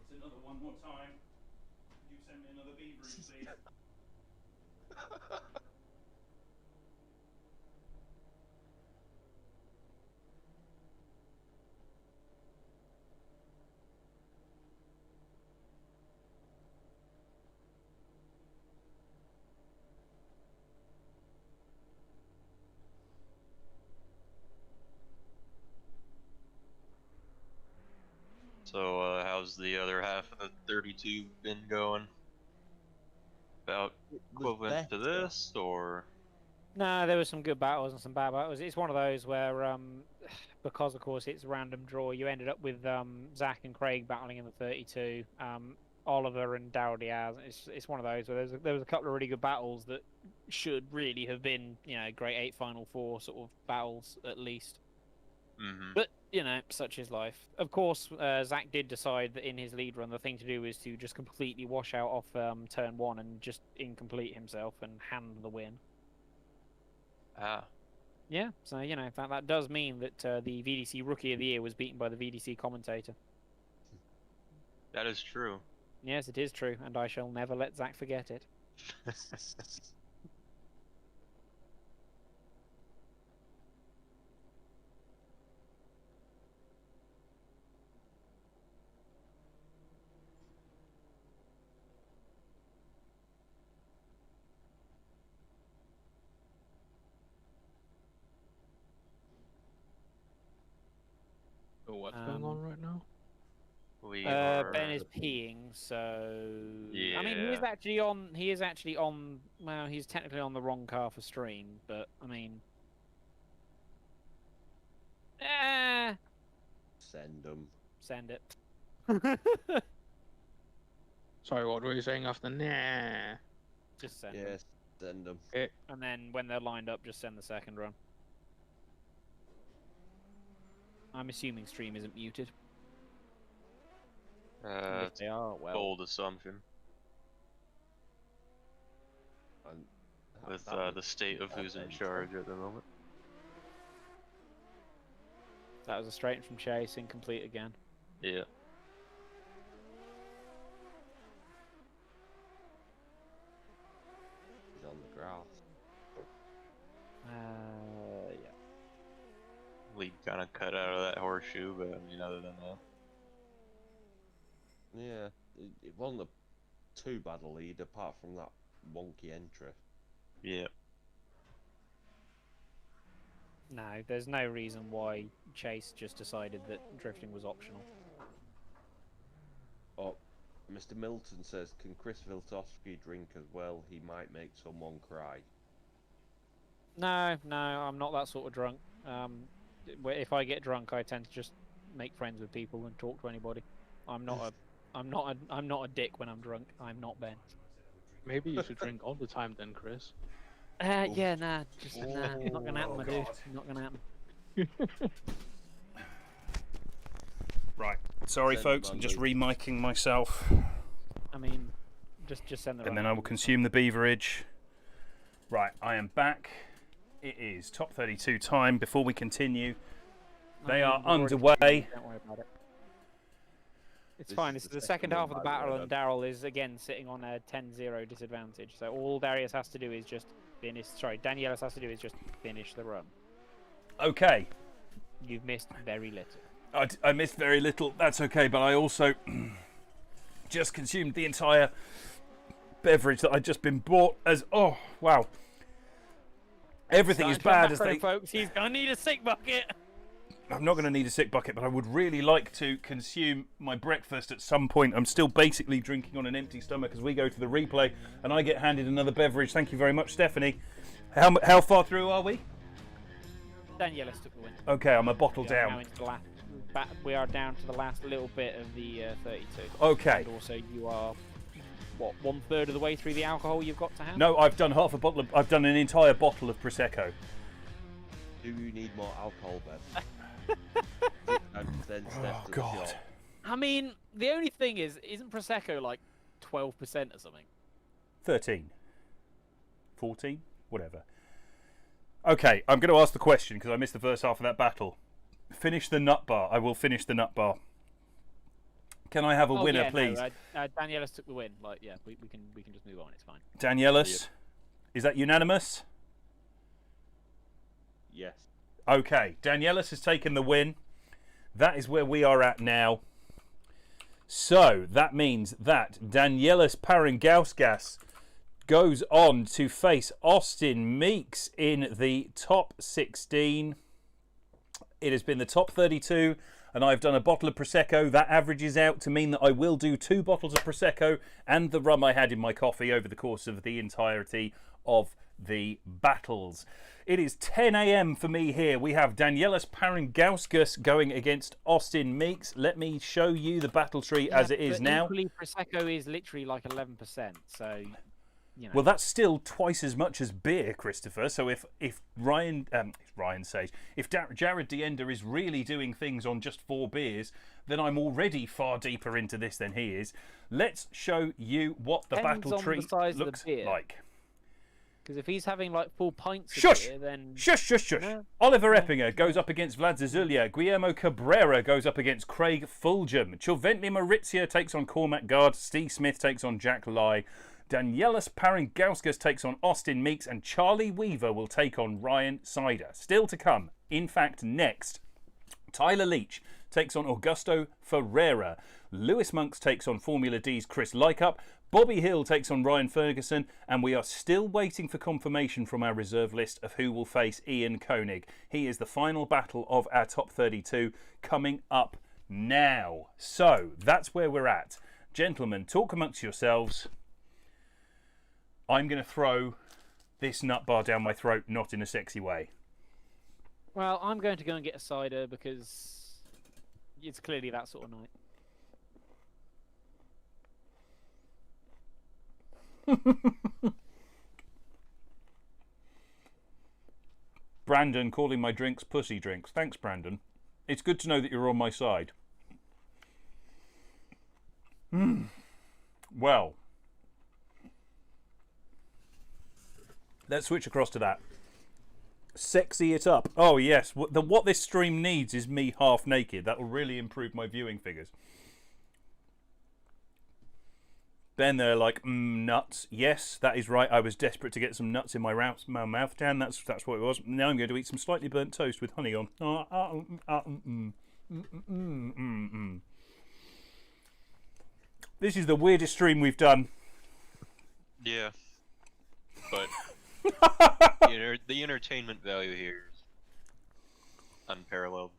it's another one more time. You send me another beaver, please. So, how's the other half of the 32 been going? About equivalent to better. this, or? No, there were some good battles and some bad battles. It's one of those where, because of course it's a random draw, you ended up with Zach and Craig battling in the 32, Oliver and Daryl Diaz. It's one of those where there was a couple of really good battles that should really have been, Great 8 Final 4 sort of battles at least. Mm-hmm. But, such is life. Of course, Zach did decide that in his lead run, the thing to do is to just completely wash out off turn 1 and just incomplete himself and hand the win. Ah. Yeah, so, that does mean that the VDC Rookie of the Year was beaten by the VDC Commentator. That is true. Yes, it is true, and I shall never let Zach forget it. So what's going on right now? We are... Ben is peeing, so Yeah. I mean, he is actually on. He is actually on. Well, he's technically on the wrong car for stream, but I mean, Send them. send it. Sorry, what were you saying after nah? Just send them. Yes, send them. And then when they're lined up, just send the second run. I'm assuming stream isn't muted. And if they are, well, bold assumption. And With that the state of who's in charge at the moment. that was a straight from Chase, incomplete again. Yeah. He's on the grass. Yeah. Lead kind of cut out of that horseshoe, but I mean, other than that. Yeah, it wasn't too bad a lead apart from that wonky entry. Yeah. No, there's no reason why Chase just decided that drifting was optional. Oh, Mr. Milton says, can Chris Viltovsky drink as well? He might make someone cry. No, I'm not that sort of drunk. If I get drunk, I tend to just make friends with people and talk to anybody. I'm not a dick when I'm drunk. I'm not Ben. Maybe you should drink all the time then, Chris. Yeah, nah, not gonna happen, my dude. Not gonna happen. Right. Sorry, Send folks. I'm just remicing myself. I mean, just send the. And then I will consume the beverage. Right, I am back. It is top 32 time. Before we continue, they are underway. Don't worry about it. It's This fine. is This is the the second second half one, of the by the way, battle, and Daryl is again sitting on a 10-0 disadvantage. So all Darius has to do is just finish. Sorry, Danielis has to do is just finish the run. Okay. You've missed very little. I missed very little. That's okay, but I also just consumed the entire beverage that I'd just been bought as... Oh, wow. Everything is bad as they... Folks, he's gonna need a sick bucket. I'm not going to need a sick bucket, but I would really like to consume my breakfast at some point. I'm still basically drinking on an empty stomach as we go to the replay, and I get handed another beverage. Thank you very much, Stephanie. How far through are we? Danielis took the win. Okay, I'm a bottle We are now down. into the last. we are down to the last little bit of the 32. Okay. And also, you are what 1/3 of the way through the alcohol you've got to hand. No, I've done half a bottle of. I've done an entire bottle of prosecco. Do you need more alcohol, Ben? And then step to the God. shop. I mean, the only thing is, isn't prosecco like 12% or something? 13. 14? Whatever. Okay, I'm going to ask the question because I missed the first half of that battle. Finish the nut bar. I will finish the nut bar. Can I have a winner, yeah, please? No, Danielis took the win. Like, yeah, we can just move on. It's fine. Danielis, is that unanimous? Yes. Okay, Danielis has taken the win. That is where we are at now. So that means that Danielis Parangauskas goes on to face Austin Meeks in the top 16. It has been the top 32, and I've done a bottle of Prosecco. That averages out to mean that I will do 2 bottles of Prosecco and the rum I had in my coffee over the course of the entirety of the battles. It is 10 a.m. for me here. We have Danielis Parangauskas going against Austin Meeks. Let me show you the battle tree as it is now. Equally, Prosecco is literally like 11%, so... You know. Well, that's still twice as much as beer, Christopher. So if Jared Diender is really doing things on just 4 beers, then I'm already far deeper into this than he is. Let's show you what the Depends battle on tree the size of the looks beer. like. Because if he's having like full pints of Shush! beer, then... Shush! No. Oliver Eppinger goes up against Vlad Zazulya. Guillermo Cabrera goes up against Craig Fulgham. Chilventny Maurizia takes on Cormac Gard. Steve Smith takes on Jack Lai. Danielis Parangauskas takes on Austin Meeks, and Charlie Weaver will take on Ryan Sider. Still to come, in fact, next, Tyler Leach takes on Augusto Ferreira. Lewis Monks takes on Formula D's Chris Lycup. Bobby Hill takes on Ryan Ferguson, and we are still waiting for confirmation from our reserve list of who will face Ian Koenig. He is the final battle of our top 32 coming up now. So, that's where we're at. Gentlemen, talk amongst yourselves. I'm going to throw this nut bar down my throat, not in a sexy way. Well, I'm going to go and get a cider because it's clearly that sort of night. Brandon calling my drinks pussy drinks. Thanks, Brandon. It's good to know that you're on my side. Well, let's switch across to that. Sexy it up. Oh, yes. What this stream needs is me half naked. That will really improve my viewing figures. Ben, they're like, nuts. Yes, that is right. I was desperate to get some nuts in my mouth, Jan. That's what it was. Now I'm going to eat some slightly burnt toast with honey on. This is the weirdest stream we've done. Yeah. But the entertainment value here is unparalleled.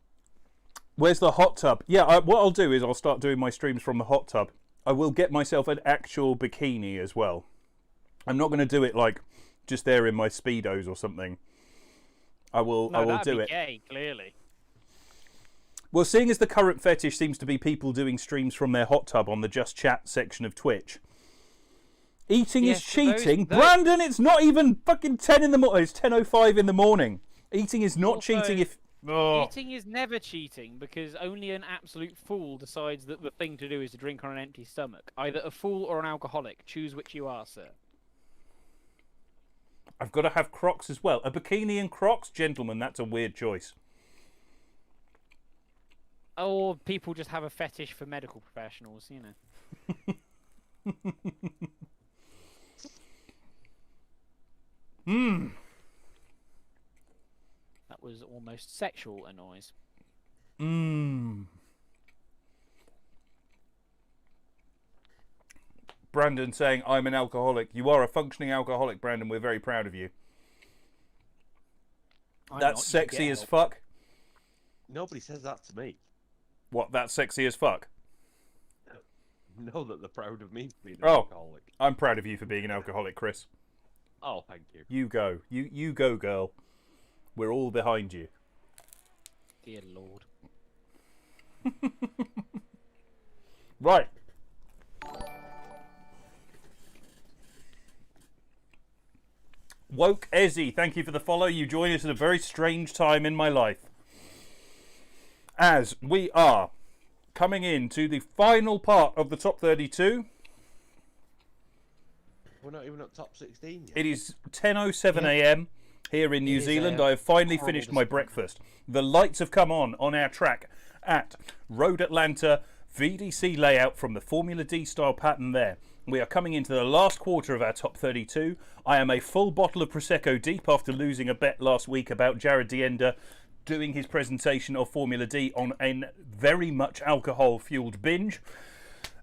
Where's the hot tub? Yeah, what I'll do is I'll start doing my streams from the hot tub. I will get myself an actual bikini as well. I'm not going to do it like just there in my Speedos or something. I will do it. Gay, clearly. Well, seeing as the current fetish seems to be people doing streams from their hot tub on the Just Chat section of Twitch. Eating is cheating. Brandon, it's not even fucking 10 in the morning. It's 10:05 in the morning. Eating is not cheating if... Oh. Eating is never cheating because only an absolute fool decides that the thing to do is to drink on an empty stomach. Either a fool or an alcoholic. Choose which you are, sir. I've got to have Crocs as well. A bikini and Crocs? Gentlemen, that's a weird choice. Or people just have a fetish for medical professionals, you know. That was almost sexual a noise. Brandon saying, I'm an alcoholic. You are a functioning alcoholic, Brandon. We're very proud of you. That's sexy as fuck. Nobody says that to me. What, that's sexy as fuck? Know that they're proud of me for being an alcoholic. I'm proud of you for being an alcoholic, Chris. Oh, thank you. You go. You go, girl. We're all behind you. Dear Lord. Right. Woke Ezzy, thank you for the follow. You join us at a very strange time in my life, as we are coming into the final part of the top 32. We're not even at top 16 yet. It is 10:07 a.m. here in New Zealand. I have finally finished my breakfast. The lights have come on our track at Road Atlanta VDC layout from the Formula D style pattern there. We are coming into the last quarter of our top 32. I am a full bottle of Prosecco deep after losing a bet last week about Jared Dienda doing his presentation of Formula D on a very much alcohol-fueled binge.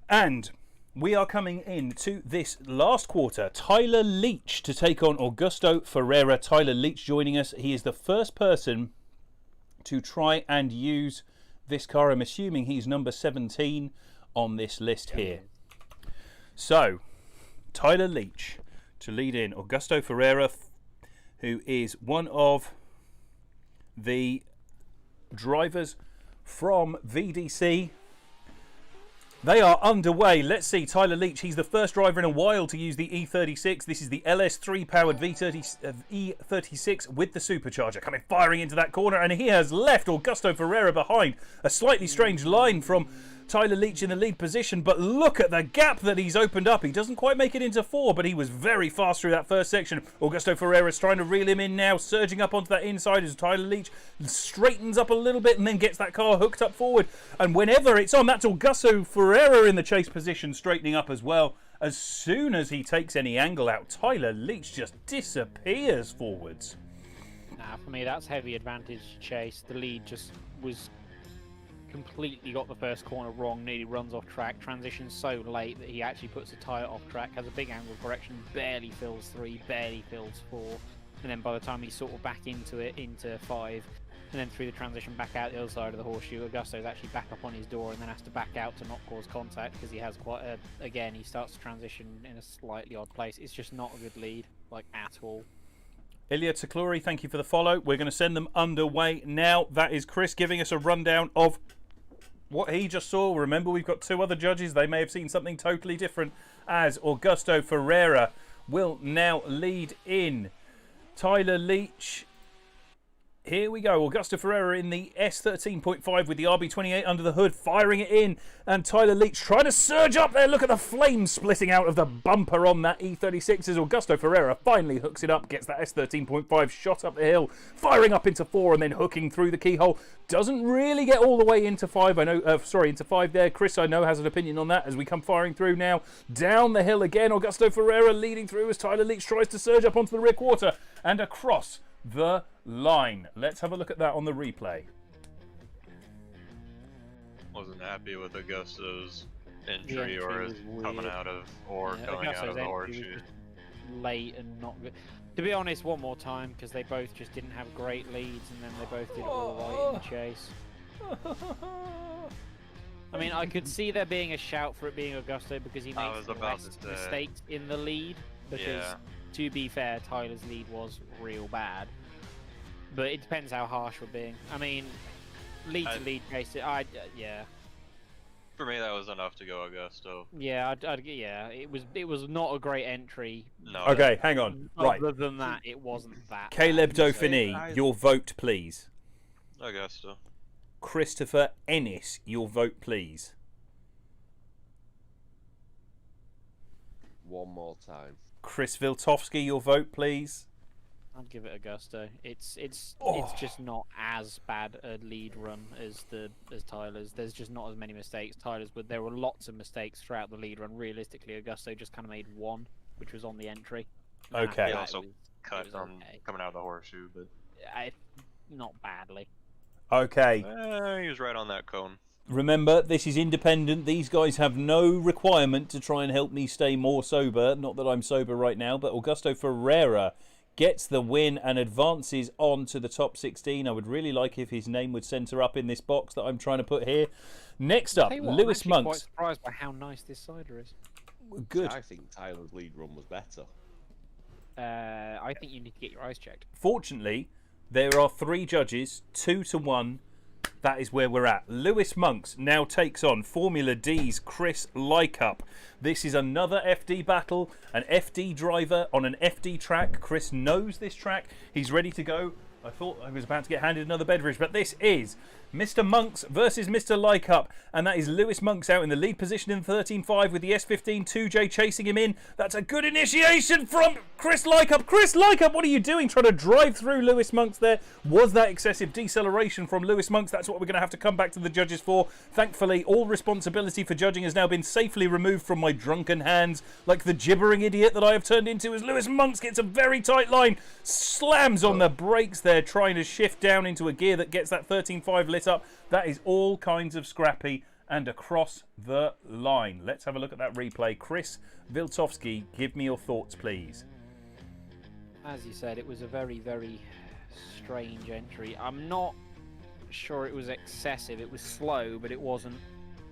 And we are coming into this last quarter. Tyler Leach to take on Augusto Ferreira. Tyler Leach joining us. He is the first person to try and use this car. I'm assuming he's number 17 on this list here. So, Tyler Leach to lead in. Augusto Ferreira, who is one of the drivers from VDC. They are underway. Let's see, Tyler Leach, he's the first driver in a while to use the E36. This is the LS3 powered E36 with the supercharger. Coming firing into that corner, and he has left Augusto Ferreira behind. A slightly strange line from Tyler Leach in the lead position, but look at the gap that he's opened up. He doesn't quite make it into 4, but he was very fast through that first section. Augusto Ferreira is trying to reel him in now, surging up onto that inside as Tyler Leach straightens up a little bit and then gets that car hooked up forward. And whenever it's on, that's Augusto Ferreira in the chase position, straightening up as well. As soon as he takes any angle out, Tyler Leach just disappears forwards. Nah, for me, that's heavy advantage chase. The lead just was completely got the first corner wrong, nearly runs off track, transitions so late that he actually puts the tyre off track, has a big angle correction, barely fills 3, barely fills 4, and then by the time he's sort of back into it, into 5, and then through the transition back out the other side of the horseshoe, Augusto's actually back up on his door and then has to back out to not cause contact because he has quite a, again, he starts to transition in a slightly odd place. It's just not a good lead, like, at all. Ilya Takluri, thank you for the follow. We're going to send them underway now. That is Chris giving us a rundown of what he just saw. Remember, we've got 2 other judges. They may have seen something totally different, as Augusto Ferreira will now lead in. Tyler Leach. Here we go. Augusto Ferreira in the S13.5 with the RB28 under the hood, firing it in. And Tyler Leach trying to surge up there. Look at the flames splitting out of the bumper on that E36 as Augusto Ferreira finally hooks it up, gets that S13.5 shot up the hill, firing up into 4 and then hooking through the keyhole. Doesn't really get all the way into 5. I know, into 5 there. Chris, I know, has an opinion on that as we come firing through now. Down the hill again. Augusto Ferreira leading through as Tyler Leach tries to surge up onto the rear quarter and across the line. Let's have a look at that on the replay. Wasn't happy with Augusto's entry or his was coming weird. out of or Yeah, coming out Augusto's of the entry was horseshoe. just late and not good. To be honest, one more time, because they both just didn't have great leads, and then they both did it all right in the chase. I mean, I could see there being a shout for it being Augusto because he I makes was about less to say. mistakes in the lead. Because, Yeah. to be fair, Tyler's lead was real bad. But it depends how harsh we're being. I mean, lead to lead chase, yeah. For me, that was enough to go Augusto. Yeah, yeah, it was not a great entry. No. Okay, hang on. Right. Other than that, it wasn't that Caleb bad. Dauphiné, your vote, please. Augusto. Christopher Ennis, your vote, please. One more time. Chris Viltovsky, your vote, please. I'd give it Augusto. It's just not as bad a lead run as Tyler's. There's just not as many mistakes. But there were lots of mistakes throughout the lead run. Realistically, Augusto just kind of made one, which was on the entry. And Okay. after He that, also it cut was on okay. coming out of the horseshoe, but Not badly. Okay. he was right on that cone. Remember, this is independent. These guys have no requirement to try and help me stay more sober. Not that I'm sober right now, but Augusto Ferreira gets the win and advances on to the top 16. I would really like if his name would centre up in this box that I'm trying to put here. Next up, Tell you what, Lewis I'm actually quite Monks. surprised by how nice this cider is. Good. I think Tyler's lead run was better. I think you need to get your eyes checked. Fortunately, there are 3 judges, 2 to 1. that is where we're at. Lewis Monks now takes on Formula D's Chris Lycup. This is another FD battle, an FD driver on an FD track. Chris knows this track. He's ready to go. I thought I was about to get handed another beverage, but this is Mr. Monks versus Mr. Lycup, and that is Lewis Monks out in the lead position in 13.5 with the S15 2J chasing him in. That's a good initiation from Chris Lycup. Chris Lycup, what are you doing trying to drive through Lewis Monks there? Was that excessive deceleration from Lewis Monks? That's what we're going to have to come back to the judges for. Thankfully, all responsibility for judging has now been safely removed from my drunken hands, like the gibbering idiot that I have turned into, as Lewis Monks gets a very tight line, slams on the brakes there, trying to shift down into a gear that gets that 13.5 lit up. That is all kinds of scrappy and across the line. Let's have a look at that replay. Chris Viltovsky, give me your thoughts, please. As you said, it was a very, very strange entry. I'm not sure it was excessive. It was slow, but it wasn't.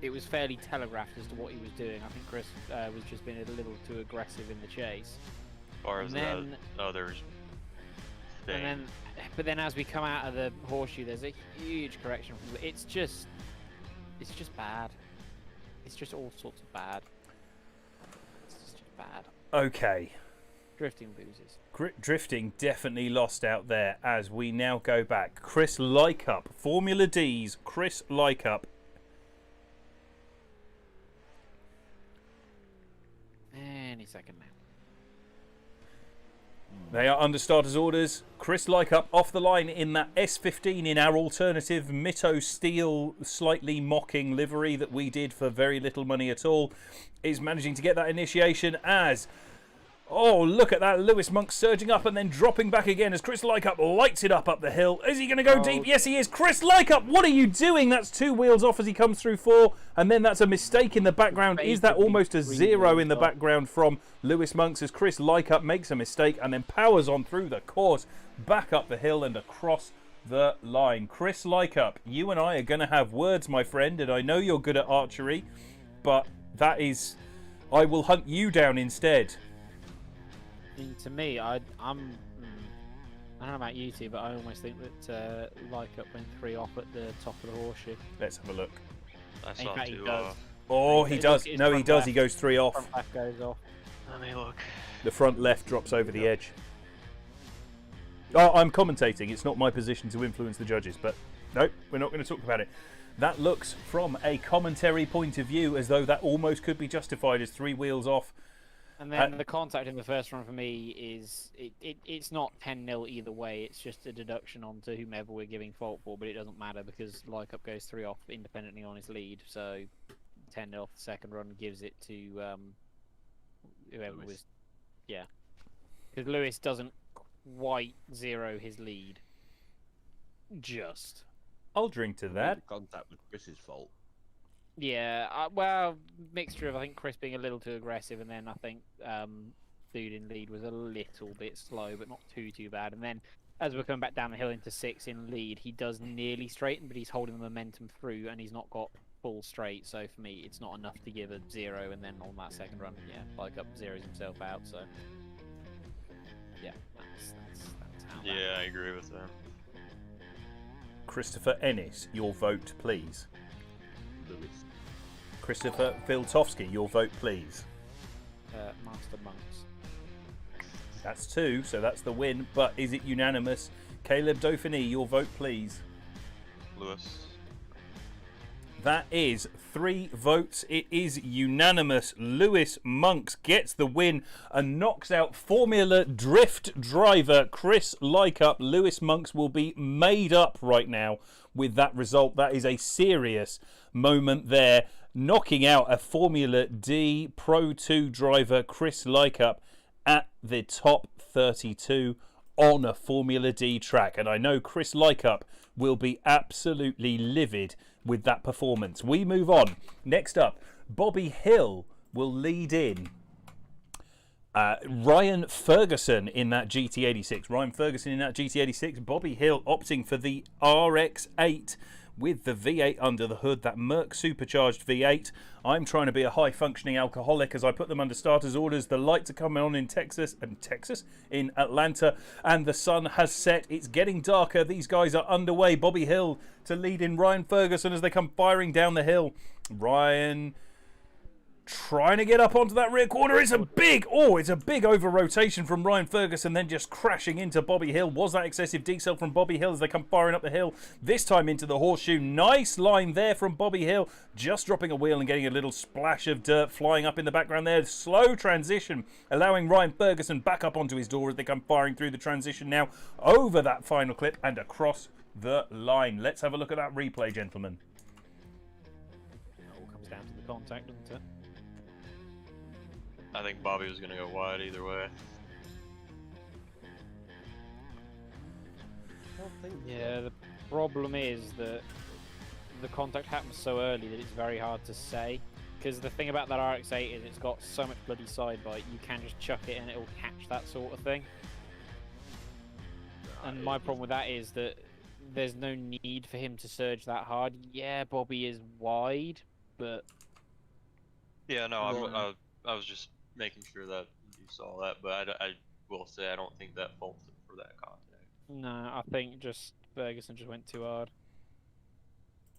It was fairly telegraphed as to what he was doing. I think Chris was just being a little too aggressive in the chase. As far as that others thing. But then as we come out of the horseshoe, there's a huge correction. It's just bad. It's just all sorts of bad. It's just bad. Okay. Drifting loses. Drifting definitely lost out there as we now go back. Chris Lycup, Formula D's Chris Lycup. Any second now. They are under starters orders. Chris Lycup off the line in that S15 in our alternative Mito Steel, slightly mocking livery that we did for very little money at all, is managing to get that initiation as... Oh, look at that. Lewis Monks surging up and then dropping back again as Chris Lycup lights it up the hill. Is he going to go deep? Yes, he is. Chris Lycup, what are you doing? That's 2 wheels off as he comes through 4. And then that's a mistake in the background. Is that almost a 0 in the background from Lewis Monks as Chris Lycup makes a mistake and then powers on through the course, back up the hill and across the line. Chris Lycup, you and I are going to have words, my friend, and I know you're good at archery, but that is... I will hunt you down instead. To me, I don't know about you two, but I almost think that Lycup went 3 off at the top of the horseshoe. Let's have a look. I saw fact, he 2 does. off. Oh, he does. His No, he front does. left- He goes 3 off. Front left goes off. Let me look. The front left drops over the edge. Oh, I'm commentating. It's not my position to influence the judges, but no, we're not going to talk about it. That looks, from a commentary point of view, as though that almost could be justified as 3 wheels off. And then the contact in the first run for me is it's not 10-0 either way. It's just a deduction onto whomever we're giving fault for, but it doesn't matter because Lycup goes 3 off independently on his lead. So 10-0 off the second run gives it to whoever Lewis. was, yeah, because Lewis doesn't quite 0 his lead. Just. I'll drink to that. The contact was Chris's fault. Yeah, well, mixture of I think Chris being a little too aggressive, and then I think dude in lead was a little bit slow, but not too bad. And then as we're coming back down the hill into 6 in lead, he does nearly straighten, but he's holding the momentum through, and he's not got full straight. So for me, it's not enough to give a 0. And then on that second run, yeah, Lycup zeroes himself out. So yeah, that's how. Yeah, I agree with that. Christopher Ennis, your vote, please. Lewis. Christopher Viltovsky, your vote, please. Master Monks. That's 2, so that's the win. But is it unanimous? Caleb Dauphiné, your vote, please. Lewis. That is 3 votes. It is unanimous. Lewis Monks gets the win and knocks out Formula Drift driver Chris Lycup. Lewis Monks will be made up right now with that result. That is a serious moment there, knocking out a Formula D Pro 2 driver Chris Lycup at the top 32 on a Formula D track. And I know Chris Lycup will be absolutely livid with that performance. We move on. Next up, Bobby Hill will lead in. Ryan Ferguson in that GT86. Bobby Hill opting for the RX-8 with the V8 under the hood, that Merc supercharged V8. I'm trying to be a high-functioning alcoholic as I put them under starters orders. The lights are coming on in in Atlanta, and the sun has set. It's getting darker. These guys are underway. Bobby Hill to lead in Ryan Ferguson as they come firing down the hill. Ryan trying to get up onto that rear corner. It's a big over rotation from Ryan Ferguson, then just crashing into Bobby Hill. Was that excessive decel from Bobby Hill as they come firing up the hill? This time into the horseshoe. Nice line there from Bobby Hill, just dropping a wheel and getting a little splash of dirt flying up in the background there. Slow transition, allowing Ryan Ferguson back up onto his door as they come firing through the transition now over that final clip and across the line. Let's have a look at that replay, gentlemen. It all comes down to the contact, doesn't it? I think Bobby was gonna go wide either way. Yeah, the problem is that the contact happens so early that it's very hard to say. Because the thing about that RX-8 is it's got so much bloody side bite, you can just chuck it and it'll catch that sort of thing. And my problem with that is that there's no need for him to surge that hard. Yeah, Bobby is wide, but... Yeah, no, I was just making sure that you saw that, but I will say I don't think that faults him for that contact. No, I think just Ferguson just went too hard.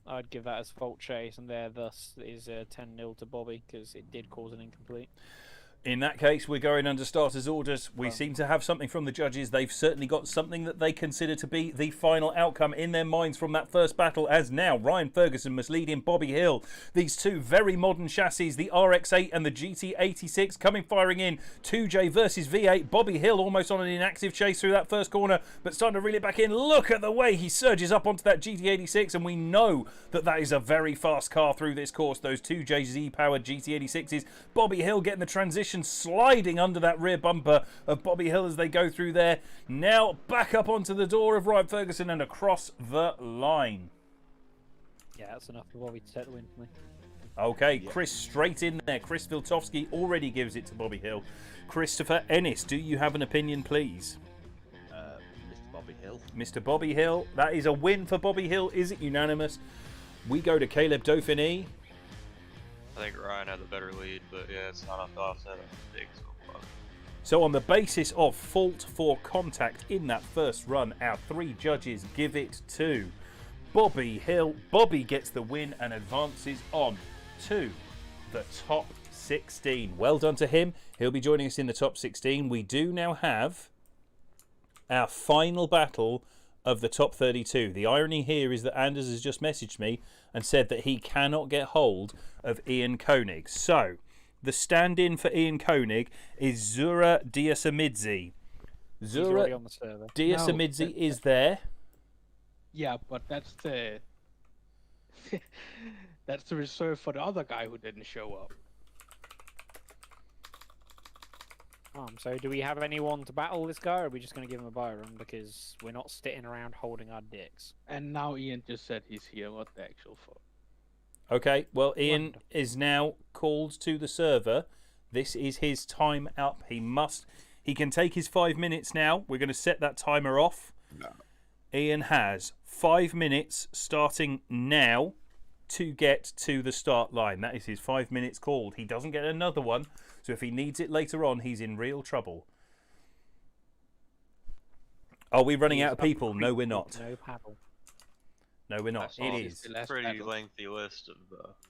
I'd give that as fault chase, and there thus is 10-0 to Bobby, because it did cause an incomplete. In that case, we're going under starters orders. We seem to have something from the judges. They've certainly got something that they consider to be the final outcome in their minds from that first battle, as now Ryan Ferguson must lead in Bobby Hill. These two very modern chassis, the RX-8 and the GT86, coming firing in. 2J versus V8. Bobby Hill almost on an inactive chase through that first corner, but starting to reel it back in. Look at the way he surges up onto that GT86, and we know that that is a very fast car through this course. Those 2J Z-powered GT86s. Bobby Hill getting the transition, sliding under that rear bumper of Bobby Hill as they go through there. Now back up onto the door of Ryan Ferguson and across the line. Yeah, that's enough for Bobby to take the win for me. Okay, Chris straight in there. Chris Viltovsky already gives it to Bobby Hill. Christopher Ennis, do you have an opinion, please? Mr. Bobby Hill. Mr. Bobby Hill, that is a win for Bobby Hill. Is it unanimous? We go to Caleb Dauphiné. I think Ryan had the better lead, but yeah, it's not enough to offset a mistake so far. So on the basis of fault for contact in that first run, our three judges give it to Bobby Hill. Bobby gets the win and advances on to the top 16. Well done to him. He'll be joining us in the top 16. We do now have our final battle of the top 32. The irony here is that Anders has just messaged me and said that he cannot get hold of Ian Koenig. So, the stand-in for Ian Koenig is Zura Diasamidze. Zura on the server. Diasamidze is there. Yeah, but that's the that's the reserve for the other guy who didn't show up. So do we have anyone to battle this guy, or are we just going to give him a byron because we're not sitting around holding our dicks? And now Ian just said he's here. What the actual fuck? Okay, well, Ian is now called to the server. This is his time up. He can take his 5 minutes now. We're going to set that timer off. No. Ian has 5 minutes starting now to get to the start line. That is his 5 minutes called. He doesn't get another one, so if he needs it later on, he's in real trouble. Are we running out of people? No, we're not. No paddle. No, we're not. It is. The last Pretty battle. lengthy list of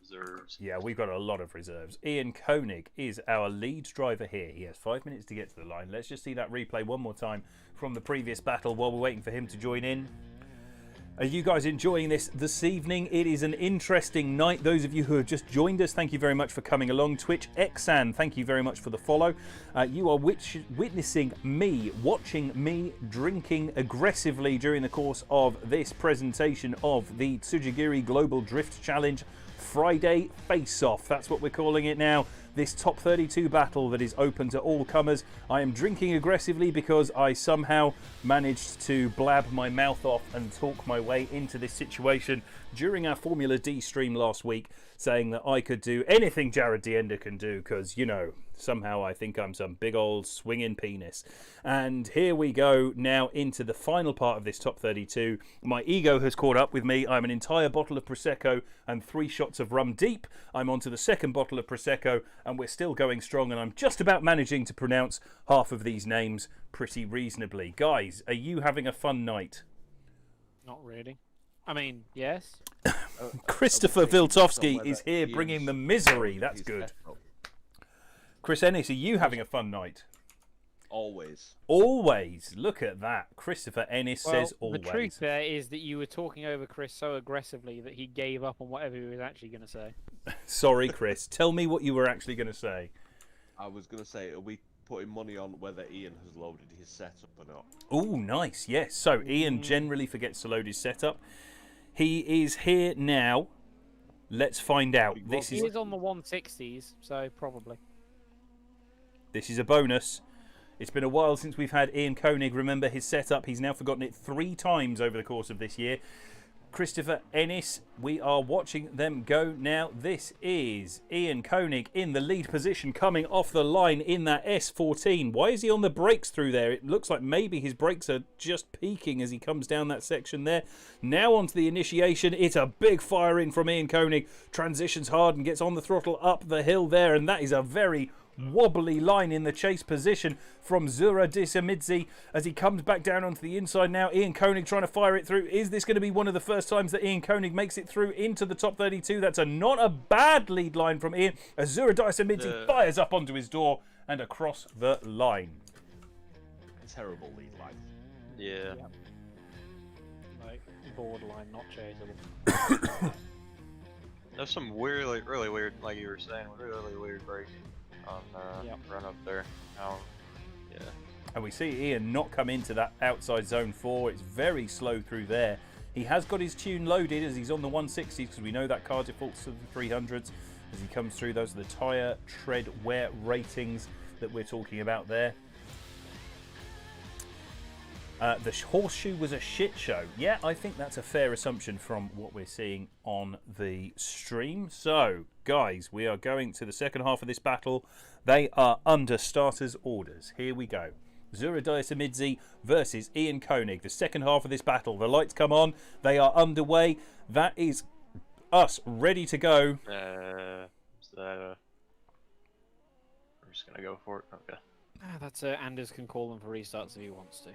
reserves. Yeah, we've got a lot of reserves. Ian Koenig is our lead driver here. He has 5 minutes to get to the line. Let's just see that replay one more time from the previous battle while we're waiting for him to join in. Are you guys enjoying this evening? It is an interesting night. Those of you who have just joined us, thank you very much for coming along. Twitch Xan, thank you very much for the follow. You are witnessing me, watching me drinking aggressively during the course of this presentation of the Tsujigiri Global Drift Challenge Friday Face-Off. That's what we're calling it now. This top 32 battle that is open to all comers. I am drinking aggressively because I somehow managed to blab my mouth off and talk my way into this situation during our Formula D stream last week, saying that I could do anything Jared Dienda can do because, you know, Somehow I think I'm some big old swinging penis. And here we go now into the final part of this top 32. My ego has caught up with me. I'm an entire bottle of Prosecco and 3 shots of rum deep. I'm on to the second bottle of Prosecco and we're still going strong, and I'm just about managing to pronounce half of these names pretty reasonably. Guys, are you having a fun night? Not really. I mean, yes. Christopher Viltovsky is here bringing the misery. That's good. Chris Ennis, are you having a fun night? Always. Always. Look at that. Christopher Ennis says always. The truth there is that you were talking over Chris so aggressively that he gave up on whatever he was actually going to say. Sorry, Chris. Tell me what you were actually going to say. I was going to say, are we putting money on whether Ian has loaded his setup or not? Oh, nice. Yes. So Ian generally forgets to load his setup. He is here now. Let's find out. He is on the 160s, so probably. This is a bonus. It's been a while since we've had Ian Koenig remember his setup. He's now forgotten it 3 times over the course of this year. Christopher Ennis, we are watching them go now. This is Ian Koenig in the lead position, coming off the line in that S14. Why is he on the brakes through there? It looks like maybe his brakes are just peaking as he comes down that section there. Now onto the initiation. It's a big fire in from Ian Koenig. Transitions hard and gets on the throttle up the hill there, and that is a very wobbly line in the chase position from Zura Disamidze as he comes back down onto the inside now. Ian Koenig trying to fire it through. Is this going to be one of the first times that Ian Koenig makes it through into the top 32? That's not a bad lead line from Ian as Zura Disamidze fires up onto his door and across the line. Terrible lead line. Yeah. Yep. Like, borderline not chaseable. There's some weird, like, really weird, like you were saying, really weird braking on run up there. Yeah. And we see Ian not come into that outside zone 4. It's very slow through there. He has got his tune loaded as he's on the 160s because we know that car defaults to the 300s as he comes through. Those are the tyre tread wear ratings that we're talking about there. The horseshoe was a shit show. Yeah, I think that's a fair assumption from what we're seeing on the stream. So, guys, we are going to the second half of this battle. They are under starters' orders. Here we go. Zura Disamidze versus Ian Koenig. The second half of this battle. The lights come on. They are underway. That is us ready to go. We're just gonna go for it. Okay. That's Anders can call them for restarts if he wants to.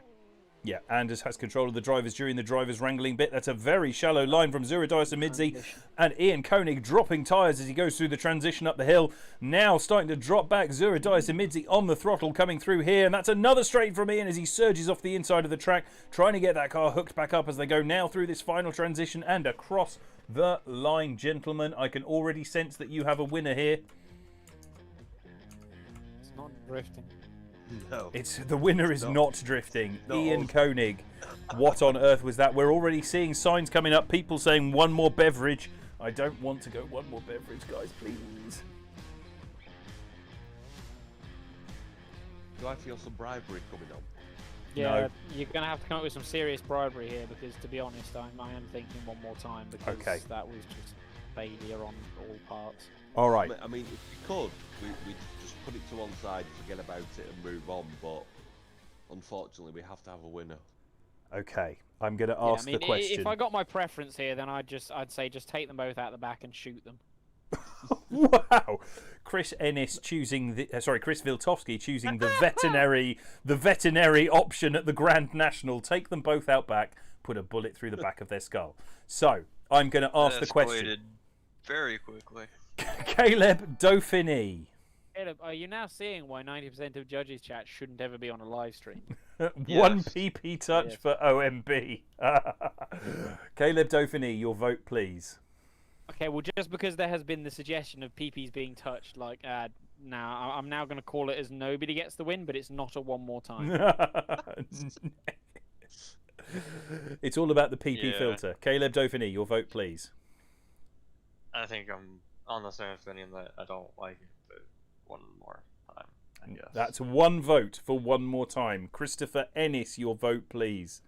Yeah, Anders has control of the drivers during the drivers' wrangling bit. That's a very shallow line from Zura Disamidze. And Ian Koenig dropping tyres as he goes through the transition up the hill. Now starting to drop back. Zura Disamidze on the throttle coming through here. And that's another straight from Ian as he surges off the inside of the track, trying to get that car hooked back up as they go now through this final transition and across the line. Gentlemen, I can already sense that you have a winner here. It's not drifting. No. The winner is not drifting. No. Ian Koenig. What on earth was that? We're already seeing signs coming up. People saying one more beverage. I don't want to go one more beverage, guys, please. Do I feel some bribery coming up? Yeah, No. You're going to have to come up with some serious bribery here because, to be honest, I am thinking one more time because that was just failure on all parts. All right. I mean, if we could, we'd just put it to one side, forget about it and move on, but unfortunately we have to have a winner. Okay, I'm going to ask the question. If I got my preference here, then I'd say just take them both out the back and shoot them. Wow, Chris Ennis choosing Chris Viltovsky choosing the veterinary option at the Grand National. Take them both out back, put a bullet through the back of their skull. So I'm going to ask the question. Very quickly. Caleb Dauphiné. Caleb, are you now seeing why 90% of judges' chat shouldn't ever be on a live stream? One PP touch for OMB. Caleb Dauphiné, your vote, please. Okay, well, just because there has been the suggestion of PPs being touched, like, now I'm now going to call it as nobody gets the win, but it's not a one more time. It's all about the PP filter. Caleb Dauphiné, your vote, please. I think I'm on the same opinion that I don't like it, but one more time, I guess. That's one vote for one more time. Christopher Ennis, your vote, please.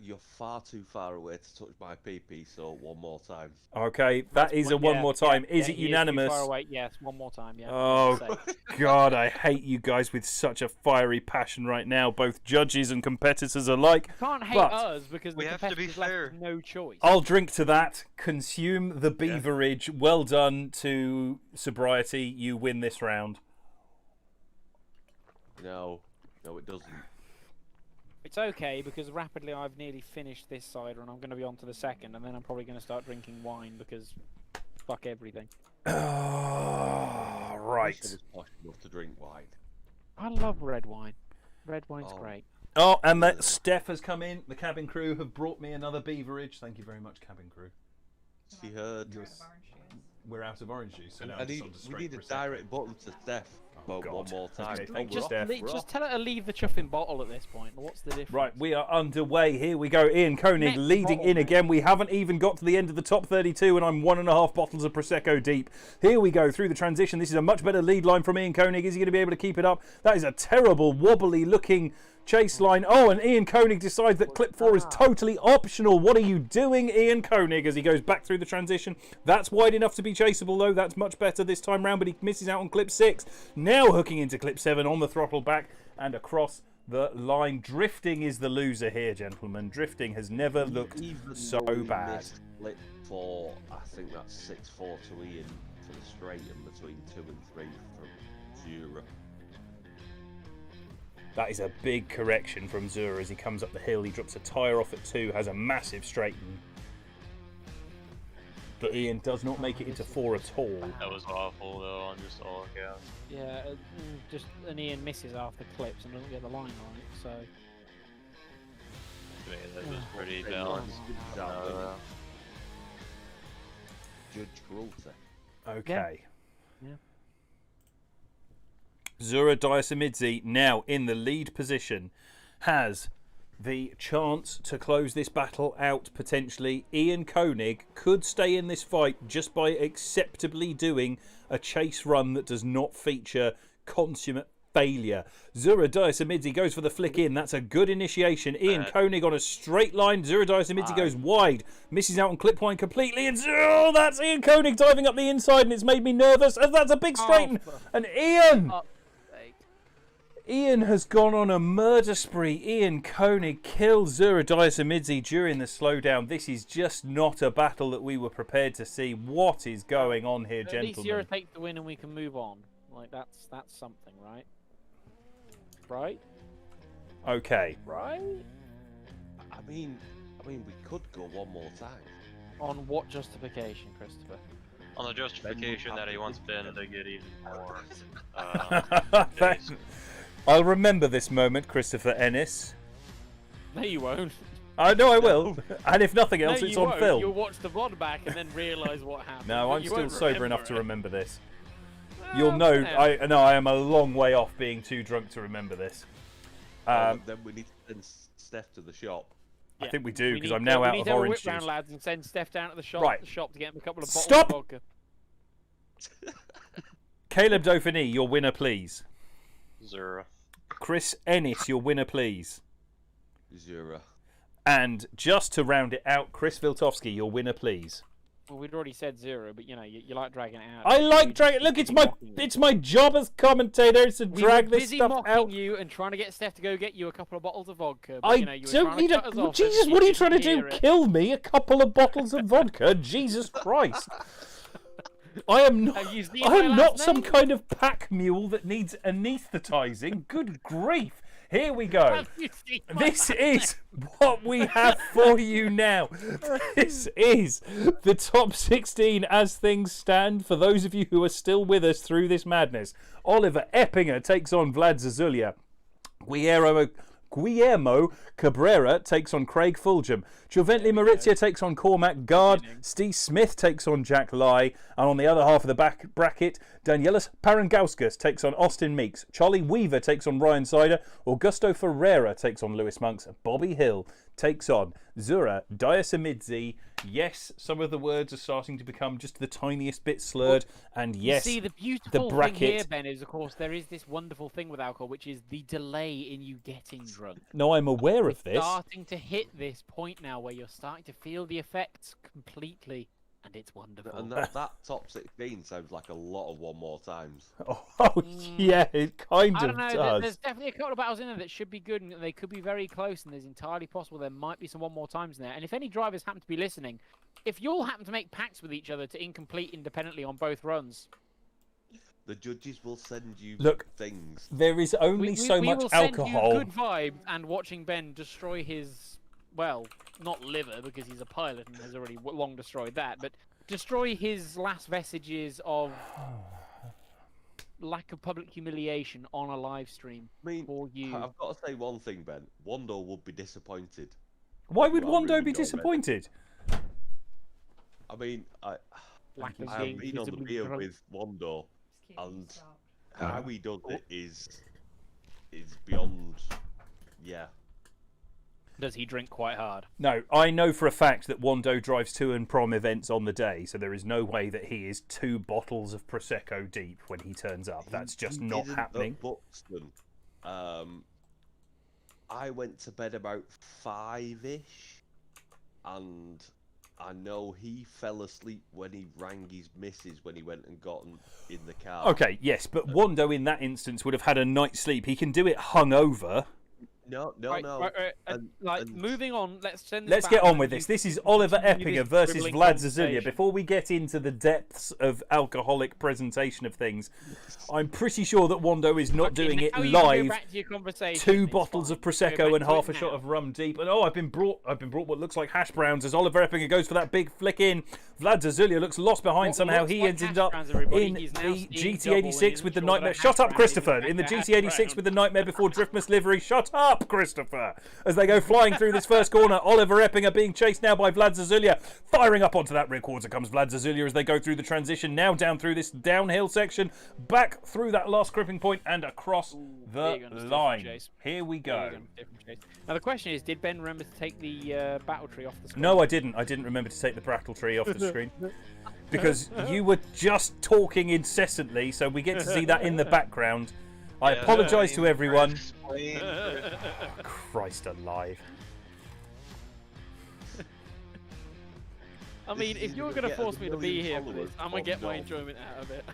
You're far too far away to touch my PP, so one more time. Okay, that is a one more time. Is it he unanimous? Is too far away. Yes, one more time. Yeah. Oh, God, I hate you guys with such a fiery passion right now, both judges and competitors alike. You can't hate But us because we the have to be competitors left fair. with no choice. I'll drink to that. Consume the beverage. Well done to sobriety. You win this round. No, it doesn't. It's okay because rapidly I've nearly finished this cider and I'm going to be on to the second, and then I'm probably going to start drinking wine because fuck everything. Oh, I right. was posh enough to drink wine. I love red wine. Red wine's Oh. great. Oh, and that Steph has come in. The cabin crew have brought me another beverage. Thank you very much, cabin crew. She heard. We're out of orange juice, so now I it's need, on to we straight need a Prosecco. direct button to Steph. Oh, But one God. more time. Okay, thank you, Just, Steph. just tell her to leave the chuffing bottle at this point. What's the difference? Right, we are underway. Here we go. Ian Koenig Next leading bottle, in mate. again. We haven't even got to the end of the top 32, and I'm 1.5 bottles of Prosecco deep. Here we go through the transition. This is a much better lead line from Ian Koenig. Is he going to be able to keep it up? That is a terrible, wobbly-looking chase line. Oh, and Ian Koenig decides that clip 4 is totally optional. What are you doing, Ian Koenig, as he goes back through the transition? That's wide enough to be chaseable, though. That's much better this time round, but he misses out on clip 6. Now hooking into clip 7 on the throttle back and across the line. Drifting is the loser here, gentlemen. Drifting has never looked Even so though we bad. missed Split 4, I think that's 6-4 to Ian for the straight and between 2 and 3 from Jura. That is a big correction from Zura as he comes up the hill. He drops a tyre off at 2, has a massive straighten. But Ian does not make it into 4 at all. That was awful though on just all accounts. Yeah, just and Ian misses after clips and doesn't get the line right. So I mean, that was pretty Okay, balanced. Judge cruelty. Okay. Yeah. Zura Diasamidze, now in the lead position, has the chance to close this battle out potentially. Ian Koenig could stay in this fight just by acceptably doing a chase run that does not feature consummate failure. Zura Diasamidze goes for the flick in. That's a good initiation. Ian Koenig on a straight line. Zura Diasamidze goes wide. Misses out on clip line completely. And oh, that's Ian Koenig diving up the inside, and it's made me nervous. And that's a big straighten. And Ian... Ian has gone on a murder spree. Ian Koenig kills Zura Diasamidze during the slowdown. This is just not a battle that we were prepared to see. What is going on here, at least Zura gentlemen? takes the win and we can move on. Like that's something, right? Right? Okay. Right? I mean, we could go one more time. On what justification, Christopher? On the justification that he wants Ben to get even more. Thanks. I'll remember this moment, Christopher Ennis. No, you won't. I know I will. And if nothing else, no, it's you on won't. film. You'll watch the VOD back and then realise what happened. No, but I'm you still won't sober enough to it. remember this. Well, You'll know. yeah. I am a long way off being too drunk to remember this. Then we need to send Steph to the shop. I Yeah. think we do We because need I'm to- now we out need of to have a orange whip round, juice. lads, and send Steph down to the shop, Right. to get him a couple of bottles Stop! of vodka. Caleb Dauphiné, your winner, please. Zura. Chris Ennis, your winner, please. Jura. And just to round it out, Chris Viltovsky, your winner, please. Well, we'd already said 0, but you know, you like dragging it out. I You like just dragging. Look, keep it's my mocking you. it's my job as commentator is to We drag were this busy stuff mocking out. you and trying to get Steph to go get you a couple of bottles of vodka. But, I you know, you were don't trying need to cut us a. off Jesus, and what are you didn't trying to do? hear it. Kill me? A couple of bottles of vodka? Jesus Christ! I am not. Have you seen I my am not last some name? kind of pack mule that needs anaesthetising. Good grief! Here we go. Have you seen my This is what we have for you now. This is the top 16 as things stand for those of you who are still with us through this Oliver Eppinger takes on Vlad Zazulia. Guillermo Cabrera takes on Craig Fulgham. Juventli Maurizia takes on Cormac Gard. Steve Smith takes on Jack Lai. And on the other half of the back bracket, Danielis Parangauskas takes on Austin Meeks. Charlie Weaver takes on Ryan Sider. Augusto Ferreira takes on Lewis Monks. Bobby Hill takes on Zura Diasamidzi. Yes, some of the words are starting to become just the tiniest bit slurred, and yes, You see, the beautiful the bracket. thing here, Ben, is of course there is this wonderful thing with alcohol, which is the delay in you getting drunk. No, I'm aware We're of this. starting to hit this point now where you're starting to feel the effects completely, and it's wonderful. And that top 16 sounds like a lot of one more times. Oh, yeah, it kind I of don't know. does. There's definitely a couple of battles in there that should be good, and they could be very close. And there's entirely possible there might be some one more times in there. And if any drivers happen to be listening, if you all happen to make pacts with each other to incomplete independently on both runs, The judges will send you Look, things. there is only so we much will send alcohol. you good vibes, and watching Ben destroy his, well, not liver because he's a pilot and has already long destroyed that, but destroy his last vestiges of lack of public humiliation on a live stream I mean, for you. I've got to say one thing, Ben. Wando would be disappointed. Why would You are Wando really be not ready. disappointed? I mean, Lack of I being have been on the visibly beer drunk. with Wando, and Uh, how he does it is beyond. Yeah. Does he drink quite hard? No, I know for a fact that Wando drives to and prom events on the day, so there is no way that he is 2 bottles of Prosecco deep when he turns up. That's just He not didn't happening. At Buxton. I went to bed about 5-ish, and I know he fell asleep when he rang his missus when he went and got in the car. Okay, yes, but Wando in that instance would have had a night's sleep. He can do it hungover. No. Right. And- Like, and- moving on, let's send this Let's back get on and with you this. This is Oliver continue Eppinger this versus dribbling Vlad Zazulia. conversation. Before we get into the depths of alcoholic presentation of things, I'm pretty sure that Wando is not Okay, doing it now you can go live. back to your conversation. 2 It's bottles fine. of Go Prosecco back and to half it a shot now. of rum deep. And I've been brought what looks like hash browns as Oliver Eppinger goes for that big flick in. Vlad Zazulia looks lost behind What somehow. looks He like ended hash up browns, everybody. in He's now the seeing GT86 double with the and nightmare. he's Shut sure up, that a hash Christopher! brown In the is a hash GT86 brown. with the nightmare before Driftmas livery. Shut up, Christopher! As they go flying through this first corner, Oliver Eppinger being chased now by Vlad Zazulia. Firing up onto that rear quarter comes Vlad Zazulia as they go through the transition. Now down through this downhill section, back through that last gripping point and across the big understatement, line. Chase. Here we go. Now the question is, did Ben remember to take the battle tree off the screen? No, I didn't. I didn't remember to take the prattle tree off the screen. Because you were just talking incessantly, so we get to see that in the background. I Yeah, apologise to everyone. Explain. Christ alive. I mean, if you're going to get force a me to be million here for followers this, I'm going to on get my Dom. enjoyment out of it.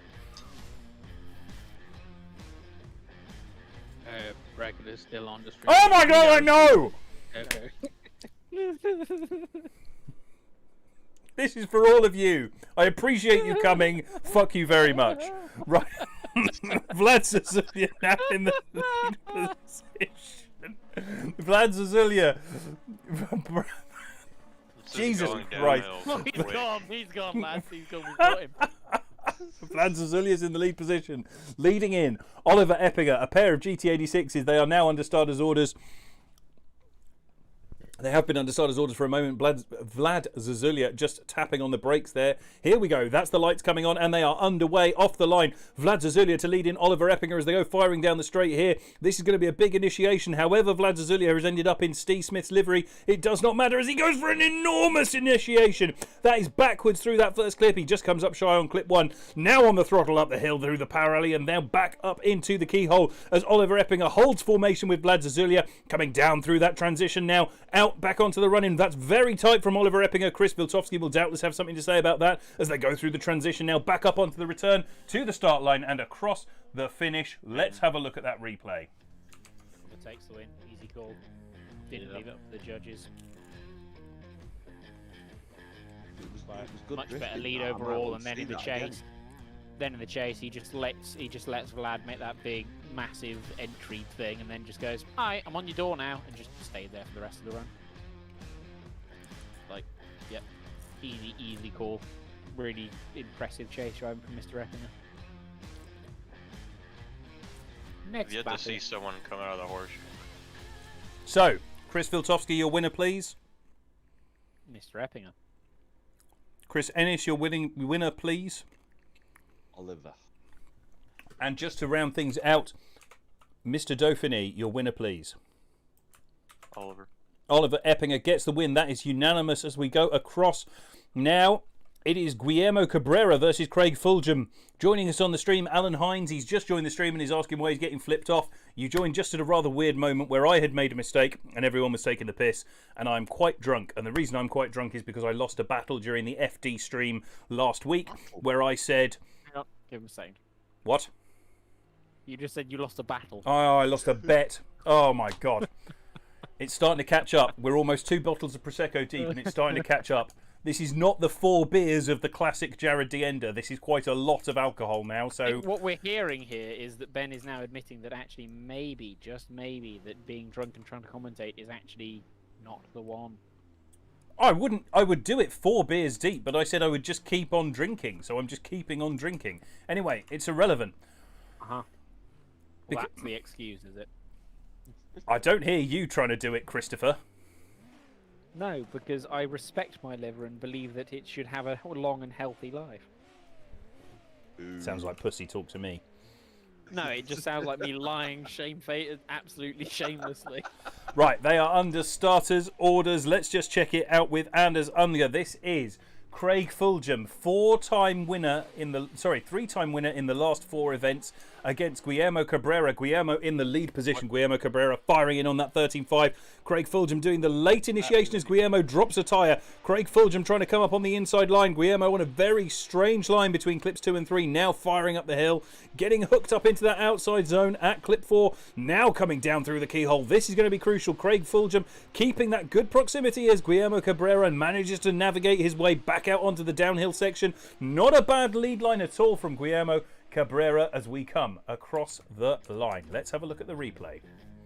Bracket is still on the stream. Oh my god, I know! Okay. This is for all of you. I appreciate you coming. Fuck you very much. Right. Vlad Zazulia now in the lead position. Vlad Zazulia. This is Jesus going Christ. downhill Oh, he's quick. gone, lads. He's gone, we've got him. Vlad Zazulia's in the lead position. Leading in, Oliver Eppinger, a pair of GT86s. They are now under starters' orders. They have been under starters' orders for a moment. Vlad Zazulia just tapping on the brakes there. Here we go. That's the lights coming on, and they are underway off the line. Vlad Zazulia to lead in Oliver Eppinger as they go firing down the straight here. This is going to be a big initiation. However, Vlad Zazulia has ended up in Steve Smith's livery. It does not matter as he goes for an enormous initiation. That is backwards through that first clip. He just comes up shy on clip 1. Now on the throttle up the hill through the power alley, and now back up into the keyhole as Oliver Eppinger holds formation with Vlad Zazulia. Coming down through that transition now. Out back onto the run-in. That's very tight from Oliver Eppinger. Chris Viltovsky will doubtless have something to say about that as they go through the transition now. Back up onto the return to the start line and across the finish. Let's have a look at that replay. Takes the win. Easy call. Didn't leave it up to the judges. It was good Much drifting, better lead that. I might overall, want and to then see in the that again. chase. Then in the chase, he just lets Vlad make that big, massive entry thing, and then just goes, "Hi, I'm on your door now," and just stayed there for the rest of the run. Like, yep, easy call. Really impressive chase driving from Mr. Eppinger. Next I've yet battle. to see someone come out of the horseshoe. So, Chris Viltovsky, your winner, please. Mr. Eppinger. Chris Ennis, your winner, please. Oliver. And just to round things out, Mr. Dauphiné, your winner, please. Oliver. Oliver Eppinger gets the win. That is unanimous as we go across now. It is Guillermo Cabrera versus Craig Fulgham. Joining us on the stream, Alan Hines. He's just joined the stream and he's asking why he's getting flipped off. You joined just at a rather weird moment where I had made a mistake and everyone was taking the piss, and I'm quite drunk. And the reason I'm quite drunk is because I lost a battle during the FD stream last week where I said... Hang on, give him a second. What? You just said you lost a battle. Oh, I lost a bet. Oh, my God. It's starting to catch up. We're almost 2 bottles of Prosecco deep and it's starting to catch up. This is not the 4 beers of the classic Jared Dienda. This is quite a lot of alcohol now. So What we're hearing here is that Ben is now admitting that actually maybe, just maybe, that being drunk and trying to commentate is actually not the one. I would do it 4 beers deep, but I said I would just keep on drinking. So I'm just keeping on drinking. Anyway, it's irrelevant. Uh-huh. Well, that's the excuse, is it? I don't hear you trying to do it, Christopher. No, because I respect my liver and believe that it should have a long and healthy life. Sounds like pussy talk to me. No, it just sounds like me lying absolutely shamelessly. Right, they are under starters orders. Let's just check it out with Anders Unger. This is Craig Fulgham, 3-time winner in the last 4 events against Guillermo Cabrera. Guillermo in the lead position. Guillermo Cabrera firing in on that 13-5. Craig Fulgham doing the late initiation as Guillermo drops a tyre. Craig Fulgham trying to come up on the inside line. Guillermo on a very strange line between clips 2 and 3. Now firing up the hill. Getting hooked up into that outside zone at clip 4. Now coming down through the keyhole. This is going to be crucial. Craig Fulgham keeping that good proximity as Guillermo Cabrera manages to navigate his way back out onto the downhill section. Not a bad lead line at all from Guillermo Cabrera as we come across the line. Let's have a look at the replay.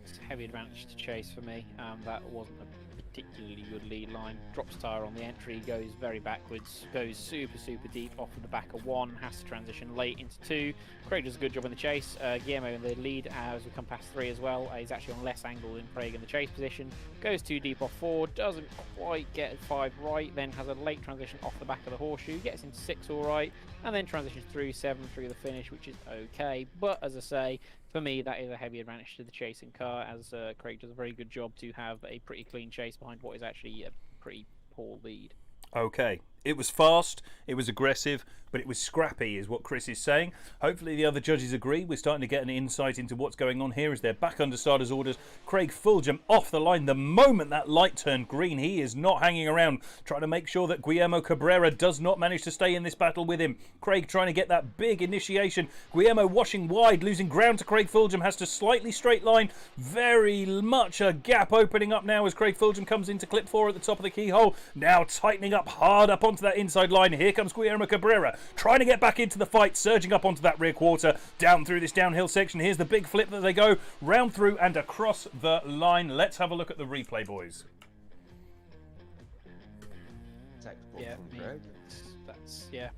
It's a heavy advantage to chase for me. That wasn't a particularly good lead line. Drops tyre on the entry, goes very backwards, goes super deep off of the back of 1, has to transition late into 2. Craig does a good job in the chase. Guillermo in the lead as we come past 3 as well. He's actually on less angle than Craig in the chase position. Goes too deep off 4, doesn't quite get 5 right, then has a late transition off the back of the horseshoe, gets into 6 all right, and then transitions through 7 through the finish, which is okay. But as I say, for me, that is a heavy advantage to the chasing car, as Craig does a very good job to have a pretty clean chase behind what is actually a pretty poor lead. Okay, it was fast, it was aggressive, but it was scrappy is what Chris is saying. Hopefully the other judges agree. We're starting to get an insight into what's going on here as they're back under starters orders. Craig Fulgham off the line the moment that light turned green. He is not hanging around, trying to make sure that Guillermo Cabrera does not manage to stay in this battle with him. Craig trying to get that big initiation. Guillermo washing wide, losing ground to Craig Fulgham, has to slightly straight line. Very much a gap opening up now as Craig Fulgham comes into clip 4 at the top of the keyhole. Now tightening up hard up onto that inside line. Here comes Guillermo Cabrera, trying to get back into the fight, surging up onto that rear quarter, down through this downhill section. Here's the big flip that they go, round through and across the line. Let's have a look at the replay, boys. Yeah, yeah.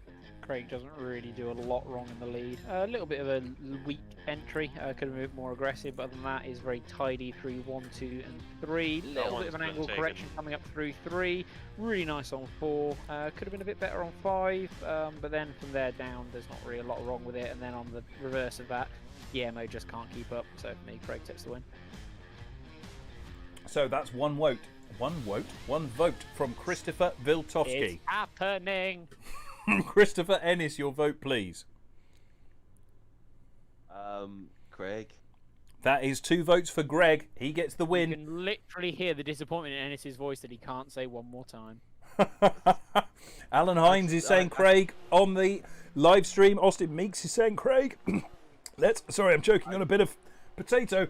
Craig doesn't really do a lot wrong in the lead. A little bit of a weak entry. Could have moved more aggressive, but other than that, is very tidy through 1, 2, and 3. Little bit of an angle correction coming up through 3. Really nice on 4. Could have been a bit better on 5, but then from there down, there's not really a lot wrong with it. And then on the reverse of that, Guillermo just can't keep up. So for me, Craig takes the win. So that's one vote. One vote from Christopher Viltovsky. It's happening. Christopher Ennis, your vote, please. Craig. That is 2 votes for Greg. He gets the You win. can literally hear the disappointment in Ennis's voice that he can't say one more time. Alan Hines is saying Craig on the live stream. Austin Meeks is saying Craig. Sorry, I'm choking on a bit of potato.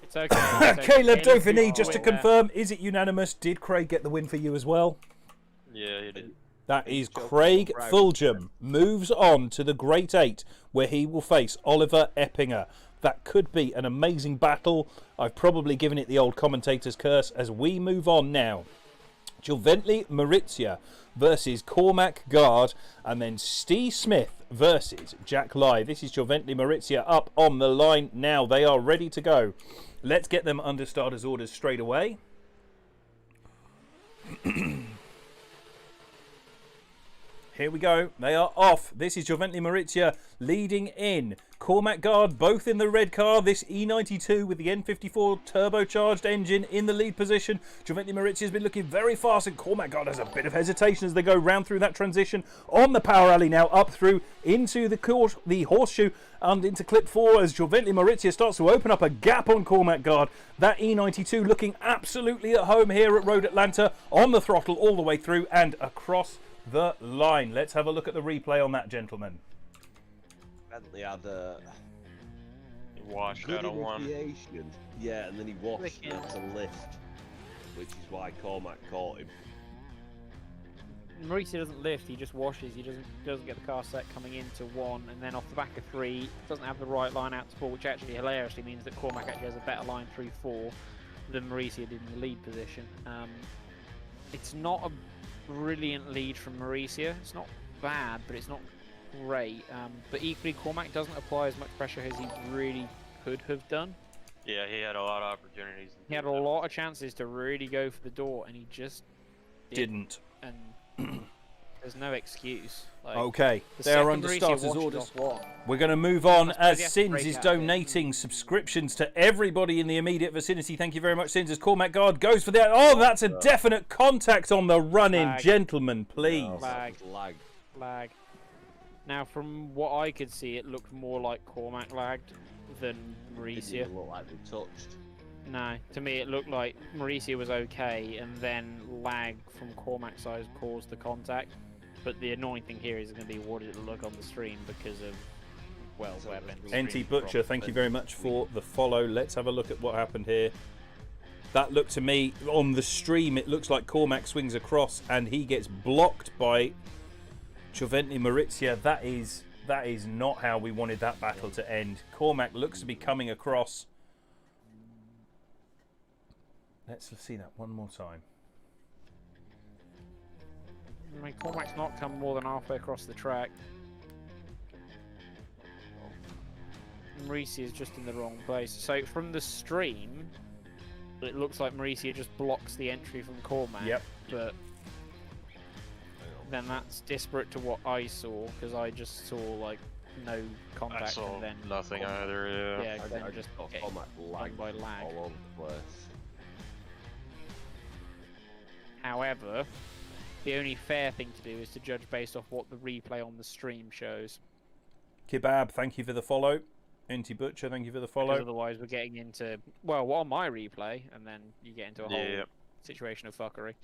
It's okay. Caleb Dauphiné, just to confirm, is it unanimous? Did Craig get the win for you as well? Yeah, he did. That is Craig Fulgham moves on to the Great 8, where he will face Oliver Eppinger. That could be an amazing battle. I've probably given it the old commentator's curse as we move on now. Giovanni Maurizia versus Cormac Gard, and then Steve Smith versus Jack Lai. This is Giovanni Maurizia up on the line now. They are ready to go. Let's get them under starters orders straight away. Here we go. They are off. This is Giovanni Maurizia leading in. Cormac Guard, both in the red car. This E92 with the N54 turbocharged engine in the lead position. Giovanni Marizzi has been looking very fast, and Cormac Guard has a bit of hesitation as they go round through that transition on the power alley now, up through into the horseshoe and into clip 4 as Giovanni Marizzi starts to open up a gap on Cormac Guard. That E92 looking absolutely at home here at Road Atlanta, on the throttle all the way through and across the line. Let's have a look at the replay on that, gentlemen. Bentley had a He washed good out of one. initiation. Yeah, and then he washed and had to lift, which is why Cormac caught him. Mauricio doesn't lift, he just washes. He doesn't get the car set coming into 1, and then off the back of 3, doesn't have the right line out to 4, which actually hilariously means that Cormac actually has a better line through 4 than Mauricio did in the lead position. It's not a brilliant lead from Mauricio. It's not bad, but it's not great. But equally, Cormac doesn't apply as much pressure as he really could have done. Yeah, he had a lot of opportunities. He had a lot of chances to really go for the door, and he just Didn't. And there's no excuse. Like, Okay, the they are second under Mauricio starters washed orders. off 1. We're going to move on I suppose as he has to Sins break is out a bit. donating subscriptions to everybody in the immediate vicinity. Thank you very much, Sins. As Cormac Guard goes for that. Oh, that's a definite contact on the run-in. Lag. Gentlemen, please. No, Lag. that was lag. Lag. Now, from what I could see, it looked more like Cormac lagged than It Mauricio. didn't look like they touched. No, to me it looked like Mauricio was okay, and then lag from Cormac's side caused the contact. But the annoying thing here is going to be what did it look on the stream because of, well, So where that's Ben's really- NT streaming Butcher, from. thank you very much for the follow. Let's have a look at what happened here. That looked to me, on the stream, it looks like Cormac swings across and he gets blocked by Giovanni Maurizia. That is not how we wanted that battle to end. Cormac looks to be coming across. Let's see that one more time. I mean, Cormac's not come more than halfway across the track. Mauricio is just in the wrong place. So from the stream, it looks like Mauricio just blocks the entry from Cormac. Yep. But then that's disparate to what I saw, because I just saw like no contact I saw and then nothing either. Yeah. yeah, then I just got getting Cormac done lag by lag. all over the place. However, the only fair thing to do is to judge based off what the replay on the stream shows. Kebab, thank you for the follow. NT Butcher, thank you for the Because follow. otherwise we're getting into, well, on my replay, and then you get into a whole Yeah. situation of fuckery.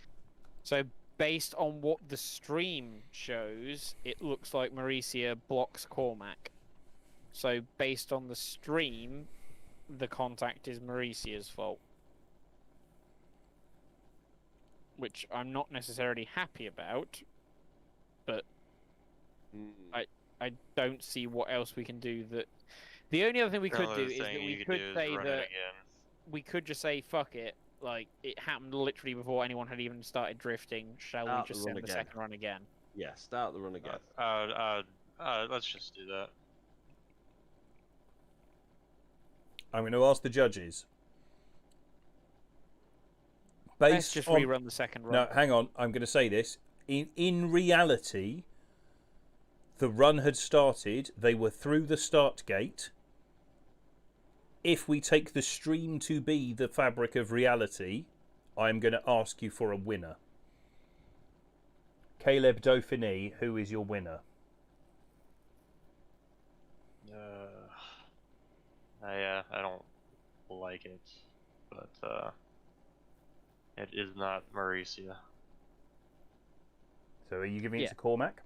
So based on what the stream shows, it looks like Mauricio blocks Cormac. So based on the stream, the contact is Mauricio's fault. Which I'm not necessarily happy about, but I don't see what else we can do. That the only other thing we could do is that we could say that we could just say fuck it, like it happened literally before anyone had even started drifting. Shall we Start just the send run the again. second run again? Yeah, start the run again. Let's just do that. I'm going to ask the judges. Let's just on... rerun the second run. No, hang on. I'm going to say this. In reality, the run had started. They were through the start gate. If we take the stream to be the fabric of reality, I'm going to ask you for a winner. Caleb Dauphiné, who is your winner? I don't like it, but it is not Mauricio. So are you giving it Yeah. to Cormac?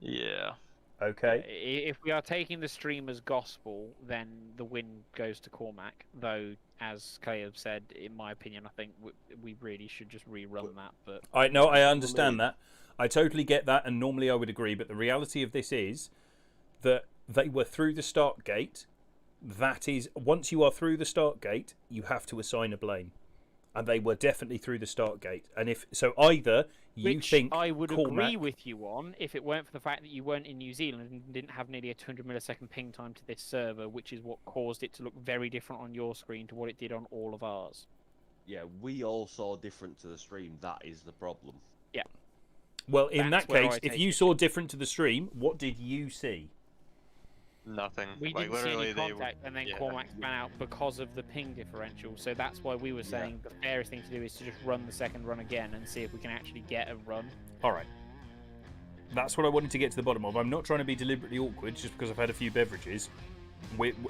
Yeah. Okay. If we are taking the stream as gospel, then the win goes to Cormac. Though, as Caleb said, in my opinion, I think we really should just rerun that. But I understand that. I totally get that, and normally I would agree. But the reality of this is that they were through the start gate. That is, once you are through the start gate, you have to assign a blame. And they were definitely through the start gate. And if so, either you which think I would Cormac, agree with you on if it weren't for the fact that you weren't in New Zealand and didn't have nearly a 200 millisecond ping time to this server, which is what caused it to look very different on your screen to what it did on all of ours. Yeah, we all saw different to the stream. That is the problem. well, in That's that where case, I if take you it. saw different to the stream, what did you see? Nothing. We like didn't see literally, any they were. contact, and then yeah. Cormac ran out because of the ping differential. So that's why we were saying the fairest thing to do is to just run the second run again and see if we can actually get a run. All right. That's what I wanted to get to the bottom of. I'm not trying to be deliberately awkward just because I've had a few beverages.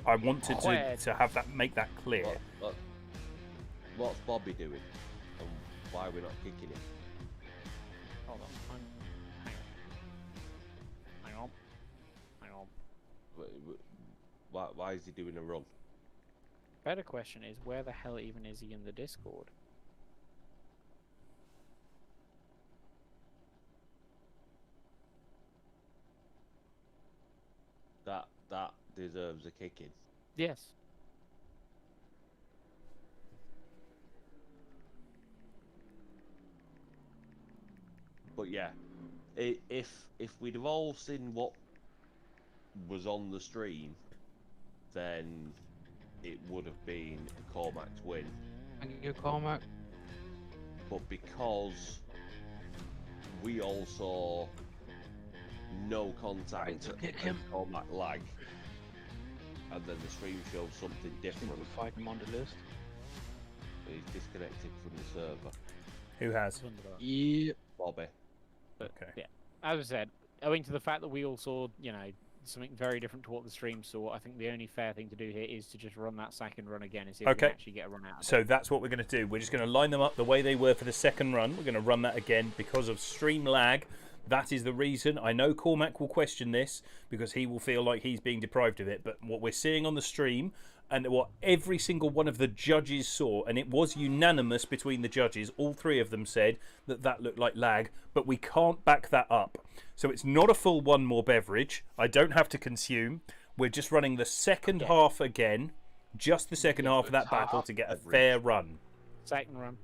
I wanted to have that, make that clear. What's Bobby doing? And why we're not kicking him? Hold on. Hang on. Why is he doing a run? Better question is, where the hell even is he in the Discord? That deserves a kicking. Yes. But yeah, if we'd have all seen what was on the stream, then it would have been Cormac's win. Thank you, Cormac. But because we all saw no contact Right, so kick and him. Cormac lag, and then the stream showed something different, Find him on the list. he's disconnected from the server. Who has? Yeah. Bobby. Okay. Yeah, as I said, owing to the fact that we all saw, something very different to what the stream saw, I think the only fair thing to do here is to just run that second run again and see if we can actually get a run out of it. So that's what we're going to do. We're just going to line them up the way they were for the second run. We're going to run that again because of stream lag. That is the reason. I know Cormac will question this because he will feel like he's being deprived of it. But what we're seeing on the stream and what every single one of the judges saw, and it was unanimous between the judges, all three of them said that looked like lag, but we can't back that up. So it's not a full one more beverage. I don't have to consume. We're just running the second half again, just the second half of that battle to get a fair run. Second run.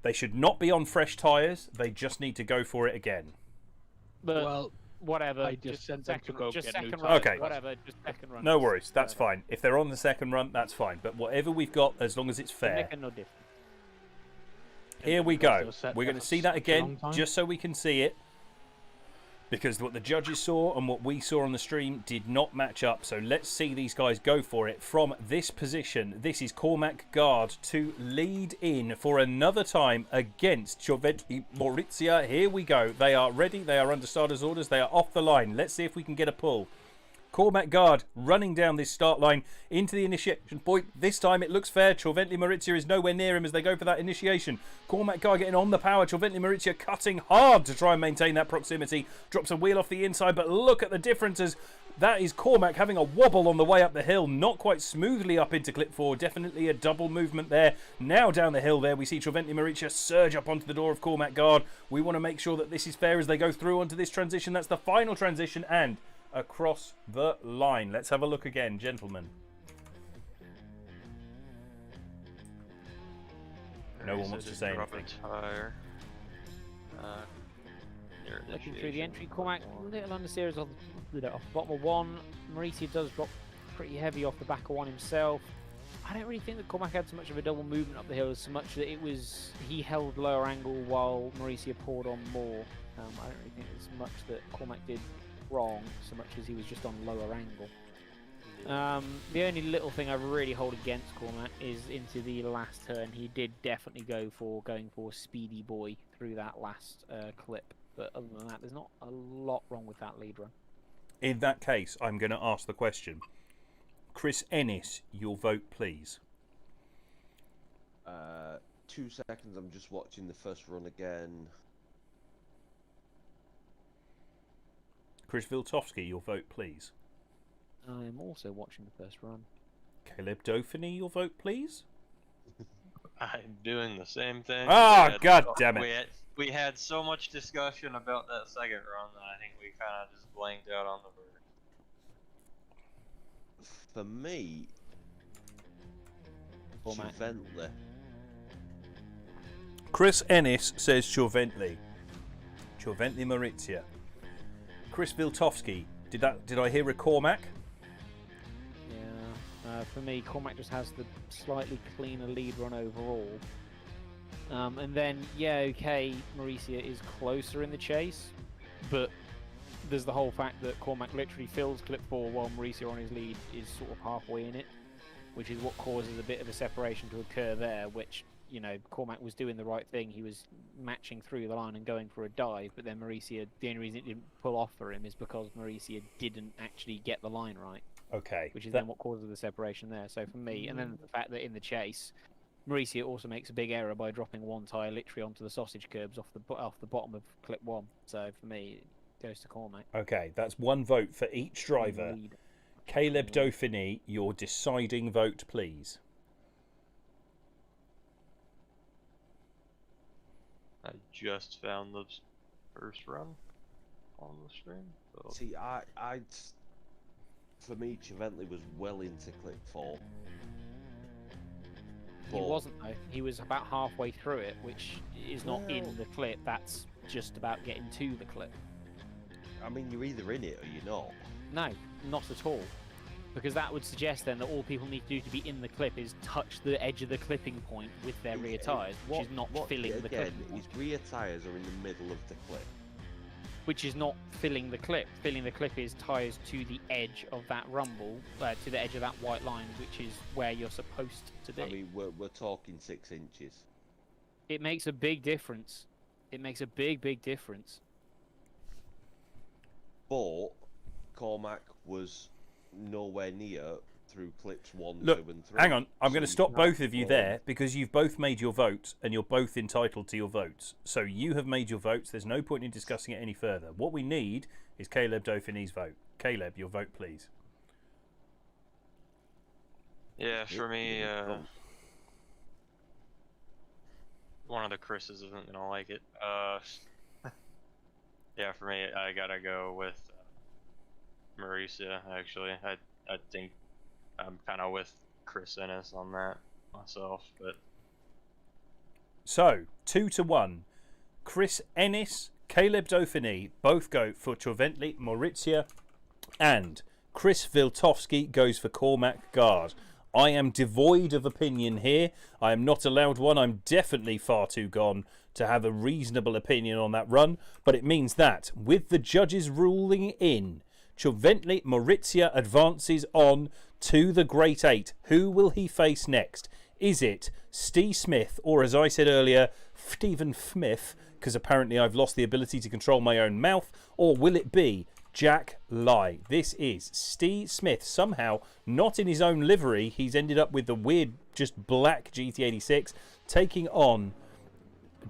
They should not be on fresh tyres. They just need to go for it again. But Well, whatever. I just sent them to go just get second new run. Okay. Whatever. Just second run. No worries. That's fine. If they're on the second run, that's fine. But whatever we've got, as long as it's fair. Making no difference. Here we go. Those set We're going to for see that such a again, long time. just so we can see it. Because what the judges saw and what we saw on the stream did not match up. So let's see these guys go for it from this position. This is Cormac Guard to lead in for another time against Tsujigiri Maurizia. Here we go. They are ready. They are under starters orders. They are off the line. Let's see if we can get a pull. Cormac Guard running down this start line into the initiation point. This time it looks fair. Tsujigiri Maurizia is nowhere near him as they go for that initiation. Cormac Guard getting on the power. Tsujigiri Maurizia cutting hard to try and maintain that proximity. Drops a wheel off the inside, but look at the differences. That is Cormac having a wobble on the way up the hill. Not quite smoothly up into clip 4. Definitely a double movement there. Now down the hill there, we see Tsujigiri Maurizia surge up onto the door of Cormac Guard. We want to make sure that this is fair as they go through onto this transition. That's the final transition and across the line. Let's have a look again, gentlemen. No one wants to say anything. Tire. Looking through the entry, Cormac a little understeers off the bottom of one. Mauricio does drop pretty heavy off the back of one himself. I don't really think that Cormac had so much of a double movement up the hill, so much that it was he held lower angle while Mauricio poured on more. I don't really think there's much that Cormac did wrong so much as he was just on lower angle. The only little thing I really hold against Cormac is into the last turn. He did definitely going for Speedy Boy through that last clip. But other than that, there's not a lot wrong with that lead run. In that case, I'm going to ask the question. Chris Ennis, your vote, please. 2 seconds, I'm just watching the first run again. Chris Viltovsky, your vote, please. I'm also watching the first run. Caleb Dauphiny, your vote, please. I'm doing the same thing. Ah, god damn it. We had so much discussion about that second run that I think we kind of just blanked out on the verge. For me, Cormac. Tsujigiri. Chris Ennis says Tsujigiri Maurizia. Chris Viltovsky, did I hear a Cormac? Yeah, for me, Cormac just has the slightly cleaner lead run overall. And then, yeah, okay, Mauricio is closer in the chase, but there's the whole fact that Cormac literally fills clip 4 while Mauricio on his lead is sort of halfway in it, which is what causes a bit of a separation to occur there, which, you know, Cormac was doing the right thing. He was matching through the line and going for a dive, but then Mauricio, the only reason it didn't pull off for him is because Mauricio didn't actually get the line right. Okay. Which is then what causes the separation there. So for me, and then the fact that in the chase, Mauricio also makes a big error by dropping one tyre literally onto the sausage curbs off the bottom of clip 1. So for me, it goes to Cormac. Okay, that's 1 vote for each driver. Caleb Dauphiné, your deciding vote, please. I just found the first run on the stream. So. See, for me, Chiventley was well into clip 4. He wasn't though. He was about halfway through it, which is not in the clip. That's just about getting to the clip. I mean, you're either in it or you're not. No, not at all. Because that would suggest then that all people need to do to be in the clip is touch the edge of the clipping point with their rear tyres, which is not filling the clip. His rear tyres are in the middle of the clip. Which is not filling the clip. Filling the clip is tyres to the edge of that rumble, to the edge of that white line, which is where you're supposed to be. I mean, we're talking 6 inches. It makes a big difference. It makes a big difference. But Cormac was nowhere near through clips 1, Look, 2 and 3. hang on. I'm going to stop both of you there because you've both made your votes and you're both entitled to your votes. So you have made your votes. There's no point in discussing it any further. What we need is Caleb Dauphiné's vote. Caleb, your vote, please. Yeah, for me, one of the Chris's isn't going to like it. Yeah, for me, I got to go with Mauricio, actually. I think I'm kind of with Chris Ennis on that myself, but So 2-1. Chris Ennis, Caleb Dauphiné both go for Cioventli, Maurizia, and Chris Viltovsky goes for Cormac Guard. I am devoid of opinion here. I am not allowed one. I'm definitely far too gone to have a reasonable opinion on that run, but it means that with the judges ruling in, Cioventli Maurizia advances on to the Great 8. Who will he face next? Is it Steve Smith, or as I said earlier, Stephen Smith, because apparently I've lost the ability to control my own mouth, or will it be Jack Lai? This is Steve Smith, somehow not in his own livery. He's ended up with the weird, just black GT86, taking on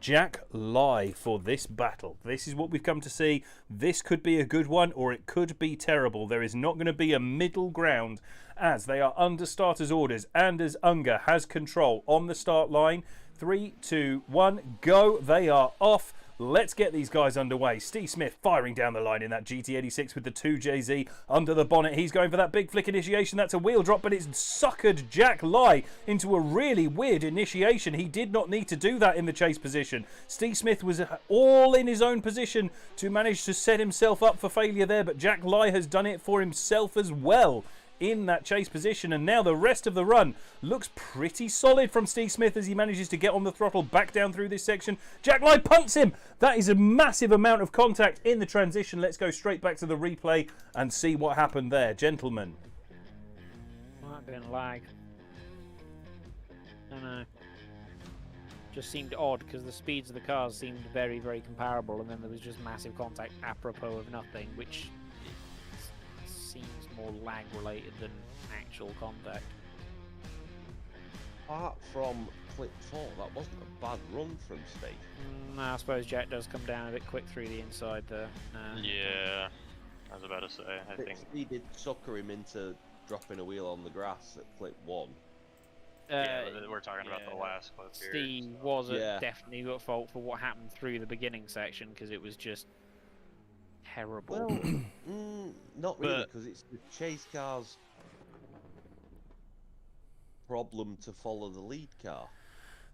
Jack Lai for this battle. This is what we've come to see. This could be a good one or it could be terrible. There is not going to be a middle ground as they are under starters orders. Anders Unger has control on the start line. 3, 2, 1, go. They are off. Let's get these guys underway. Steve Smith firing down the line in that GT86 with the 2JZ under the bonnet. He's going for that big flick initiation. That's a wheel drop, but it's suckered Jack Lai into a really weird initiation. He did not need to do that in the chase position. Steve Smith was all in his own position to manage to set himself up for failure there, but Jack Lai has done it for himself as well in that chase position, and now the rest of the run looks pretty solid from Steve Smith as he manages to get on the throttle back down through this section. Jack Lai punts him. That is a massive amount of contact in the transition. Let's go straight back to the replay and see what happened there, gentlemen. Might have been lag. I don't know. Just seemed odd because the speeds of the cars seemed very, very comparable, and then there was just massive contact apropos of nothing, which seems more lag related than actual contact. Apart from clip 4, that wasn't a bad run from Steve. No, I suppose Jack does come down a bit quick through the inside there. yeah, I was about to say, I think. He did sucker him into dropping a wheel on the grass at clip 1. Yeah, we're talking about the last clip here. Steve was definitely at fault for what happened through the beginning section because it was just terrible. Well, not really, because it's the chase car's problem to follow the lead car.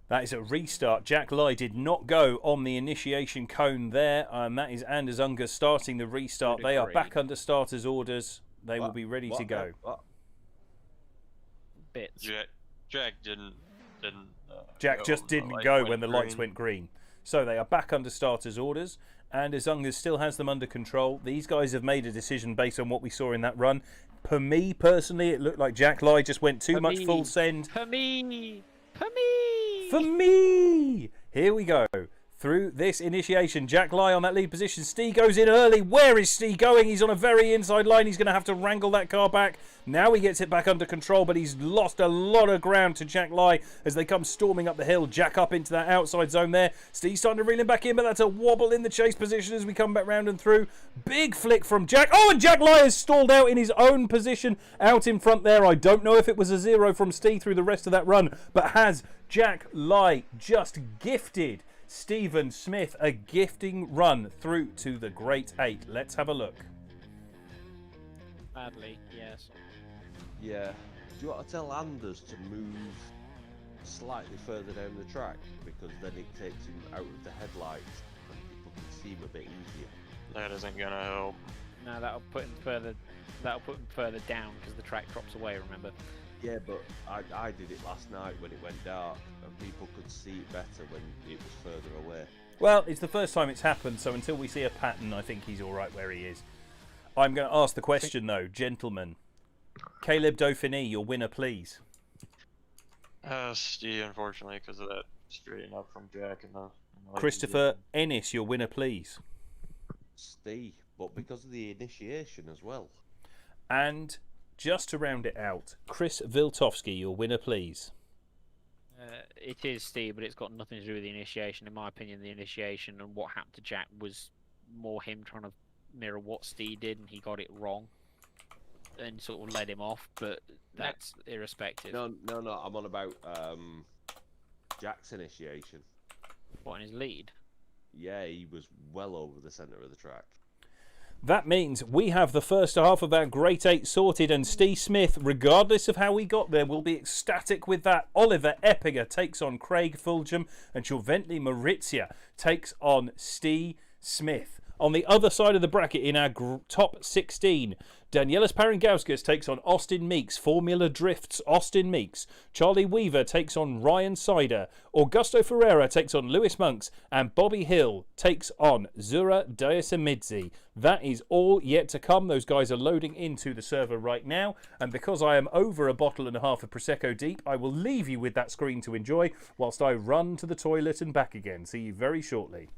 That is a restart. Jack Lai did not go on the initiation cone there. That is Anders Unger starting the restart. They are back under starters orders. They will be ready to go. Bits. Jack didn't. Jack just didn't go when the lights went green. So they are back under starters' orders, and Azungas still has them under control. These guys have made a decision based on what we saw in that run. For me, personally, it looked like Jack Lai just went too much full send. For me! For me! For me! Here we go. Through this initiation, Jack Lai on that lead position. Stee goes in early. Where is Stee going? He's on a very inside line. He's going to have to wrangle that car back. Now he gets it back under control, but he's lost a lot of ground to Jack Lai as they come storming up the hill. Jack up into that outside zone there. Stee's starting to reel him back in, but that's a wobble in the chase position as we come back round and through. Big flick from Jack. Oh, and Jack Lai has stalled out in his own position out in front there. I don't know if it was a 0 from Stee through the rest of that run, but has Jack Lai just gifted Stephen Smith a gifting run through to the Great 8. Let's have a look. Badly, yes. Yeah. Do you want to tell Anders to move slightly further down the track? Because then it takes him out of the headlights and people can see him a bit easier. That isn't gonna help. No, that'll put him further. That'll put him further down because the track drops away. Remember? Yeah, but I did it last night when it went dark and people could see it better when it was further away. Well, it's the first time it's happened, so until we see a pattern, I think he's all right where he is. I'm going to ask the question, though, gentlemen. Caleb Dauphiné, your winner, please. Steve, unfortunately, because of that straighten up from Jack and the Christopher Ennis, your winner, please. Steve, but because of the initiation as well. And just to round it out, Chris Viltovsky, your winner, please. It is Steve, but it's got nothing to do with the initiation. In my opinion, the initiation and what happened to Jack was more him trying to mirror what Steve did, and he got it wrong and sort of led him off, but that's irrespective. No, I'm on about Jack's initiation. What, in his lead? Yeah, he was well over the centre of the track. That means we have the first half of our Great 8 sorted, and Steve Smith, regardless of how we got there, will be ecstatic with that. Oliver Eppinger takes on Craig Fulgham, and Juventli Maurizia takes on Steve Smith. On the other side of the bracket, in our top 16, Danielis Paringauskas takes on Austin Meeks. Formula Drifts Austin Meeks. Charlie Weaver takes on Ryan Sider. Augusto Ferreira takes on Lewis Monks. And Bobby Hill takes on Zura Diasamidze. That is all yet to come. Those guys are loading into the server right now. And because I am over a bottle and a half of Prosecco deep, I will leave you with that screen to enjoy whilst I run to the toilet and back again. See you very shortly.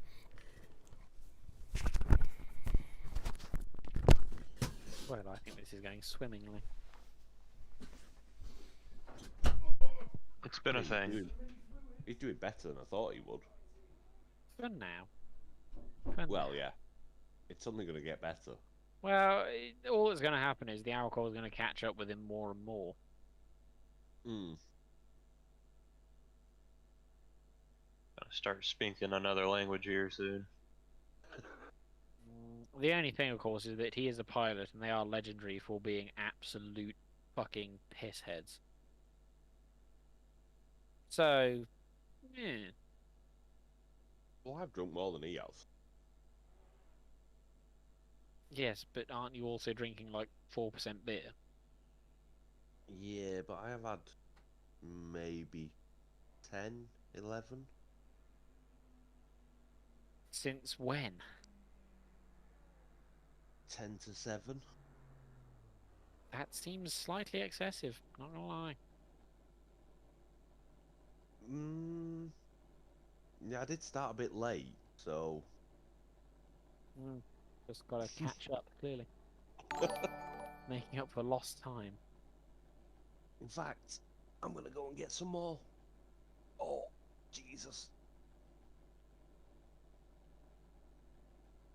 Well, I think this is going swimmingly. It's been a thing. He's doing better than I thought he would. For now. Well, yeah. It's only going to get better. Well, all that's going to happen is the alcohol is going to catch up with him more and more. Gonna start speaking another language here soon. The only thing, of course, is that he is a pilot, and they are legendary for being absolute fucking pissheads. So, yeah. Well, I've drunk more than he has. Yes, but aren't you also drinking like 4% beer? Yeah, but I have had maybe 10, 11. Since when? 10 to 7. That seems slightly excessive, not gonna lie. Yeah, I did start a bit late, so... Just gotta catch up, clearly. Making up for lost time. In fact, I'm gonna go and get some more. Oh, Jesus.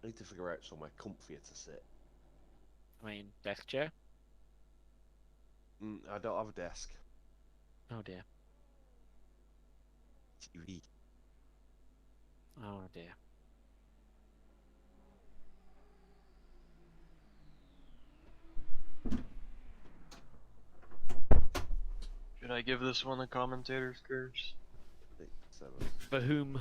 I need to figure out somewhere comfier to sit. I mean, desk chair? I don't have a desk. Oh dear. TV. Oh dear. Should I give this one the commentator's curse? 6, 7. For whom?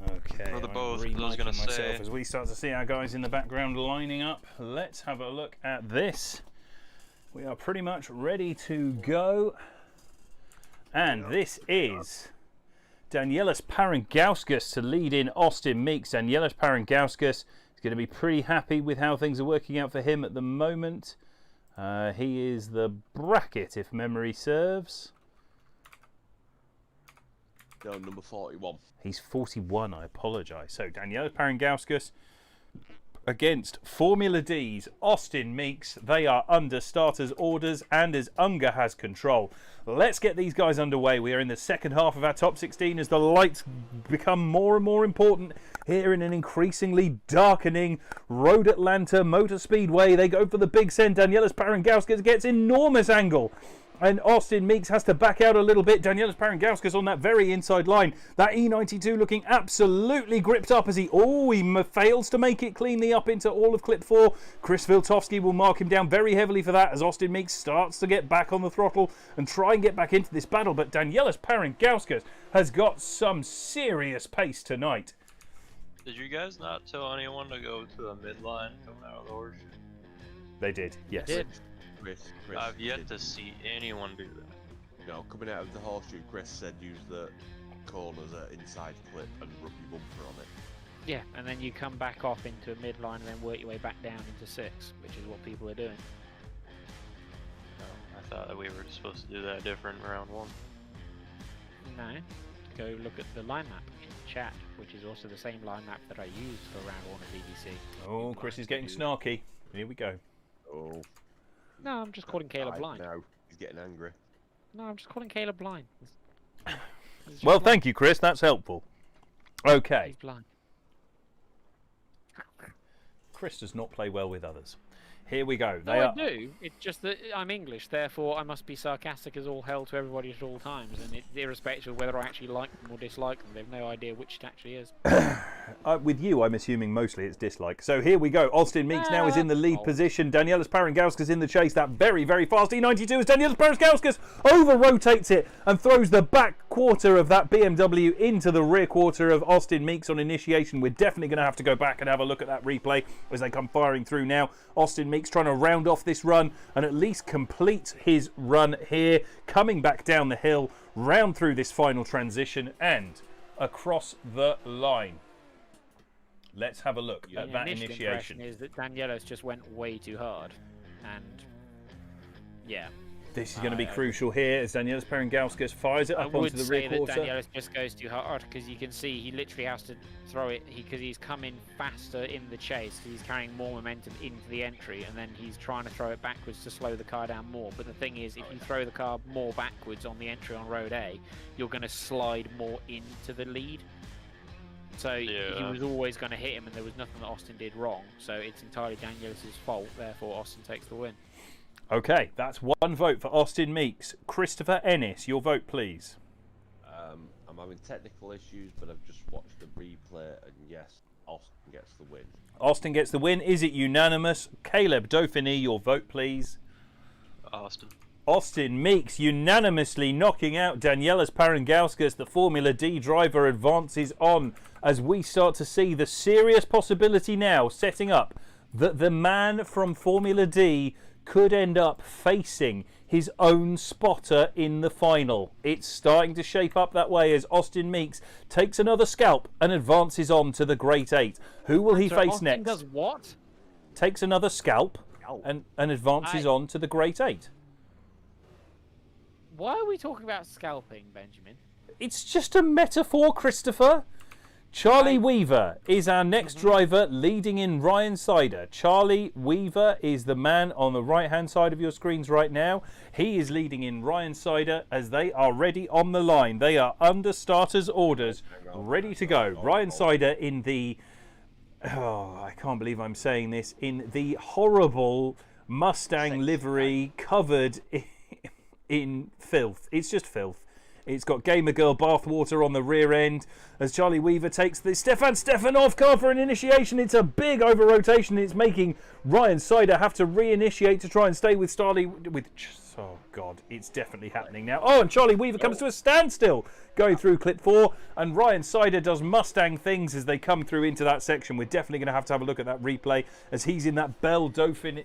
Okay, For the I'm both, I was remiking gonna myself say. as we start to see our guys in the background lining up. Let's have a look at this. We are pretty much ready to go. And this is Danielis Parangauskas to lead in Austin Meeks. Danielis Parangauskas is going to be pretty happy with how things are working out for him at the moment. He is the bracket, if memory serves. No, number 41. He's 41, I apologise. So Danielis Parangauskas against Formula D's Austin Meeks. They are under starters orders, and as Unger has control. Let's get these guys underway. We are in the second half of our top 16 as the lights become more and more important here in an increasingly darkening Road Atlanta Motor Speedway. They go for the big send. Danielis Parangauskas gets enormous angle, and Austin Meeks has to back out a little bit. Danielis Parangauskas on that very inside line. That E92 looking absolutely gripped up as he fails to make it cleanly up into all of clip 4. Chris Viltovsky will mark him down very heavily for that as Austin Meeks starts to get back on the throttle and try and get back into this battle. But Danielis Parangauskas has got some serious pace tonight. Did you guys not tell anyone to go to a midline coming out of the horseshoe? They did, yes. Did. Chris I've yet did. to see anyone do that. No, coming out of the horseshoe, Chris said use the corners inside clip and rub your bumper on it. Yeah, and then you come back off into a midline and then work your way back down into 6, which is what people are doing. I thought that we were supposed to do that different in round 1. No, go look at the line map in the chat, which is also the same line map that I used for round 1 of BBC. Oh, Chris is getting snarky. Here we go. Oh. No, I'm just calling Caleb blind. Now he's getting angry. No, I'm just calling Caleb blind. Well, thank you, Chris. That's helpful. Okay. He's blind. Chris does not play well with others. Here we go. No, I do. It's just that I'm English, therefore I must be sarcastic as all hell to everybody at all times, and it's irrespective of whether I actually like them or dislike them. They've no idea which it actually is. With you, I'm assuming mostly it's dislike. So here we go. Austin Meeks now is in the lead position. Danielis Parangauskas in the chase. That very, very fast E92 as Danielis Parangauskas over-rotates it and throws the back quarter of that BMW into the rear quarter of Austin Meeks on initiation. We're definitely going to have to go back and have a look at that replay as they come firing through now. Austin Meeks trying to round off this run and at least complete his run here, coming back down the hill, round through this final transition and across the line. Let's have a look at that initiation. Is that Danielis just went way too hard, and yeah. This is going to be crucial here as Danielis Parangauskas fires it up onto the rear quarter. I would say that Danielis just goes too hard because you can see he literally has to throw it because he's coming faster in the chase because he's carrying more momentum into the entry, and then he's trying to throw it backwards to slow the car down more. But the thing is, if you throw the car more backwards on the entry on Road A, you're going to slide more into the lead. So he was always going to hit him, and there was nothing that Austin did wrong. So it's entirely Danielis' fault. Therefore, Austin takes the win. Okay, that's one vote for Austin Meeks. Christopher Ennis, your vote, please. I'm having technical issues, but I've just watched the replay, and yes, Austin gets the win. Austin gets the win. Is it unanimous? Caleb Dauphiné, your vote, please. Austin. Austin Meeks unanimously knocking out Danielis Parangauskas. The Formula D driver advances on as we start to see the serious possibility now setting up that the man from Formula D could end up facing his own spotter in the final. It's starting to shape up that way as Austin Meeks takes another scalp and advances on to the Great 8. Who will he face Austin next? Does what? Takes another scalp and advances on to the Great 8. Why are we talking about scalping, Benjamin? It's just a metaphor, Christopher. Charlie Weaver is our next driver leading in Ryan Sider. Charlie Weaver is the man on the right-hand side of your screens right now. He is leading in Ryan Sider as they are ready on the line. They are under starters' orders, ready to go. Ryan Sider in the... Oh, I can't believe I'm saying this. In the horrible Mustang livery covered in filth. It's just filth. It's got Gamer Girl bathwater on the rear end as Charlie Weaver takes the Stefan Stefanov car for an initiation. It's a big over rotation. It's making Ryan Sider have to reinitiate to try and stay with oh God, it's definitely happening now. Oh, and Charlie Weaver comes to a standstill going through clip 4, and Ryan Sider does Mustang things as they come through into that section. We're definitely going to have a look at that replay as he's in that Belle Delphine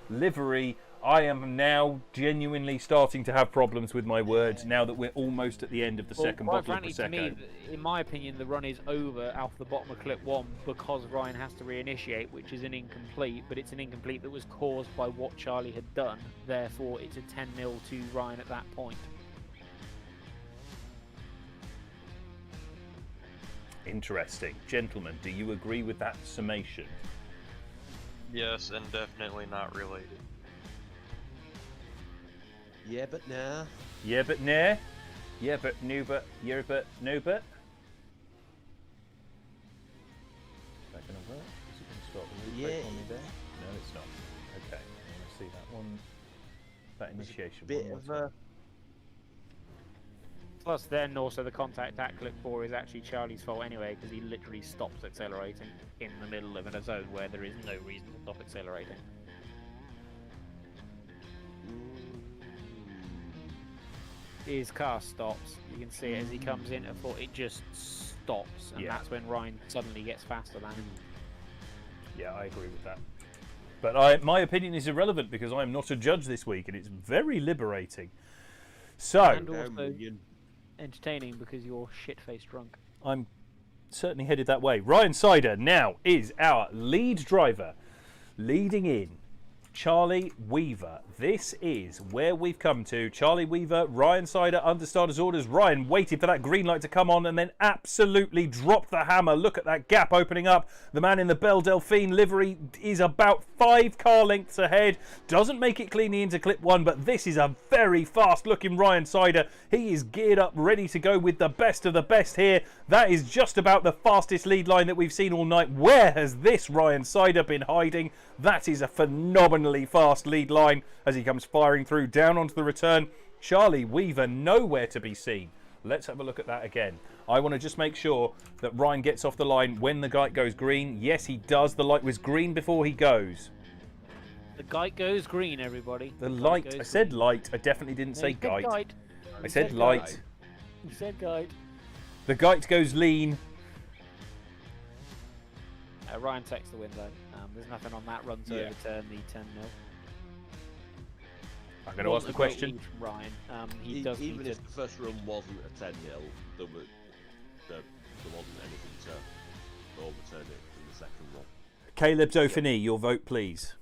livery I am now genuinely starting to have problems with my words now that we're almost at the end of the second quite bottle of frankly, Prosecco. to me, in my opinion, the run is over off the bottom of clip 1 because Ryan has to reinitiate, which is an incomplete, but it's an incomplete that was caused by what Charlie had done. Therefore, it's a 10-0 to Ryan at that point. Interesting. Gentlemen, do you agree with that summation? Yes, and definitely not related. Yeah, but nah. Yeah, but nah. Yeah, but no, but yeah, but no, but. Is that going to work? Is it going to start the replay Yeah. for me there? No, it's not. Okay, I want to see that one. That initiation. Bit one of more a... time. Plus, then also the contact at clip 4 is actually Charlie's fault anyway, because he literally stops accelerating in the middle of a zone where there is no reason to stop accelerating. His car stops. You can see it as he comes in at 4, it just stops, and Yeah. that's when Ryan suddenly gets faster than him. Yeah, I agree with that. But my opinion is irrelevant because I am not a judge this week, and it's very liberating. So, And also million. entertaining because you're shit-faced drunk. I'm certainly headed that way. Ryan Sider now is our lead driver, leading in Charlie Weaver. This is where we've come to. Charlie Weaver, Ryan Sider under starter's orders. Ryan waited for that green light to come on and then absolutely dropped the hammer. Look at that gap opening up. The man in the Belle Delphine livery is about 5 car lengths ahead. Doesn't make it cleanly into clip 1, but this is a very fast looking Ryan Sider. He is geared up, ready to go with the best of the best here. That is just about the fastest lead line that we've seen all night. Where has this Ryan Sider been hiding? That is a phenomenally fast lead line as he comes firing through down onto the return. Charlie Weaver nowhere to be seen. Let's have a look at that again. I want to just make sure that Ryan gets off the line when the light goes green. Yes, he does. The light was green before he goes. The guide goes green, everybody. The guide light. goes I said green. light. I definitely didn't No, say you said guide. I You said said light. guide. You said guide. The guide goes lean. Ryan takes the win though. There's nothing on that run to Yeah. overturn the 10-0. I'm going to ask the question. Ryan. He does Even need if to. the first run wasn't a 10-0, there wasn't anything to overturn it in the second run. Caleb Dauphiné, your vote, please.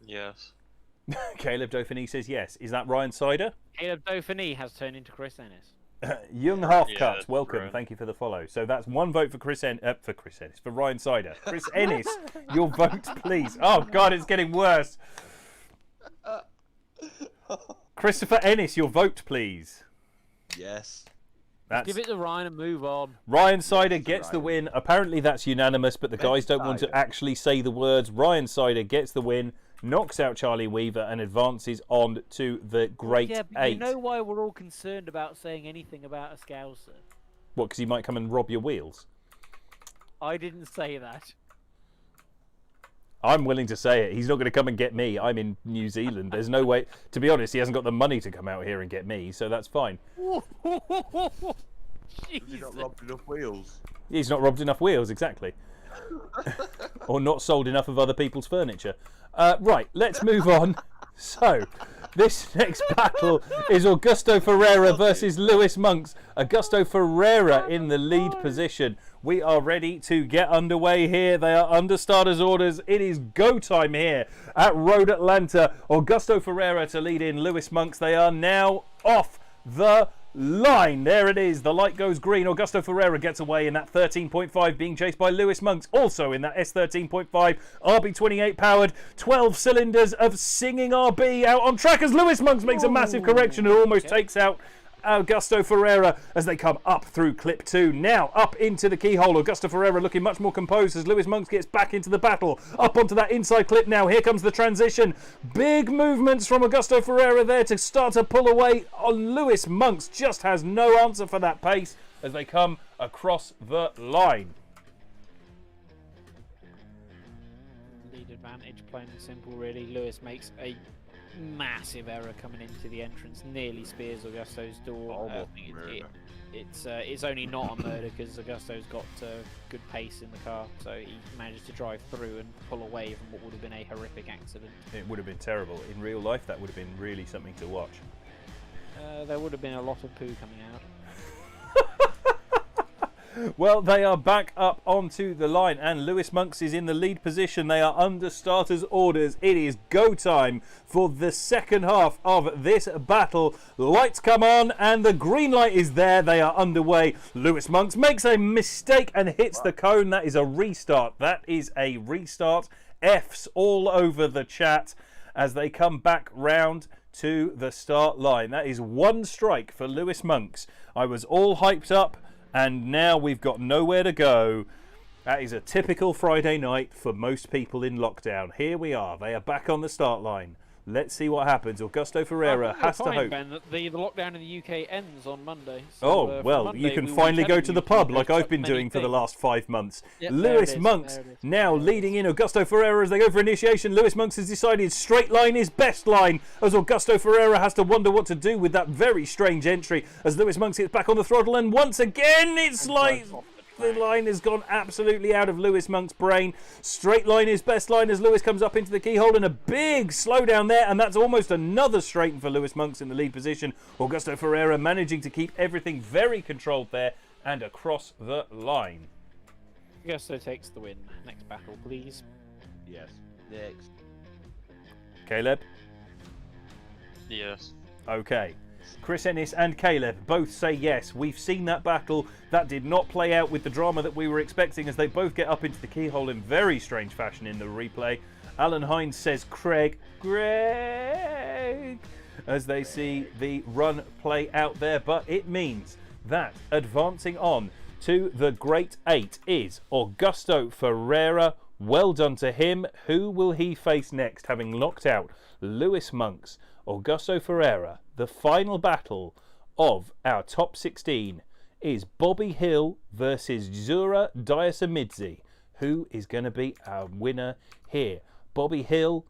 Yes. Caleb Dauphiné says yes. Is that Ryan Sider? Caleb Dauphiné has turned into Chris Ennis. Young Half Yeah, Cut, that's welcome. right. Thank you for the follow. So that's one vote for for Ryan Sider. Chris Ennis, your vote, please. Oh God, it's getting worse. Christopher Ennis, your vote, please. Yes. That's Give it to Ryan and move on. Ryan Sider Yes, gets the Ryan. win. Apparently that's unanimous, but the guys don't want to Sider. actually say the words. Ryan Sider gets the win, knocks out Charlie Weaver, and advances on to the Great Yeah, but 8. you know why we're all concerned about saying anything about a Scouser? What, because he might come and rob your wheels? I didn't say that. I'm willing to say it. He's not going to come and get me. I'm in New Zealand. There's no way. To be honest, he hasn't got the money to come out here and get me, so that's fine. Has he Jesus. not robbed enough wheels? He's not robbed enough wheels, exactly. Or not sold enough of other people's furniture. Right, let's move on. So, this next battle is Augusto Ferreira versus Lewis Monks. Augusto Ferreira in the lead position. We are ready to get underway here. They are under starters' orders. It is go time here at Road Atlanta. Augusto Ferreira to lead in Lewis Monks. They are now off the line. There it is. The light goes green. Augusto Ferreira gets away in that 13.5, being chased by Lewis Monks, also in that S13.5, RB28 powered, 12 cylinders of singing RB out on track as Lewis Monks makes a massive correction and almost takes out Augusto Ferreira as they come up through clip 2. Now up into the keyhole. Augusto Ferreira looking much more composed as Lewis Monks gets back into the battle. Up onto that inside clip now. Here comes the transition. Big movements from Augusto Ferreira there to start to pull away on Lewis Monks. Just has no answer for that pace as they come across the line. Lead advantage, plain and simple, really. Lewis makes a massive error coming into the entrance, nearly spears Augusto's door. Almost I think murder. it's only not a murder because Augusto's got good pace in the car, so he managed to drive through and pull away from what would have been a horrific accident. It would have been terrible. In real life, that would have been really something to watch. There would have been a lot of poo coming out. Well, they are back up onto the line, and Lewis Monks is in the lead position. They are under starters' orders. It is go time for the second half of this battle. Lights come on, and the green light is there. They are underway. Lewis Monks makes a mistake and hits the cone. That is a restart. That is a restart. F's all over the chat as they come back round to the start line. That is one strike for Lewis Monks. I was all hyped up, and now we've got nowhere to go. That is a typical Friday night for most people in lockdown. Here we are. They are back on the start line. Let's see what happens. Augusto Ferreira has to hope. Ben, that the lockdown in the UK ends on Monday. So, Oh, from well, Monday, you can we will finally go tell to you the pub to like do I've been many doing for the things. last 5 months. Yep, there Lewis it is, Monks there it is, now there it leading is. in Augusto Ferreira as they go for initiation. Lewis Monks has decided straight line is best line as Augusto Ferreira has to wonder what to do with that very strange entry as Lewis Monks gets back on the throttle, and once again it's like the line has gone absolutely out of Lewis Monk's brain. Straight line is best line as Lewis comes up into the keyhole, and a big slowdown there, and that's almost another straighten for Lewis Monks in the lead position. Augusto Ferreira managing to keep everything very controlled there and across the line. Augusto takes the win. Next battle, please. Yes. Next. Caleb? Yes. Okay. Chris Ennis and Caleb both say yes. We've seen that battle. That did not play out with the drama that we were expecting as they both get up into the keyhole in very strange fashion in the replay. Alan Hines says Greg, as they see the run play out there. But it means that advancing on to the Great Eight is Augusto Ferreira. Well done to him. Who will he face next, having knocked out Lewis Monks? Augusto Ferreira. The final battle of our top 16 is Bobby Hill versus Zura Diasamidze. Who is going to be our winner here? Bobby Hill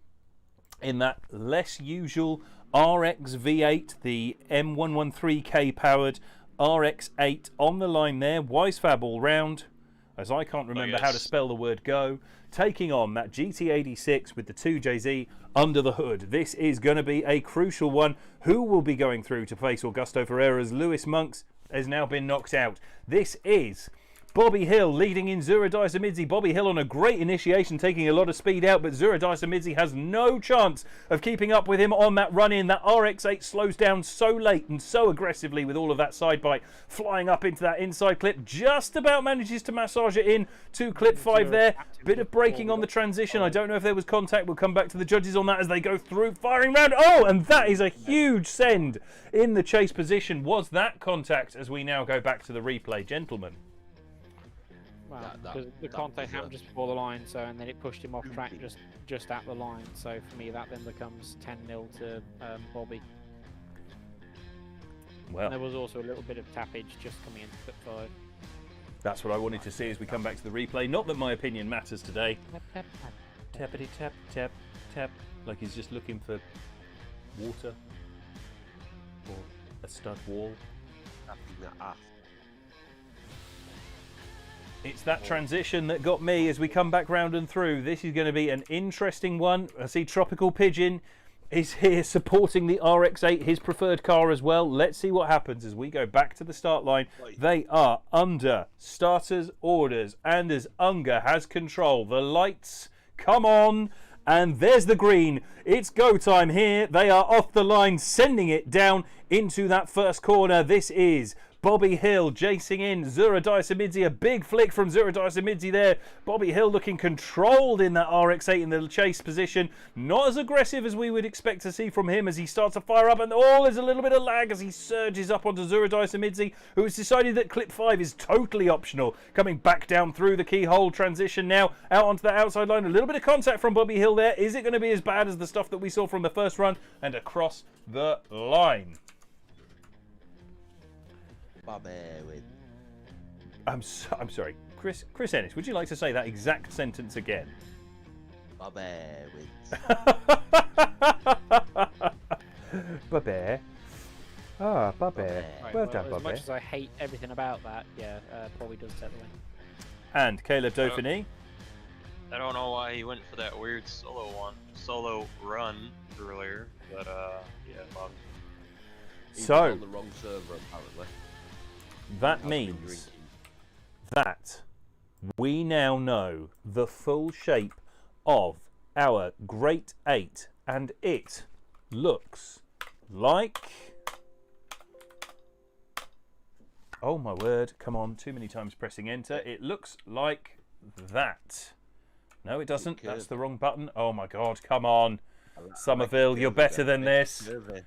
in that less usual RX V8, the M113K powered RX8 on the line there. Wisefab all round, as I can't remember how to spell the word go. Taking on that GT86 with the 2JZ under the hood. This is going to be a crucial one. Who will be going through to face Augusto Ferreira's Lewis Monks has now been knocked out. This is Bobby Hill leading in Zura Diasamidze. Bobby Hill on a great initiation, taking a lot of speed out, but Zura Diasamidze has no chance of keeping up with him on that run-in. That RX-8 slows down so late and so aggressively with all of that side bite, flying up into that inside clip. Just about manages to massage it in to clip 5 there. Bit of braking on the transition. I don't know if there was contact. We'll come back to the judges on that as they go through, firing round. Oh, and that is a huge send in the chase position. Was that contact as we now go back to the replay, gentlemen? Well, That the contact happened just before the line, so and then it pushed him off track just at the line. So for me, that then becomes 10-0 to Bobby. Well, And there was also a little bit of tappage just coming into clip 5. that's what I wanted to see as we come back to the replay. Not that my opinion matters today. Tappity tap, tap, tap. Like he's just looking for water or a stud wall. It's that transition that got me as we come back round and through. This is going to be an interesting one. I see Tropical Pigeon is here supporting the RX-8, his preferred car as well. Let's see what happens as we go back to the start line. They are under starters' orders, and as Unger has control, the lights come on, and there's the green. It's go time here. They are off the line, sending it down into that first corner. This is Bobby Hill chasing in Zura Diasamidze. A big flick from Zura Diasamidze there. Bobby Hill looking controlled in that RX-8 in the chase position. Not as aggressive as we would expect to see from him as he starts to fire up. And there's a little bit of lag as he surges up onto Zura Diasamidze, who has decided that clip 5 is totally optional. Coming back down through the keyhole transition now out onto the outside line. A little bit of contact from Bobby Hill there. Is it going to be as bad as the stuff that we saw from the first run? And across the line. I'm sorry, Chris Ennis, would you like to say that exact sentence again? Bubby. Ah, Bubby. Right, Well done, as Bubby. much as I hate everything about that, yeah, probably does take the win. And Caleb Dauphiné. I don't know why he went for that weird solo run earlier, but yeah, bugs. He's So- on the wrong server apparently. That Has been means drinking. that we now know the full shape of our Great 8, and it looks like... Oh my word, come on, too many times pressing enter. It looks like that. No, it doesn't. It That's could. the wrong button. Oh my god, come on. I like Somerville, it you're curvy, better though. than Makes this. it curvy.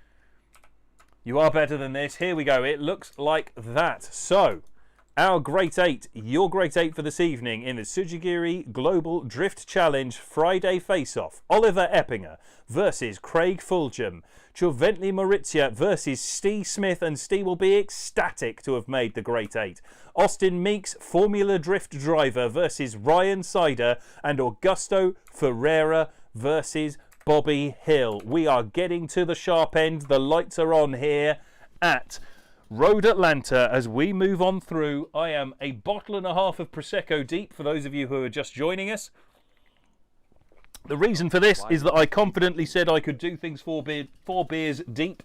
You are better than this. Here we go. It looks like that. So, our Great 8, your Great 8 for this evening in the Tsujigiri Global Drift Challenge Friday Face-Off. Oliver Eppinger versus Craig Fulgham. Giovanni Maurizia versus Steve Smith, and Steve will be ecstatic to have made the Great 8. Austin Meeks, Formula Drift driver, versus Ryan Sider, and Augusto Ferreira versus Bobby Hill. We are getting to the sharp end. The lights are on here at Road Atlanta as we move on through. I am a bottle and a half of Prosecco deep for those of you who are just joining us. The reason for this is that I confidently said I could do things four beers deep,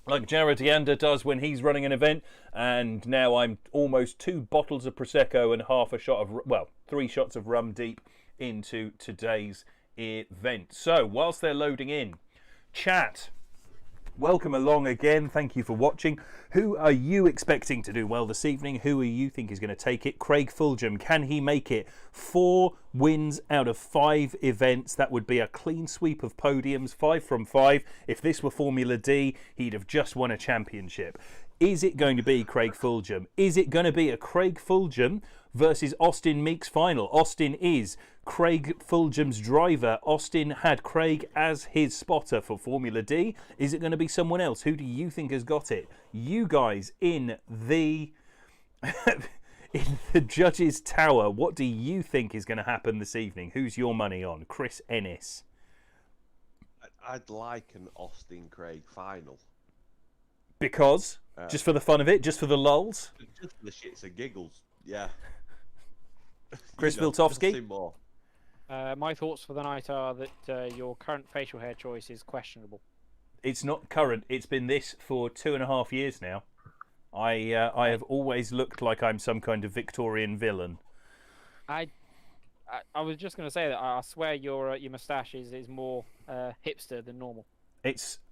like Jared Yander does when he's running an event, and now I'm almost 2 bottles of Prosecco and half a shot of, well, 3 shots of rum deep into today's event. So, whilst they're loading in, chat, welcome along again. Thank you for watching. Who are you expecting to do well this evening? Who are you think is going to take it? Craig Fulgham, can he make it? 4 wins out of 5 events. That would be a clean sweep of podiums, 5 from 5. If this were Formula D, he'd have just won a championship. Is it going to be Craig Fulgham? Is it going to be a Craig Fulgham versus Austin Meeks final? Austin is Craig Fulgham's driver. Austin had Craig as his spotter for Formula D. Is it going to be someone else? Who do you think has got it? You guys in the in the judges' tower, what do you think is going to happen this evening? Who's your money on? Chris Ennis. I'd like an Austin Craig final. Because? Just for the fun of it? Just for the lulz? Just for the shits and giggles, yeah. Chris nothing Viltovsky? more. My thoughts for the night are that your current facial hair choice is questionable. It's not current. It's been this for 2.5 years now. I have always looked like I'm some kind of Victorian villain. I was just going to say that I swear your moustache is more hipster than normal.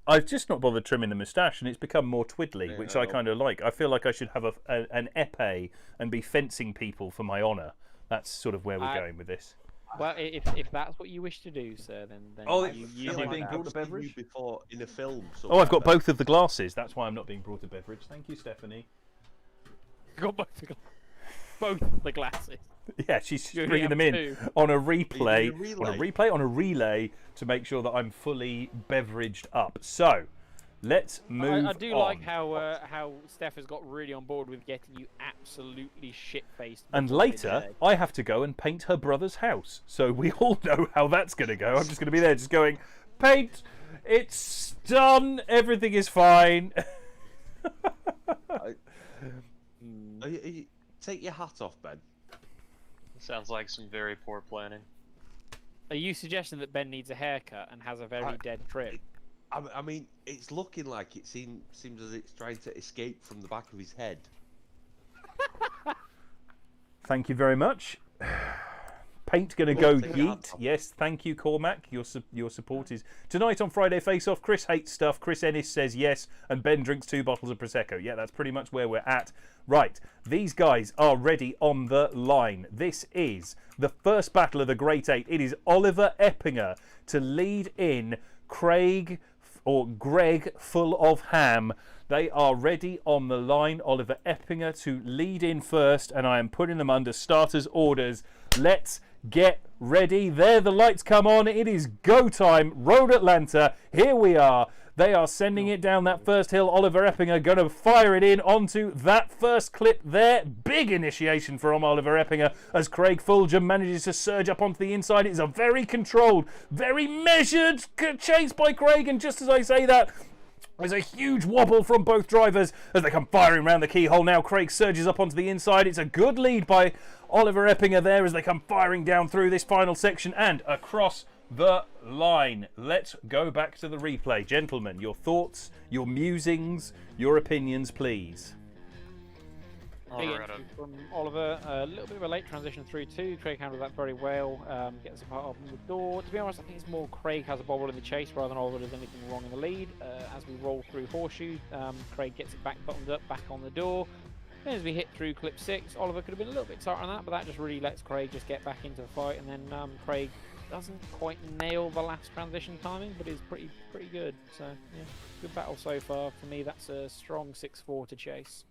I've just not bothered trimming the moustache, and it's become more twiddly, Yeah, which I kind of like. I feel like I should have an épée and be fencing people for my honour. That's sort of where we're going with this. Well, if that's what you wish to do, sir, then Oh, you am I do being that. brought a I've seen beverage? you before in a film. Oh, I've got both of the glasses. That's why I'm not being brought a beverage. Thank you, Stephanie. Got both the glasses. Yeah, she's You only bringing have them in 2. on a doing a relay to make sure that I'm fully beveraged up. So, let's move I do on. like how Steph has got really on board with getting you absolutely shit-faced. And before later, midday. I have to go and paint her brother's house. So we all know how that's going to go. I'm just going to be there just going, paint, it's done, everything is fine. Take your hat off, Ben. Sounds like some very poor planning. Are you suggesting that Ben needs a haircut and has a very dead trim? I mean, it's looking like it seems as it's trying to escape from the back of his head. Thank you very much. Paint going to go take your hat yeet. off. Yes, thank you, Cormac. Your support is... Tonight on Friday Face Off, Chris hates stuff. Chris Ennis says yes, and Ben drinks 2 bottles of Prosecco. Yeah, that's pretty much where we're at. Right, these guys are ready on the line. This is the first battle of the Great 8. It is Oliver Eppinger to lead in Greg full of ham. They are ready on the line. Oliver Eppinger to lead in first, and I am putting them under starters orders. Let's get ready. There the lights come on. It is go time. Road Atlanta. Here we are. They are sending it down that first hill. Oliver Eppinger going to fire it in onto that first clip there. Big initiation from Oliver Eppinger as Craig Fulgham manages to surge up onto the inside. It's a very controlled, very measured chase by Craig. And just as I say that, There's a huge wobble from both drivers as they come firing around the keyhole now. Craig surges up onto the inside. It's a good lead by Oliver Eppinger there as they come firing down through this final section and across the line. Let's go back to the replay. Gentlemen, your thoughts, your musings, your opinions, please. Big entry from Oliver, a little bit of a late transition through too. Craig handled that very well, gets apart open the door. To be honest, I think it's more Craig has a bobble in the chase rather than Oliver does anything wrong in the lead. As we roll through Horseshoe, Craig gets it back buttoned up, back on the door. Then as we hit through Clip 6, Oliver could have been a little bit tighter on that, but that just really lets Craig just get back into the fight. And then Craig doesn't quite nail the last transition timing, but is pretty good. So yeah, good battle so far. For me, that's a strong 6-4 to chase.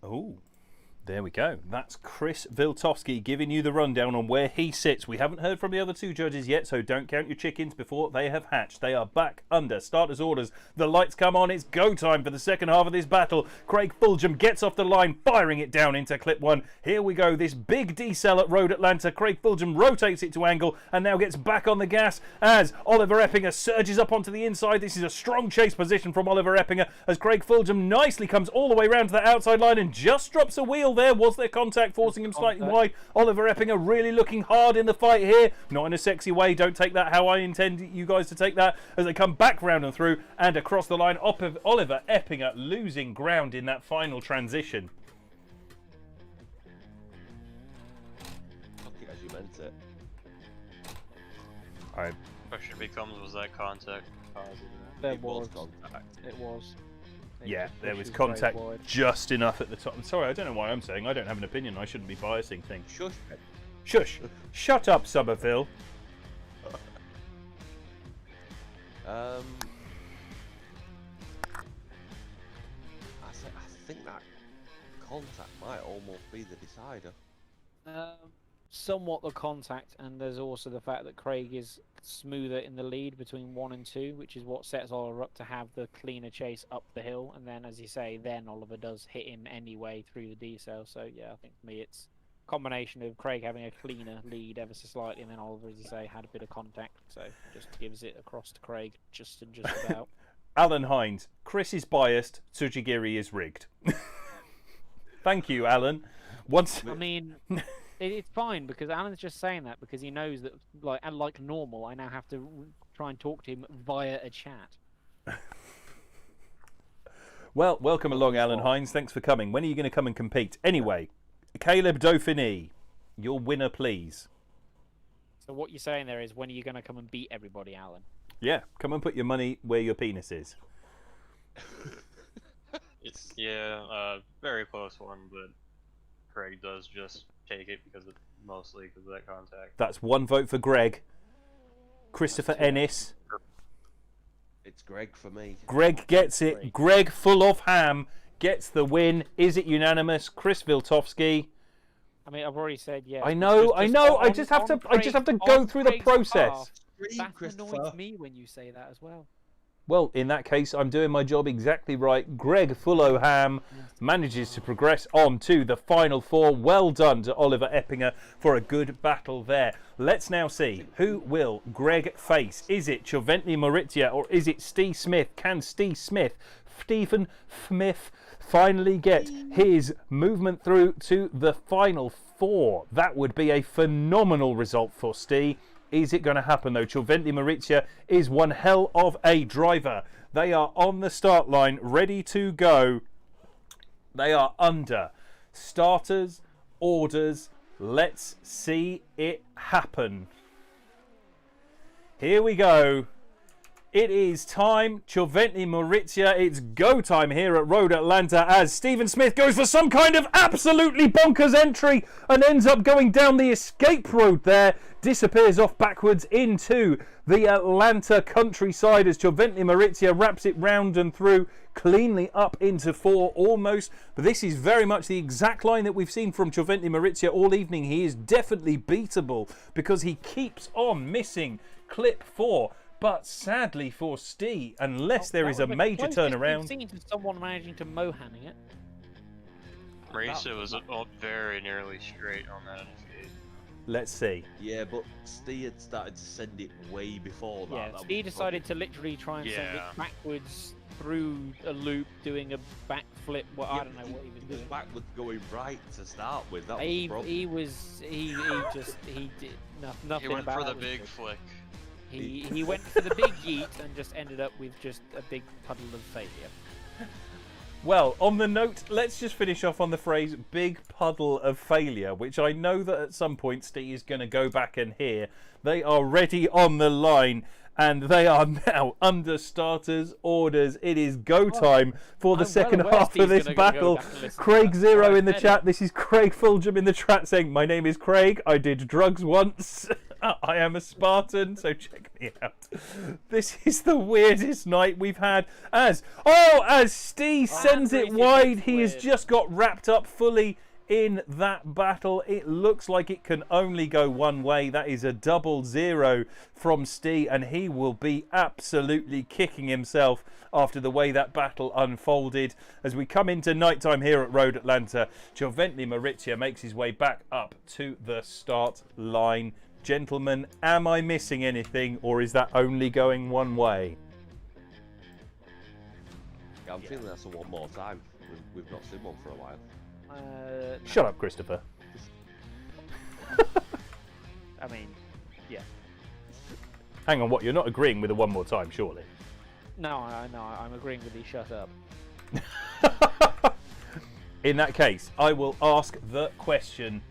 Oh, there we go. That's Chris Viltovsky giving you the rundown on where he sits. We haven't heard from the other two judges yet, so don't count your chickens before they have hatched. They are back under starters' orders. The lights come on. It's go time for the second half of this battle. Craig Fulgham gets off the line, firing it down into clip 1. Here we go. This big decel at Road Atlanta. Craig Fulgham rotates it to angle and now gets back on the gas as Oliver Eppinger surges up onto the inside. This is a strong chase position from Oliver Eppinger as Craig Fulgham nicely comes all the way round to the outside line and just drops a wheel there. Was there contact forcing him slightly wide? Oliver Eppinger really looking hard in the fight here. Not in a sexy way. Don't take that how I intend you guys to take that as they come back round and through and across the line. Oliver Eppinger losing ground in that final transition. Took it as you meant it. Alright. Question becomes, was that contact positive? There was. Contact. It was. Yeah, there was Very contact wide. just enough at the top. I'm sorry, I don't know why I'm saying. I don't have an opinion. I shouldn't be biasing things. Shush. Shush. Shut up, Somerville. I think that contact might almost be the decider. Somewhat the contact, and there's also the fact that Craig is smoother in the lead between 1 and 2, which is what sets Oliver up to have the cleaner chase up the hill. And then, as you say, then Oliver does hit him anyway through the decel. So yeah, I think for me it's a combination of Craig having a cleaner lead ever so slightly, and then Oliver, as you say, had a bit of contact. So just gives it across to Craig just about. Alan Hines. Chris is biased. Tsujigiri is rigged. Thank you, Alan. I mean, it's fine because Alan's just saying that because he knows that, like normal, I now have to try and talk to him via a chat. Well, welcome along, Alan Hines. Thanks for coming. When are you going to come and compete? Anyway, Caleb Dauphiné, your winner, please. So what you're saying there is, when are you going to come and beat everybody, Alan? Yeah, come and put your money where your penis is. It's very close one, but Craig does just take it mostly because of that contact. That's 1 vote for Greg. Christopher Ennis. It's Greg for me. Greg gets it. Greg, full of ham, gets the win. Is it unanimous? Chris Viltovsky. I mean, I've already said yes. I know. I just have to go through the process. That annoys me when you say that as well. Well, in that case, I'm doing my job exactly right. Greg Fulloham manages to progress on to the final 4. Well done to Oliver Eppinger for a good battle there. Let's now see, who will Greg face? Is it Choventny Maurizia or is it Steve Smith? Can Stephen Smith, finally get his movement through to the final 4? That would be a phenomenal result for Steve. Is it going to happen though? Choventny Maurizia is one hell of a driver. They are on the start line, ready to go. They are under starters, orders. Let's see it happen. Here we go. It is time, Choventny Maurizia. It's go time here at Road Atlanta as Stephen Smith goes for some kind of absolutely bonkers entry and ends up going down the escape road there. Disappears off backwards into the Atlanta countryside as Choventny Maurizia wraps it round and through cleanly up into 4 almost. But this is very much the exact line that we've seen from Choventny Maurizia all evening. He is definitely beatable because he keeps on missing clip 4. But sadly for Steve, unless there is a major turnaround. We've seen someone managing to Mohanning it. Marisa was very nearly straight on that initiate. Let's see. Yeah, but Steve had started to send it way before that. Yeah, Steve decided to literally try and send it backwards through a loop, doing a backflip. Well, I don't know what he was He was doing. backwards going right to start with. That was the He problem. he did nothing He went about for the that was big good. flick. He went for the big yeet and just ended up with just a big puddle of failure. Well, on the note, let's just finish off on the phrase "big puddle of failure," which I know that at some point Steve is going to go back and hear. They are ready on the line, and they are now under starters' orders. It is go time for the I'm second well aware half of Steve's this gonna go battle. back and listen to Craig that, Zero but I in the said chat. it. This is Craig Fulgham in the chat saying, "My name is Craig. I did drugs once. I am a Spartan, so check me out." This is the weirdest night we've had. As Steve sends it Andres, wide, it's he has weird. just got wrapped up fully in that battle. It looks like it can only go one way. That is a 0-0 from Steve, and he will be absolutely kicking himself after the way that battle unfolded. As we come into nighttime here at Road Atlanta, Giovanni Maurizio makes his way back up to the start line. Gentlemen, am I missing anything, or is that only going one way? Yeah, I'm feeling that's a one more time. We've not seen one for a while. No. Shut up, Christopher. I mean, yeah. Hang on, what? You're not agreeing with a one more time, surely? No, I'm agreeing with you. Shut up. In that case, I will ask the question.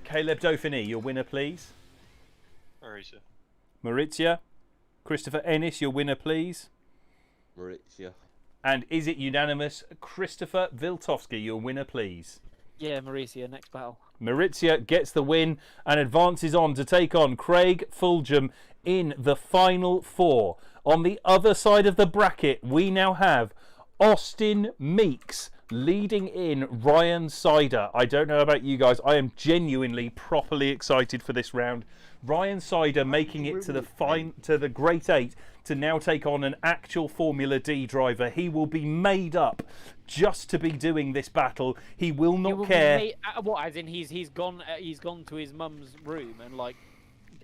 Caleb Dauphiné, your winner, please. Mauricio. Maurizio. Christopher Ennis, your winner, please. Maurizio. And is it unanimous? Christopher Viltovsky, your winner, please. Yeah, Mauricio, next battle. Maurizio gets the win and advances on to take on Craig Fulgham in the final four. On the other side of the bracket, we now have Austin Meeks leading in Ryan Sider. I don't know about you guys. I am genuinely properly excited for this round. Ryan Sider making it to the Great Eight to now take on an actual Formula D driver. He will be made up just to be doing this battle. He will not care. What? As in, he's gone to his mum's room and like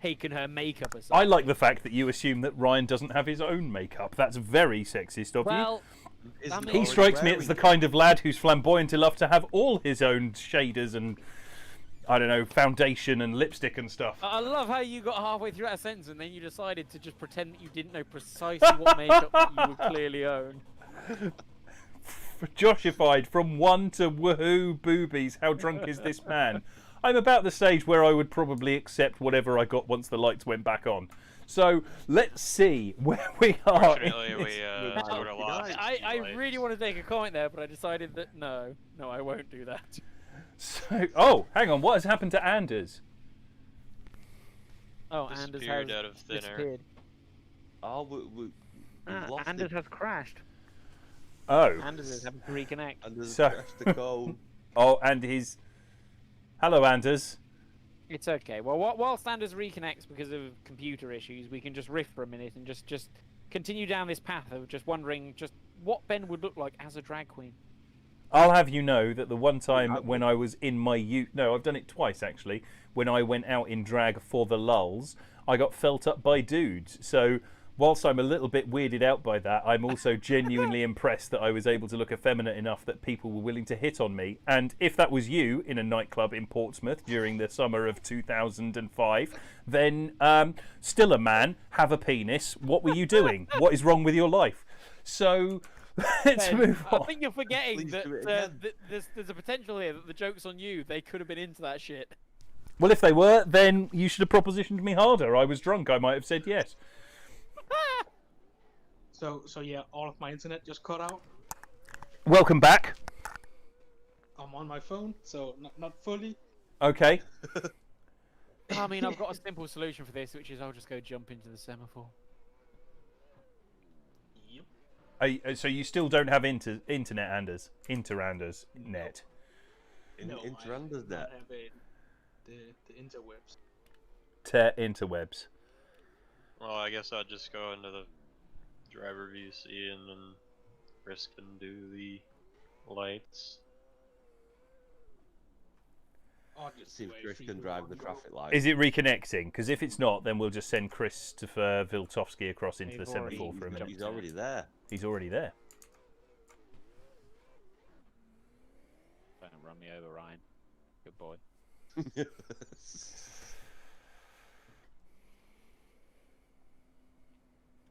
taken her makeup or something. I like the fact that you assume that Ryan doesn't have his own makeup. That's very sexist of you. Well, Isn't He already strikes me as wearing the it. kind of lad who's flamboyant enough to have all his own shaders and, I don't know, foundation and lipstick and stuff. I love how you got halfway through that sentence and then you decided to just pretend that you didn't know precisely what makeup that you would clearly own. Joshified from 1 to woohoo boobies. How drunk is this man? I'm about the stage where I would probably accept whatever I got once the lights went back on. So let's see where we are. Fortunately, we would have lost. I really want to take a comment there, but I decided that no, I won't do that. So, oh, hang on. What has happened to Anders? Oh, Anders Disappeared has out of thin air. disappeared. Oh, we lost Anders it. has crashed. Oh. Anders is having to reconnect. And there's So- a crash to go. Oh, and his... Hello, Anders. It's okay. Well, whilst Anders reconnects because of computer issues, we can just riff for a minute and just continue down this path of just wondering just what Ben would look like as a drag queen. I'll have you know that the one time when I was in my youth... No, I've done it twice, actually. When I went out in drag for the lulz, I got felt up by dudes. So, whilst I'm a little bit weirded out by that, I'm also genuinely impressed that I was able to look effeminate enough that people were willing to hit on me. And if that was you in a nightclub in Portsmouth during the summer of 2005, then still a man, have a penis. What were you doing? What is wrong with your life? So... Let's Ben, move on. I think you're forgetting Please that do it again. there's a potential here that the joke's on you. They could have been into that shit. Well, if they were, then you should have propositioned me harder. I was drunk. I might have said yes. So yeah, all of my internet just cut out. Welcome back. I'm on my phone, so not fully. Okay. I mean, I've got a simple solution for this, which is I'll just go jump into the semaphore. Yep. So you still don't have internet, Anders? Interanders net. No, I Interanders don't that. have the interwebs. Interwebs. Well, I guess I'd just go into the driver view scene and risk and do the lights. I'll just See if wait Chris for can you drive to the go. traffic light. Is it reconnecting? Because if it's not, then we'll just send Christopher Viltovsky across into the They've already semaphore for a minute. He's already there. He's already there. Don't run me over, Ryan. Good boy.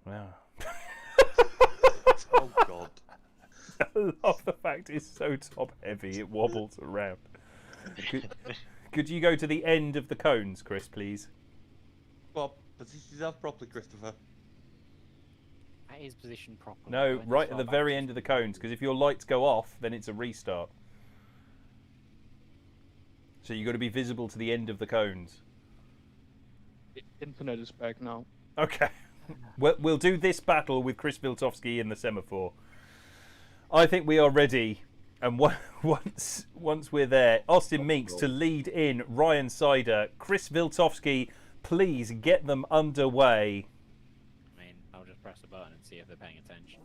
Wow. Oh God. I love the fact it's so top heavy, it wobbles around. Could you go to the end of the cones, Chris, please? Well, position yourself properly, Christopher. That is positioned properly. No, Going right as at far the very back end as of the you can. cones, because if your lights go off, then it's a restart. So you've got to be visible to the end of the cones. The internet is back now. Okay. We'll do this battle with Chris Viltovsky in the semaphore. I think we are ready. And once we're there, Austin Meeks to lead in Ryan Sider. Chris Viltovsky, please get them underway. I mean, I'll just press a button and see if they're paying attention.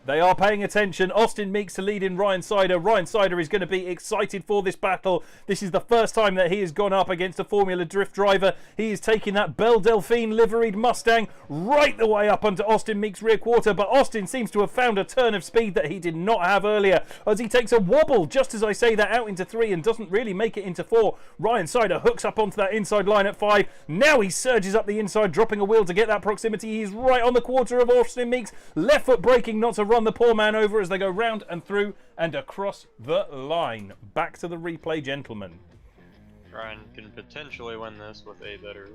They are paying attention. Austin Meeks to lead in Ryan Sider. Ryan Sider is going to be excited for this battle. This is the first time that he has gone up against a Formula Drift driver. He is taking that Belle Delphine liveried Mustang right the way up onto Austin Meeks' rear quarter. But Austin seems to have found a turn of speed that he did not have earlier as he takes a wobble, just as I say that, out into 3 and doesn't really make it into 4. Ryan Sider hooks up onto that inside line at 5. Now he surges up the inside, dropping a wheel to get that proximity. He's right on the quarter of Austin Meeks. Left foot braking not to run the poor man over as they go round and through and across the line. Back to the replay, gentlemen. Ryan can potentially win this with a better.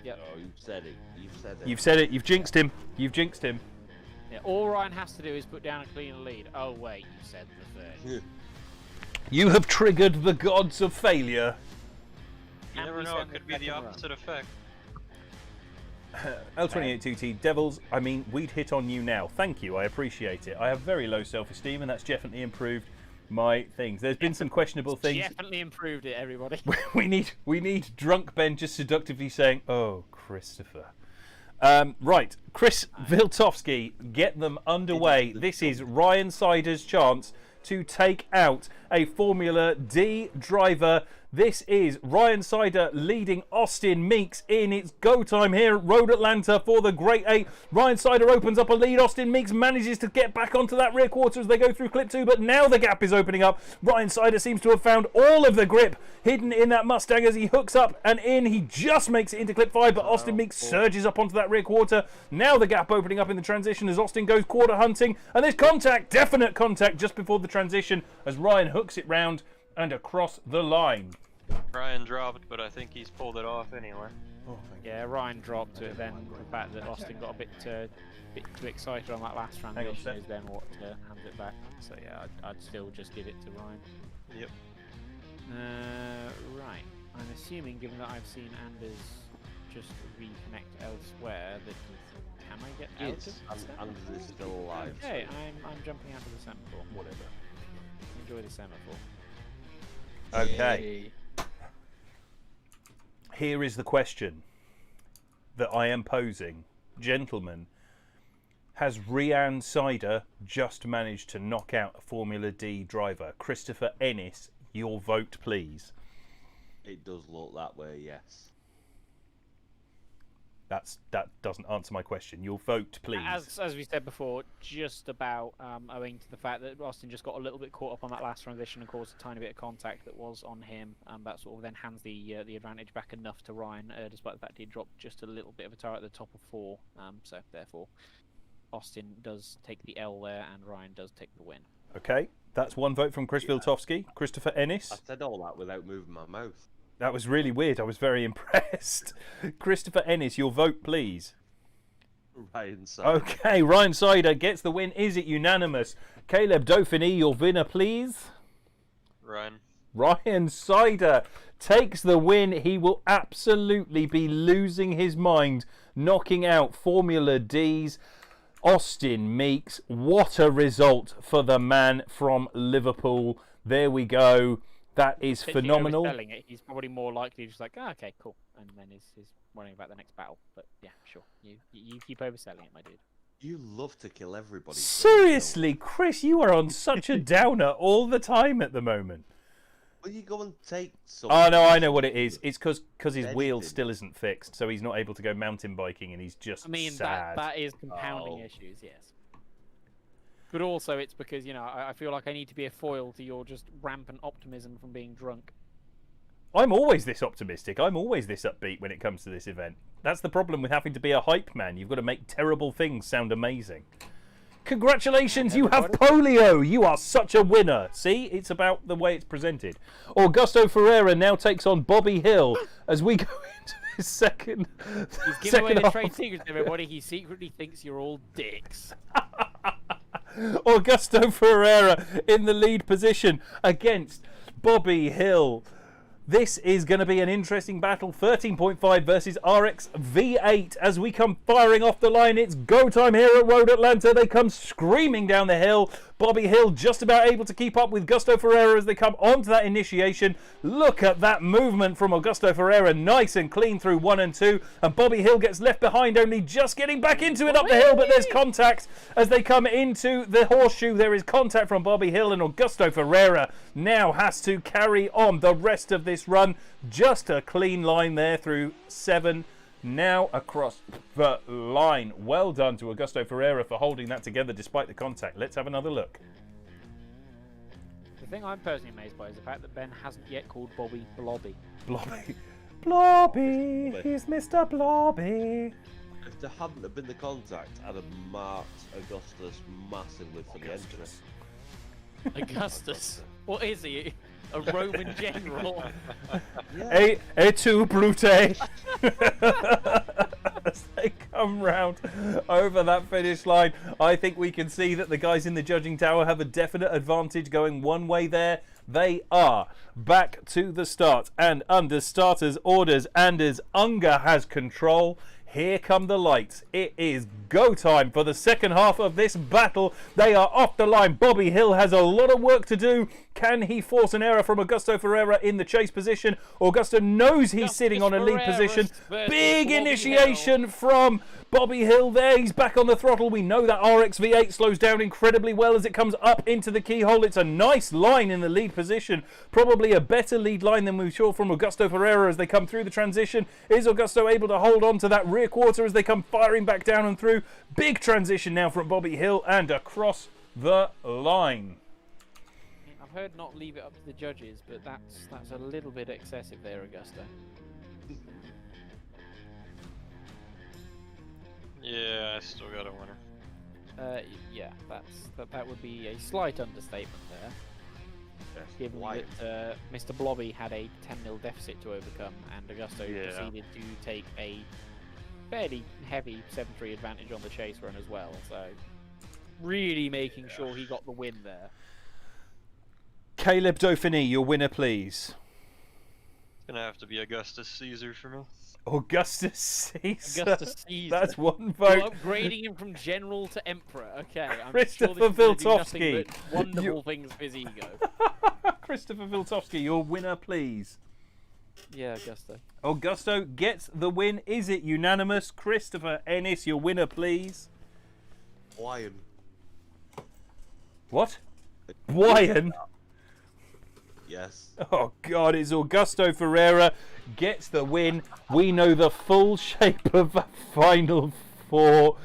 Yep. Oh, you've said it. You've said it. You've said it. You've jinxed him. You've jinxed him. Yeah, all Ryan has to do is put down a clean lead. Oh wait, you said the third. You have triggered the gods of failure. You Can never we know, send it could the be the second run? opposite effect. L282T Devils, I mean, we'd hit on you now. Thank you, I appreciate it. I have very low self-esteem, and that's definitely improved my things. There's been some questionable things. Definitely improved it, everybody. we need drunk Ben just seductively saying, "Oh, Christopher." Right, Chris Viltovsky, get them underway. This is Ryan Sider's chance to take out a Formula D driver. This is Ryan Sider leading Austin Meeks in. It's go time here at Road Atlanta for the Great 8. Ryan Sider opens up a lead. Austin Meeks manages to get back onto that rear quarter as they go through clip 2, but now the gap is opening up. Ryan Sider seems to have found all of the grip hidden in that Mustang as he hooks up and in. He just makes it into clip 5, but Austin Meeks surges up onto that rear quarter. Now the gap opening up in the transition as Austin goes quarter hunting, and there's contact, definite contact just before the transition as Ryan hooks it round and across the line. Ryan dropped, but I think he's pulled it off anyway. Yeah, Ryan dropped it. Then the fact that Austin got a bit too excited on that last on, transition Seth. is then what hands it back. So yeah, I'd still just give it to Ryan. Yep. Right. I'm assuming, given that I've seen Anders just reconnect elsewhere, that can I get out of Yes, the semaphore? Anders is still alive. Okay, I'm jumping out of the semaphore. Whatever. Enjoy the semaphore. Okay. Yay. Here is the question that I am posing. Gentlemen, has Ryan Sider just managed to knock out a Formula D driver? Christopher Ennis, your vote, please. It does look that way, yes. That doesn't answer my question. Your vote, please. As we said before, just about owing to the fact that Austin just got a little bit caught up on that last transition and caused a tiny bit of contact that was on him. That sort of then hands the advantage back enough to Ryan, despite the fact he dropped just a little bit of a tire at the top of 4. So therefore, Austin does take the L there, and Ryan does take the win. Okay, that's one vote from Chris Viltovsky. Christopher Ennis. I said all that without moving my mouth. That was really weird. I was very impressed. Christopher Ennis, your vote, please. Ryan Sider. Okay, Ryan Sider gets the win. Is it unanimous? Caleb Dauphiné, your winner, please. Ryan. Ryan Sider takes the win. He will absolutely be losing his mind, knocking out Formula D's Austin Meeks. What a result for the man from Liverpool. There we go. That is phenomenal. Overselling it, he's probably more likely just like, okay, cool, and then is worrying about the next battle. But yeah, sure, you keep overselling it, my dude. You love to kill everybody. Seriously, Chris, you are on such a downer all the time at the moment. Will you go and take some? Oh no, I know what it is. It's because his wheel Anything. still isn't fixed, so he's not able to go mountain biking, and he's just I mean, sad. that is compounding Oh. issues, yes. But also, it's because, you know, I feel like I need to be a foil to your just rampant optimism from being drunk. I'm always this optimistic. I'm always this upbeat when it comes to this event. That's the problem with having to be a hype man. You've got to make terrible things sound amazing. Congratulations, you have polio. You are such a winner. See, it's about the way it's presented. Augusto Ferreira now takes on Bobby Hill as we go into his second. He's giving away the half. trade secrets to everybody. He secretly thinks you're all dicks. Augusto Ferreira in the lead position against Bobby Hill. This is going to be an interesting battle. 13.5 versus RX V8 as we come firing off the line. It's go time here at Road Atlanta. They come screaming down the hill. Bobby Hill just about able to keep up with Gusto Ferreira as they come onto that initiation. Look at that movement from Augusto Ferreira. Nice and clean through 1 and 2. And Bobby Hill gets left behind, only just getting back into it up the hill. But there's contact as they come into the horseshoe. There is contact from Bobby Hill, and Augusto Ferreira now has to carry on the rest of this run. Just a clean line there through 7. Now across the line. Well done to Augusto Ferreira for holding that together despite the contact. Let's have another look. The thing I'm personally amazed by is the fact that Ben hasn't yet called Bobby Blobby. Blobby. Blobby. He's Mr. Blobby. If there hadn't have been the contact, I'd have marked Augustus massively for the entrance. Augustus. What is he? A Roman general? Yeah. Et tu, Brute. As they come round over that finish line, I think we can see that the guys in the judging tower have a definite advantage going one way there. They are back to the start, and under starters' orders, and as Unger has control, here come the lights. It is go time for the second half of this battle. They are off the line. Bobby Hill has a lot of work to do. Can he force an error from Augusto Ferreira in the chase position? Augusto knows he's sitting on a lead position. Big initiation from Bobby Hill there. He's back on the throttle. We know that RX V8 slows down incredibly well as it comes up into the keyhole. It's a nice line in the lead position. Probably a better lead line than we saw from Augusto Ferreira as they come through the transition. Is Augusto able to hold on to that rear quarter as they come firing back down and through? Big transition now from Bobby Hill and across the line. I've heard not leave it up to the judges, but that's a little bit excessive there, Augusto. Yeah, I still got a winner. Yeah, that would be a slight understatement there. Yes, Given why? that Mr. Blobby had a 10-0 deficit to overcome, and Augusto Yeah. proceeded to take a fairly heavy 7-3 advantage on the chase run as well. So, really making sure he got the win there. Caleb Dauphiné, your winner, please. It's gonna have to be Augustus Caesar for me. Augustus Caesar. Augustus Caesar. That's one You're vote. upgrading him from general to emperor. Okay, I'm Christopher sure this is gonna do nothing Viltovsky. but wonderful things for his ego. Christopher Viltovsky, your winner, please. Yeah, Augusto. Augusto gets the win. Is it unanimous? Christopher Ennis, your winner, please. Lion. What? Brian? Yes. Oh, God, it's Augusto Ferreira gets the win. We know the full shape of the Final Four.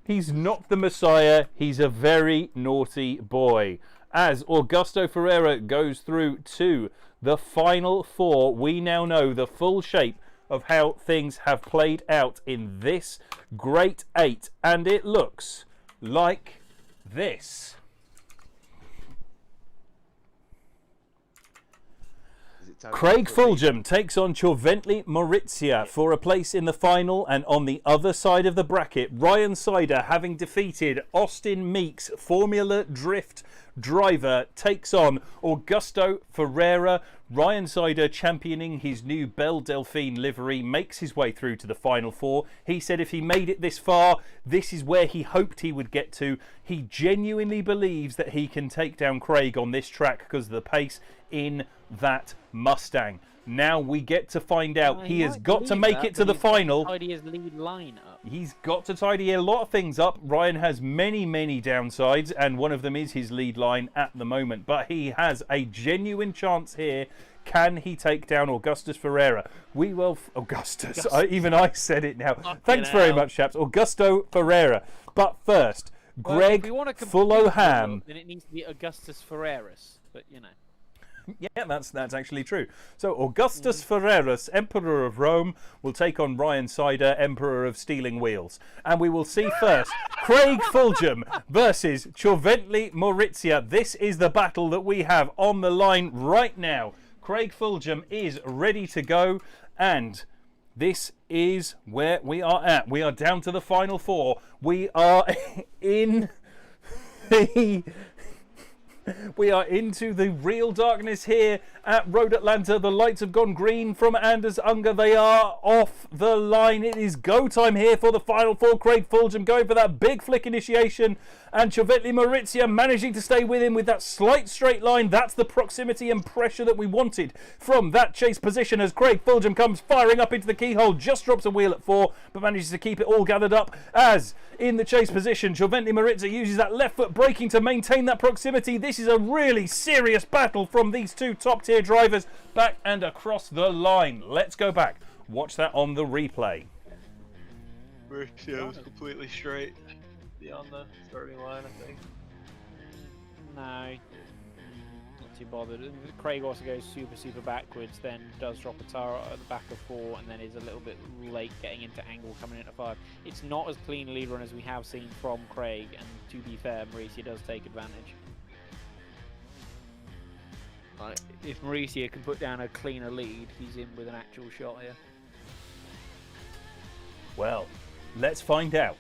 He's not the Messiah. He's a very naughty boy. As Augusto Ferreira goes through to the Final Four, we now know the full shape of how things have played out in this Great 8. And it looks like this. Is it time Craig for a beat? Fulgham takes on Chorventli Maurizia for a place in the final, and on the other side of the bracket, Ryan Sider, having defeated Austin Meeks, Formula Drift driver, takes on Augusto Ferreira. Ryan Sider, championing his new Belle Delphine livery, makes his way through to the Final Four. He said if he made it this far, this is where he hoped he would get to. He genuinely believes that he can take down Craig on this track because of the pace in that Mustang. Now we get to find out. He has got to make it to the final. Tidy his lead line up. He's got to tidy a lot of things up. Ryan has many, many downsides, and one of them is his lead line at the moment. But he has a genuine chance here. Can he take down Augustus Ferreira? We will... Augustus. Even I said it now. Thanks very much, chaps. Augusto Ferreira. But first, Greg Fulloham. Then it needs to be Augustus Ferreras. But, you know. Yeah, that's actually true. So Augustus Ferreras, Emperor of Rome, will take on Ryan Sider, Emperor of Stealing Wheels. And we will see first Craig Fulgham versus Choventli Maurizia. This is the battle that we have on the line right now. Craig Fulgham is ready to go, and this is where we are at. We are down to the final four. We are in the... We are into the real darkness here at Road Atlanta. The lights have gone green from Anders Unger. They are off the line. It is go time here for the final four. Craig Fulgham going for that big flick initiation. And Choventli Maurizia managing to stay with him with that slight straight line. That's the proximity and pressure that we wanted from that chase position as Craig Fulgham comes firing up into the keyhole. Just drops a wheel at 4, but manages to keep it all gathered up as in the chase position. Choventli Maurizia uses that left foot braking to maintain that proximity. This is a really serious battle from these two top tier drivers back and across the line. Let's go back. Watch that on the replay. Maurizio was completely straight beyond the starting line, I think. No, not too bothered. Craig also goes super backwards, then does drop a tire at the back of 4, and then is a little bit late getting into angle coming into 5. It's not as clean a lead run as we have seen from Craig, and to be fair, Mauricio does take advantage. If Mauricio can put down a cleaner lead, he's in with an actual shot here. Well, let's find out.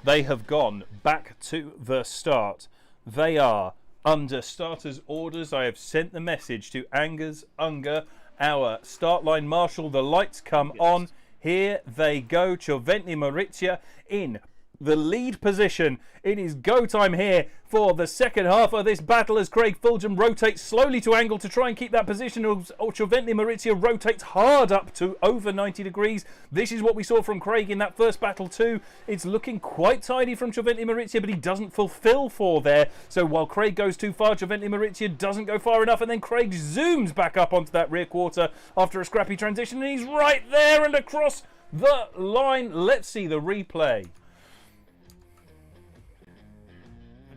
They have gone back to the start. They are under starters' orders. I have sent the message to Unger, our start line marshal. The lights come on. Here they go. Choventli Maurizia in the lead position. It is go time here for the second half of this battle as Craig Fulgham rotates slowly to angle to try and keep that position. Choventli Maurizia rotates hard up to over 90 degrees. This is what we saw from Craig in that first battle too. It's looking quite tidy from Choventli Maurizia, but he doesn't fulfill 4 there. So while Craig goes too far, Choventli Maurizia doesn't go far enough, and then Craig zooms back up onto that rear quarter after a scrappy transition, and he's right there and across the line. Let's see the replay.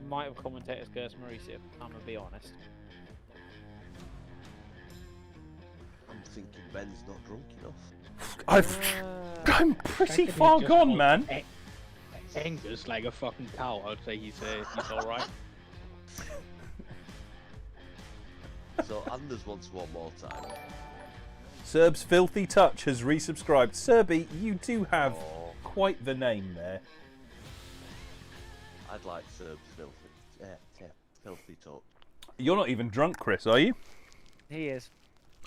Might have commentators curse Mauricio, I'm gonna be honest. I'm thinking Ben's not drunk enough. I'm pretty far gone, man. Angus like a fucking cow. I'd say he's alright. So Anders wants one more time. Serb's Filthy Touch has resubscribed. Serby, you do have quite the name there. I'd like Serb's filthy talk. You're not even drunk, Chris, are you? He is.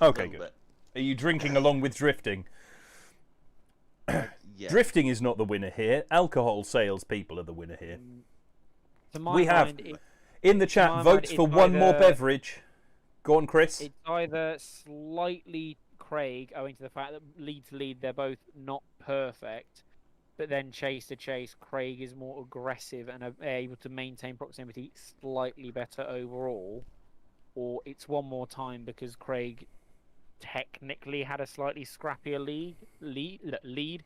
Okay, good. Are you drinking along with drifting? Yeah. Drifting is not the winner here. Alcohol sales people are the winner here. To my We have, mind, in the chat, votes for one more beverage. Go on, Chris. It's either slightly Craig, owing to the fact that lead to lead, they're both not perfect. But then chase to chase, Craig is more aggressive and able to maintain proximity slightly better overall. Or it's one more time because Craig technically had a slightly scrappier lead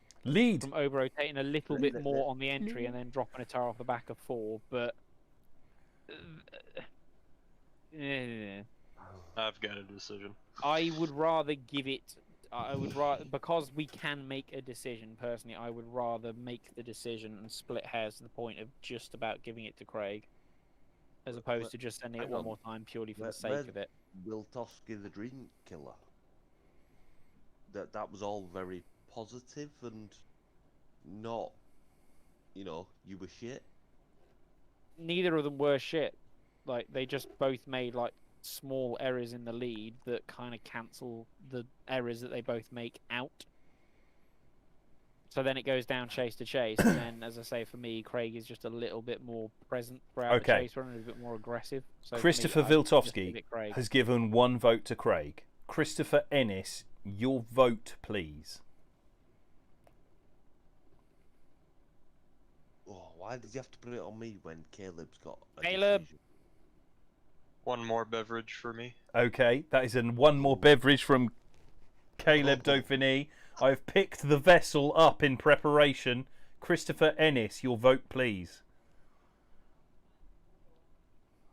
from over-rotating a little bit more on the entry and then dropping a tire off the back of 4. But I've got a decision. I would rather give it... I would rather, because we can make a decision personally, I would rather make the decision and split hairs to the point of just about giving it to Craig, as opposed to just sending it one more time purely for the sake of it. Will Toski the Dream Killer? That was all very positive and not, you were shit. Neither of them were shit. Like, they just both made like small errors in the lead that kind of cancel the errors that they both make out. So then it goes down chase to chase, and then, as I say, for me, Craig is just a little bit more present throughout the chase run and a bit more aggressive. So Christopher Viltovsky has given 1 vote to Craig. Christopher Ennis, your vote, please. Why did you have to put it on me when Caleb's got a Caleb! decision? One more beverage for me. Okay, that is one more beverage from Caleb Dauphiné. I've picked the vessel up in preparation. Christopher Ennis, your vote, please.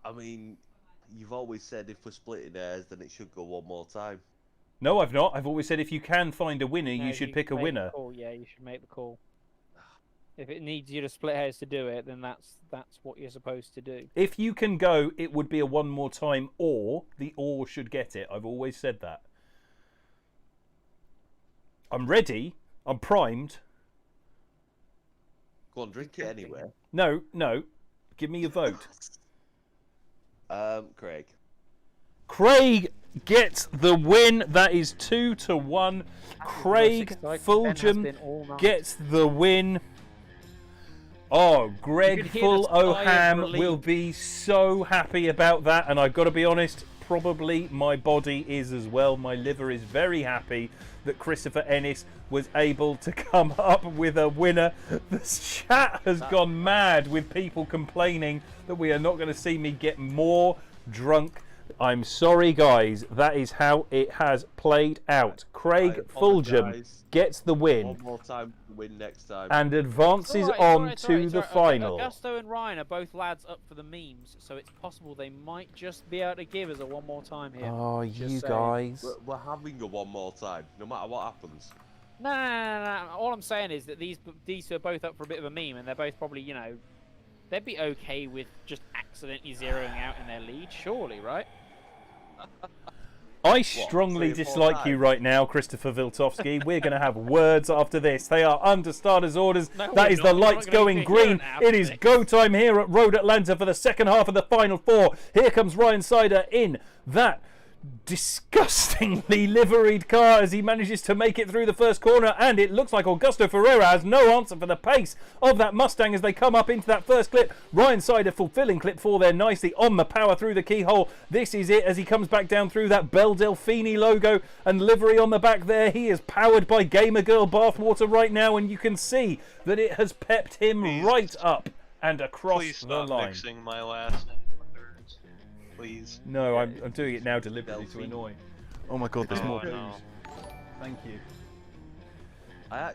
I mean, you've always said if we're splitting hairs, then it should go one more time. No, I've not. I've always said if you can find a winner, No, you should pick a make the winner. call. Yeah, you should make the call. If it needs you to split hairs to do it, then that's what you're supposed to do. If you can go, it would be a one more time, or the or should get it. I've always said that. I'm ready. I'm primed. Go on, drink it anyway. No. Give me your vote. Craig. Craig gets the win. That is 2-1. Craig Fulgham gets the win. Oh, Greg Full O'Ham will be so happy about that. And I've got to be honest, probably my body is as well. My liver is very happy that Christopher Ennis was able to come up with a winner. The chat has gone mad with people complaining that we are not going to see me get more drunk. I'm sorry, guys. That is how it has played out. Craig Fulgham gets the win. One more time to win next time. And advances on to the final. Augusto and Ryan are both lads up for the memes, so it's possible they might just be able to give us a one more time here. Oh, Just you saying. guys. We're having a one more time, no matter what happens. No. All I'm saying is that these two are both up for a bit of a meme, and they're both probably, they'd be okay with just accidentally zeroing out in their lead, surely, right? I strongly dislike you right now, Christopher Viltovsky. We're going to have words after this. They are under starters' orders. No, That we're is not. the We're lights not gonna going be green. hearing It is after go time here at Road Atlanta for the second half of the final four. Here comes Ryan Sider in that disgustingly liveried car as he manages to make it through the first corner, and it looks like Augusto Ferreira has no answer for the pace of that Mustang as they come up into that first clip. Ryan Sider fulfilling clip 4 there nicely on the power through the keyhole. This is it as he comes back down through that Belle Delphine logo and livery on the back there. He is powered by Gamer Girl bathwater right now, and you can see that it has pepped him right up and across Please the stop line. mixing my last name with hers. Please. No, I'm doing it now deliberately to annoy. Oh my god, there's more booze. no. Thank you.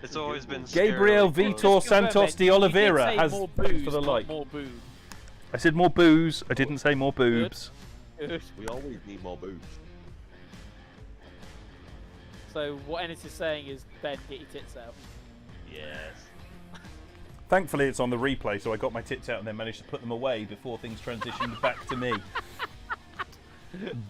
It's always been Gabriel scarily Vitor close. Santos de Oliveira say has more thanks booze, for the not like. more booze. I said more booze. I didn't say more boobs. Good. We always need more booze. So what Ennis is saying is, Ben, get your tits out. Yes. Thankfully, it's on the replay, so I got my tits out and then managed to put them away before things transitioned back to me.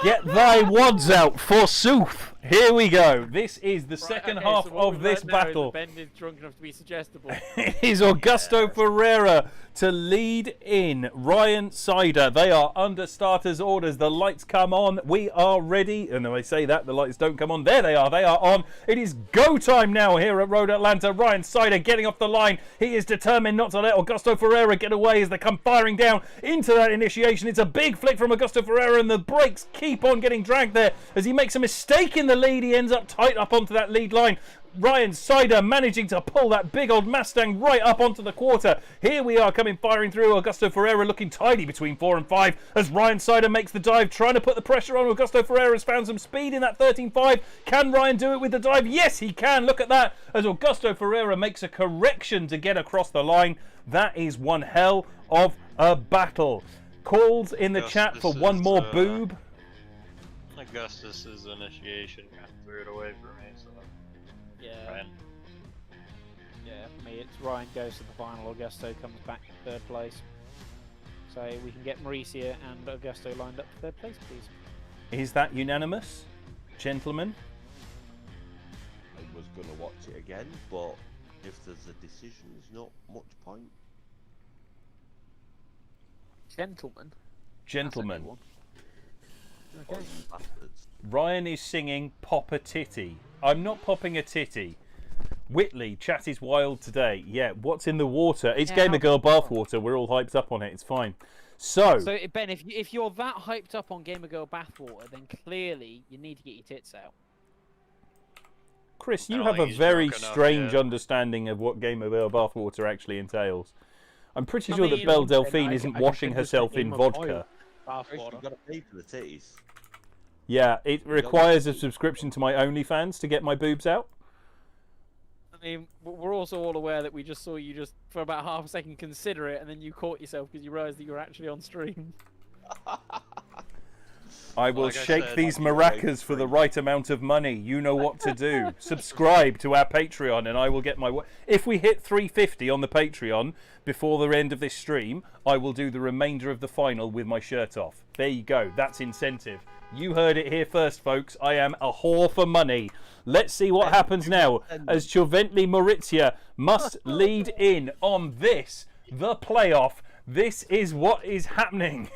Get thy wads out, forsooth! Here we go. This is the second half so what of we've this learned now is that battle. Ben is drunk enough to be suggestible. It is Augusto Ferreira to lead in Ryan Sider. They are under starters' orders. The lights come on. We are ready. And when I say that, the lights don't come on. There they are. They are on. It is go time now here at Road Atlanta. Ryan Sider getting off the line. He is determined not to let Augusto Ferreira get away as they come firing down into that initiation. It's a big flick from Augusto Ferreira, and the brakes keep on getting dragged there as he makes a mistake in the lead. He ends up tight up onto that lead line. Ryan Sider managing to pull that big old Mustang right up onto the quarter. Here we are coming firing through. Augusto Ferreira looking tidy between 4 and 5 as Ryan Sider makes the dive, trying to put the pressure on. Augusto Ferreira has found some speed in that 13.5. Can Ryan do it with the dive? Yes, he can. Look at that as Augusto Ferreira makes a correction to get across the line. That is one hell of a battle. Calls in the chat for one more boob. Augustus's initiation kind of threw it away for me, so. Yeah. Ryan. Yeah, for me it's Ryan goes to the final, Augusto comes back to third place. So we can get Mauricia and Augusto lined up for third place, please. Is that unanimous, gentlemen? I was going to watch it again, but if there's a decision, there's not much point. Gentlemen. Gentlemen. Okay. Bastards. Ryan is singing Pop a Titty. I'm not popping a titty. Whitley, chat is wild today. Yeah, what's in the water? It's Gamer Girl bathwater. We're all hyped up on it. It's fine. So Ben, if you're that hyped up on Gamer Girl bathwater, then clearly you need to get your tits out. Chris, I you don't have a think he's very drunk enough strange yet. understanding of what Gamer Girl bathwater actually entails. I'm pretty I sure that mean, Belle one thing, Delphine I isn't can washing send you herself some in Game of vodka. Oil bath First, water. you've got to pay for the titties. Yeah, it requires a subscription to my OnlyFans to get my boobs out. I mean, we're also all aware that we just saw you just for about half a second consider it, and then you caught yourself because you realised that you were actually on stream. I will Like I shake said, these I'll be away maracas for for the free. right amount of money. You know what to do. Subscribe to our Patreon and I will get my... If we hit 350 on the Patreon before the end of this stream, I will do the remainder of the final with my shirt off. There you go. That's incentive. You heard it here first, folks. I am a whore for money. Let's see what happens now as Giovanni Maurizia must lead in on this, the playoff. This is what is happening.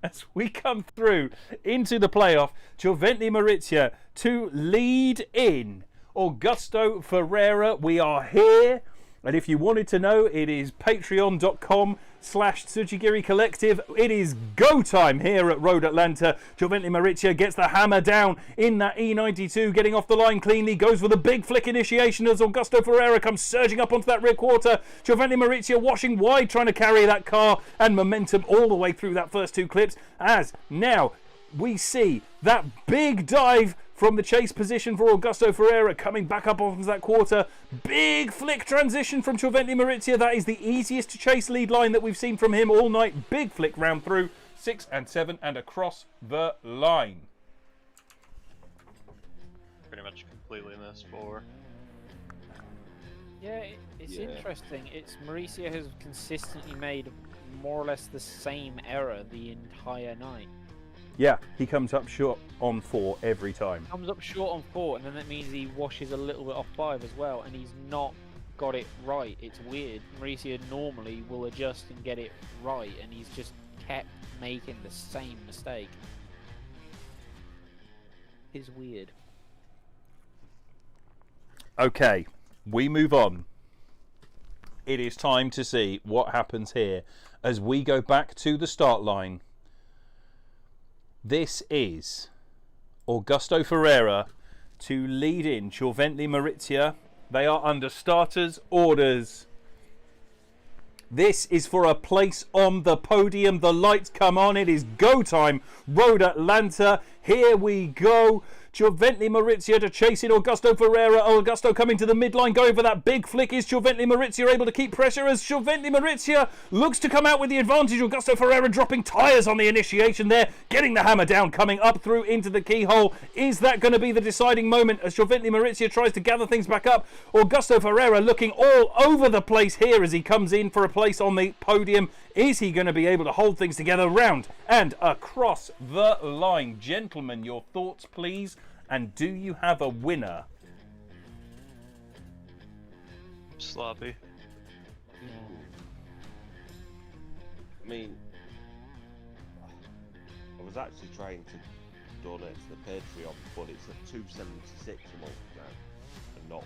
As we come through into the playoff, Giovanni Maurizia to lead in. Augusto Ferreira, we are here. And if you wanted to know, it is patreon.com/Tsujigiri Collective. It is go time here at Road Atlanta. Giovanni Maurizia gets the hammer down in that E92, getting off the line cleanly, goes for the big flick initiation as Augusto Ferreira comes surging up onto that rear quarter. Giovanni Maurizia washing wide, trying to carry that car and momentum all the way through that first two clips. As now we see that big dive from the chase position for Augusto Ferreira coming back up onto that quarter. Big flick transition from Giovanni Maurizia. That is the easiest to chase lead line that we've seen from him all night. Big flick round through 6 and 7 and across the line. Pretty much completely missed 4. Yeah, it's Yeah. interesting. It's Mauricio has consistently made more or less the same error the entire night. Yeah, he comes up short on 4 every time. Comes up short on 4, and then that means he washes a little bit off 5 as well, and he's not got it right. It's weird. Mauricio normally will adjust and get it right, and he's just kept making the same mistake. It's weird. Okay, we move on. It is time to see what happens here as we go back to the start line. This is Augusto Ferreira to lead in Giovanni Maurizia. They are under starters' orders. This is for a place on the podium. The lights come on. It is go time. Road Atlanta. Here we go. Giovanni Maurizia to chase in Augusto Ferreira. Augusto coming to the midline, going for that big flick. Is Giovanni Maurizia able to keep pressure as Giovanni Maurizia looks to come out with the advantage? Augusto Ferreira dropping tyres on the initiation there, getting the hammer down, coming up through into the keyhole. Is that going to be the deciding moment as Giovanni Maurizia tries to gather things back up? Augusto Ferreira looking all over the place here as he comes in for a place on the podium. Is he going to be able to hold things together round and across the line? Gentlemen, your thoughts, please. And do you have a winner? Sloppy. I mean, I was actually trying to donate to the Patreon, but it's at 276 a month now, and not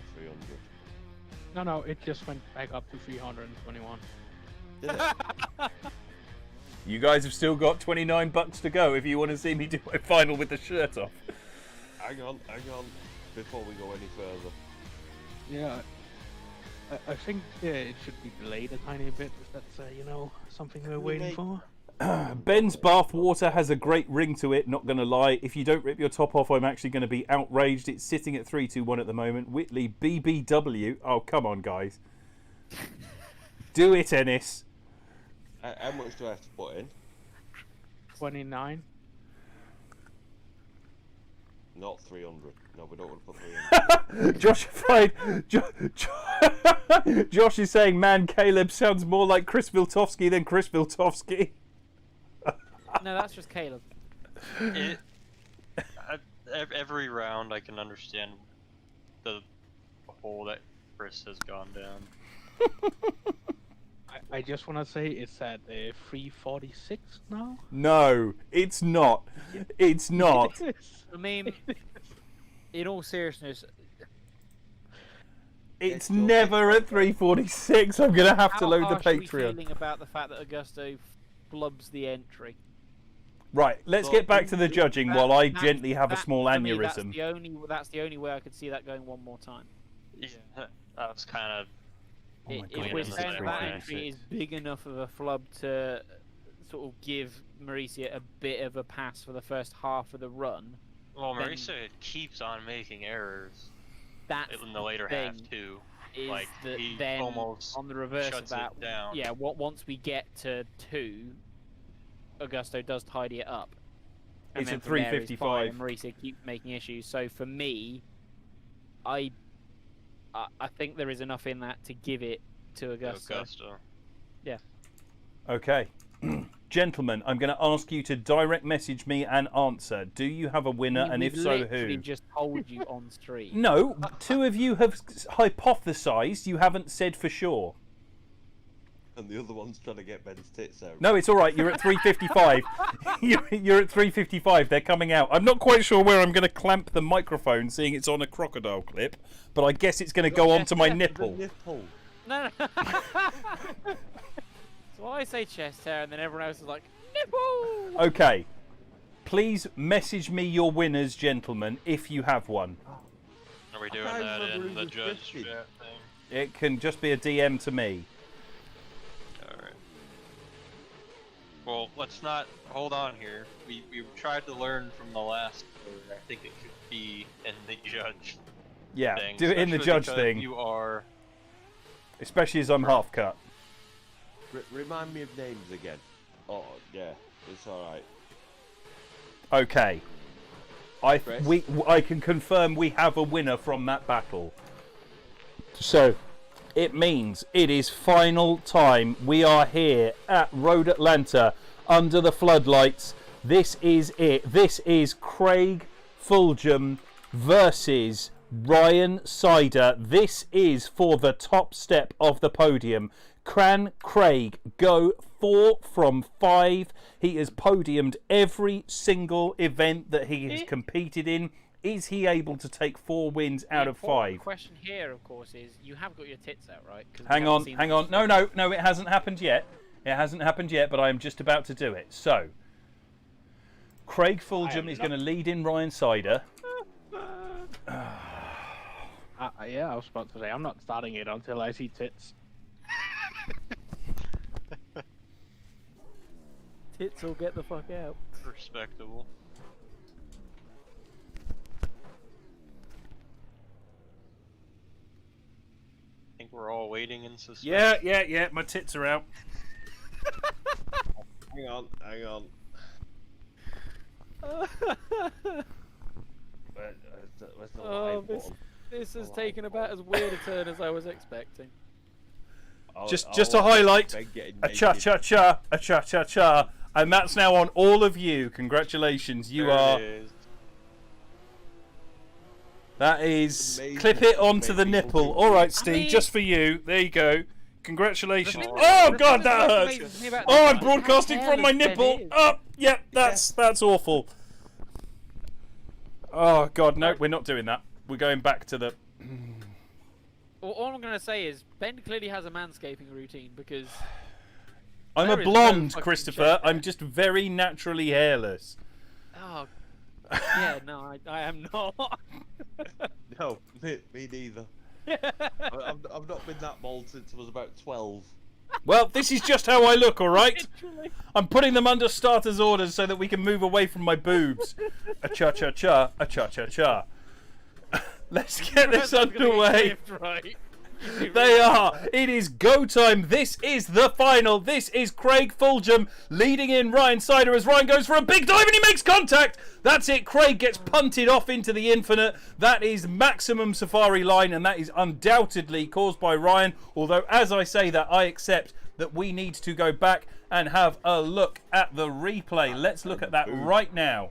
300. No, it just went back up to 321. Did it? You guys have still got $29 to go if you want to see me do my final with the shirt off. hang on, before we go any further. Yeah, I think it should be delayed a tiny bit. If that's something we're waiting for. Ben's bathwater has a great ring to it, not going to lie. If you don't rip your top off, I'm actually going to be outraged. It's sitting at 3-2-1 at the moment. Whitley, BBW. Oh, come on, guys. Do it, Ennis. How much do I have to put in? 29. Not 300. No, we don't want to put 300. Josh is saying, man, Caleb sounds more like Chris Viltovsky than Chris Viltovsky. No, that's just Caleb. Every round I can understand the hole that Chris has gone down. I just want to say it's at 346 now. No, it's not. It's not. I mean, in all seriousness, It's never at 346. I'm going to have to load the how harsh are we Patreon. feeling about the fact that Augusto flubs the entry? Right, let's Well, get back to the judging while I gently have a small for me, aneurysm. That's the only way I could see that going one more time. Yeah, that was kind of Oh my If God, we're in the saying same that way. entry is big enough of a flub to sort of give Mauricia a bit of a pass for the first half of the run, Well, then Marisa keeps on making errors that's in the later half thing, too. is Like, that he then almost on the reverse of shuts it that, down. yeah, once we get to 2, Augusto does tidy it up. And It's then at from there it's 3:55. fine, and Mauricio keeps making issues. So for me, I think there is enough in that to give it to Augusto. Yeah. Okay. Gentlemen, I'm going to ask you to direct message me and answer. Do you have a winner, and if We've so, literally who? just told you on stream. No, two of you have hypothesized. You haven't said for sure. And the other one's trying to get Ben's tits out. No, it's all right. You're at 3:55. You're at 3:55. They're coming out. I'm not quite sure where I'm going to clamp the microphone, seeing it's on a crocodile clip. But I guess it's going to go onto my nipple. Nipple. No. So I say chest hair, and then everyone else is like, nipple! Okay. Please message me your winners, gentlemen, if you have one. Are we doing can't that remember in who the was judge drifting. chat thing? It can just be a DM to me. Alright. Well, let's not hold on here. We tried to learn from the last, or I think it could be in the judge Yeah, thing. do it in the especially judge because thing. You are. Especially as I'm half cut. Remind me of names again. Oh, yeah. It's alright. Okay. I can confirm we have a winner from that battle. So, it means it is final time. We are here at Road Atlanta under the floodlights. This is it. This is Craig Fulgham versus Ryan Sider. This is for the top step of the podium. Can Craig go 4 from 5? He has podiumed every single event that he has competed in. Is he able to take 4 wins out of 5? The question here, of course, is you have got your tits out, right? Hang on. No, it hasn't happened yet. It hasn't happened yet, but I am just about to do it. So, Craig Fulgham is going to lead in Ryan Sider. Yeah, I was about to say, I'm not starting it until I see tits. Tits will get the fuck out. Respectable. I think we're all waiting in suspense. Yeah. My tits are out. Hang on. Where's the live button? This has taken about as weird a turn as I was expecting. Just to highlight, a cha-cha-cha, a cha-cha-cha, and that's now on all of you. Congratulations, you There are. it is. That is. Amazing Clip it to onto make the people nipple. think All right, I Steve, mean- just for you. There you go. Congratulations. Oh, Oh The God, thing that that hurts. amazes me about Oh, this I'm is how broadcasting from my hairless Ben nipple. is. Oh, yeah, that's awful. Oh God, no, we're not doing that. We're going back to the. Well, all I'm going to say is Ben clearly has a manscaping routine because I'm There a is no blonde, fucking Christopher. chest I'm hair. just very naturally hairless. oh yeah, no, I am not. No, me neither. I've not been that bald since I was about 12. Well, this is just how I look, all right? Literally. I'm putting them under starters orders so that we can move away from my boobs. A cha-cha-cha, a cha-cha-cha. Let's get this That's gonna get underway. clipped, right? They are. It is go time. This is the final. This is Craig Fulgham leading in Ryan Sider as Ryan goes for a big dive and he makes contact. That's it. Craig gets punted off into the infinite. That is maximum safari line, and that is undoubtedly caused by Ryan. Although, as I say that, I accept that we need to go back and have a look at the replay. Let's look at that right now.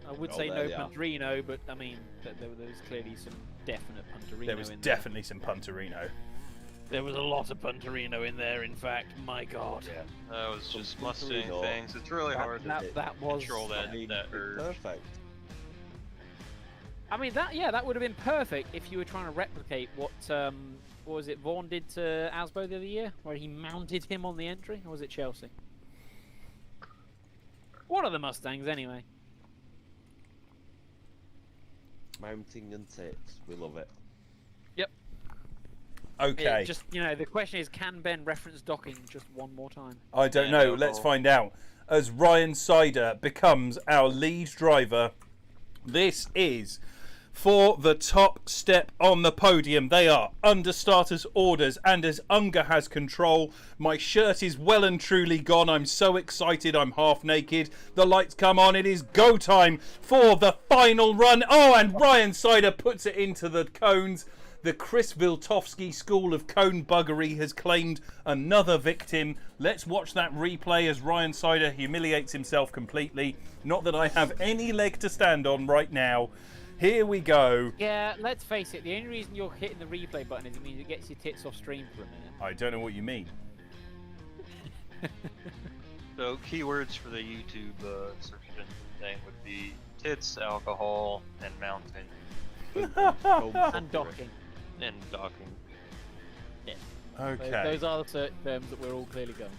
I would Oh, say there no they are. Punterino, but I mean, there was clearly some definite Punterino There was in definitely some punterino. There was a lot of Punterino in there, in fact. My God. That was just Some Mustang Punterino. things. It's really hard to That was. control that urge. Perfect. I mean, that would have been perfect if you were trying to replicate what was it Vaughan did to Asbo the other year, where he mounted him on the entry, or was it Chelsea? One of the Mustangs, anyway. Mounting and tits. We love it. Okay. Just, the question is, can Ben reference docking just one more time? I don't Yeah, know. no Let's goal. find out. As Ryan Sider becomes our lead driver, this is for the top step on the podium. They are under starters orders, and as Unger has control, my shirt is well and truly gone. I'm so excited, I'm half naked. The lights come on. It is go time for the final run. Oh, and Ryan Sider puts it into the cones. The Chris Viltovsky School of Cone Buggery has claimed another victim. Let's watch that replay as Ryan Sider humiliates himself completely. Not that I have any leg to stand on right now. Here we go. Yeah, let's face it. The only reason you're hitting the replay button is it means it gets your tits off stream for a minute. I don't know what you mean. So keywords for the YouTube search engine thing would be tits, alcohol, and mountain, And docking. and docking. Okay. Those are the search terms that we're all clearly going for.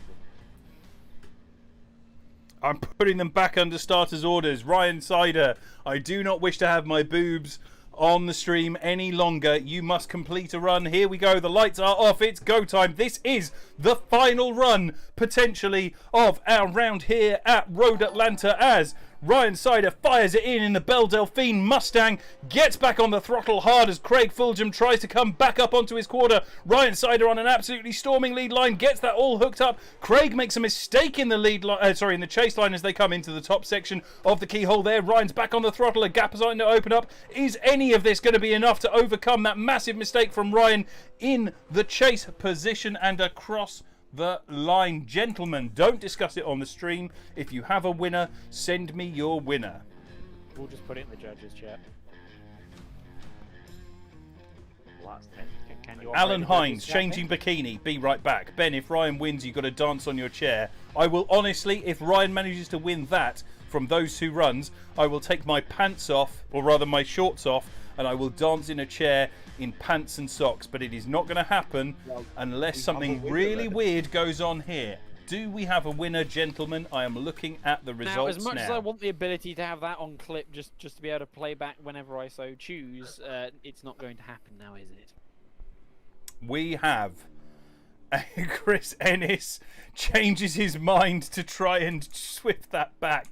I'm putting them back under starters orders. Ryan Sider, I do not wish to have my boobs on the stream any longer. You must complete a run. Here we go. The lights are off. It's go time. This is the final run, potentially, of our round here at Road Atlanta, as Ryan Sider fires it in the Belle Delphine Mustang, gets back on the throttle hard as Craig Fulgham tries to come back up onto his quarter. Ryan Sider on an absolutely storming lead line, gets that all hooked up. Craig makes a mistake in the in the chase line as they come into the top section of the keyhole there. Ryan's back on the throttle, a gap is starting to open up. Is any of this going to be enough to overcome that massive mistake from Ryan in the chase position and across the line? Gentlemen, don't discuss it on the stream. If you have a winner, send me your winner. We'll just put it in the judges' chat. Last 10. Can you Alan operate the Hines, judges' chat, changing bikini. Be right back. Ben, if Ryan wins, you've got to dance on your chair. I will honestly, if Ryan manages to win that from those two runs, I will take my pants off, or rather my shorts off, and I will dance in a chair in pants and socks. But it is not going to happen unless something really weird goes on here. Do we have a winner, gentlemen? I am looking at the results now. Now, as much as I want the ability to have that on clip just to be able to play back whenever I so choose, it's not going to happen now, is it? We have Chris Ennis changes his mind to try and swift that back.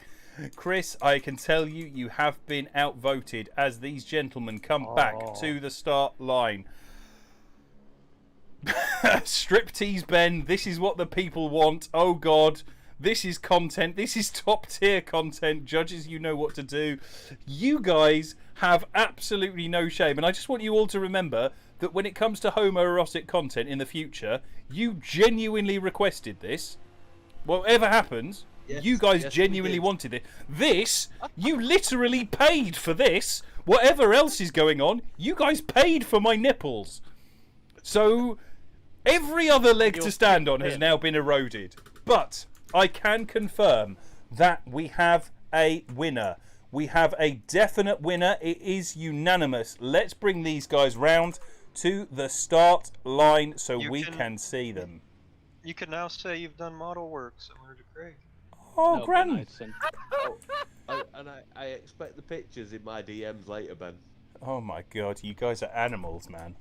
Chris, I can tell you, you have been outvoted as these gentlemen come back to the start line. Striptease Ben, this is what the people want. Oh God, this is content. This is top tier content. Judges, you know what to do. You guys have absolutely no shame. And I just want you all to remember that when it comes to homoerotic content in the future, you genuinely requested this. Whatever happens, you guys genuinely wanted it. This, you literally paid for this. Whatever else is going on, you guys paid for my nipples. So every other leg to stand on has now been eroded. But I can confirm that we have a winner. We have a definite winner. It is unanimous. Let's bring these guys round to the start line so we can see them. You can now say you've done model work similar to Craig. Oh, No, grand. Ben, I expect the pictures in my DMs later, Ben. Oh my God, you guys are animals, man.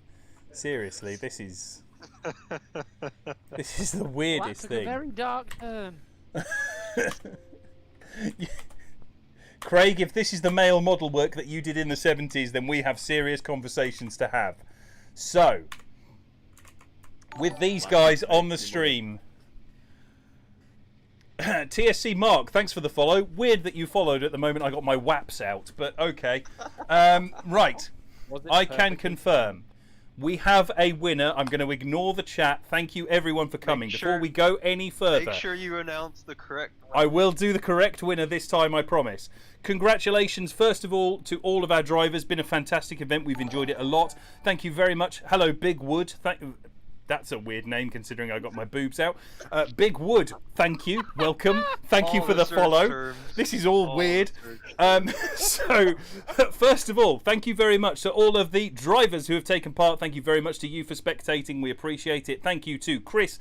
Seriously, this is the Well, weirdest that took thing. a very dark turn. Craig, if this is the male model work that you did in the 70s, then we have serious conversations to have. So, with these guys on the stream, TSC Mark, thanks for the follow. Weird that you followed at the moment I got my WAPs out, but okay. Right, I can confirm. We have a winner. I'm going to ignore the chat. Thank you everyone for coming. Before we go any further, Make sure you announce the correct one. I will do the correct winner this time, I promise. Congratulations, first of all, to all of our drivers. Been a fantastic event. We've enjoyed it a lot. Thank you very much. Hello, Big Wood. That's a weird name considering I got my boobs out. Big Wood, thank you. Welcome. Thank you All for the search follow. terms. This is all All weird. search So, first of all, thank you very much to all of the drivers who have taken part. Thank you very much to you for spectating. We appreciate it. Thank you to Chris,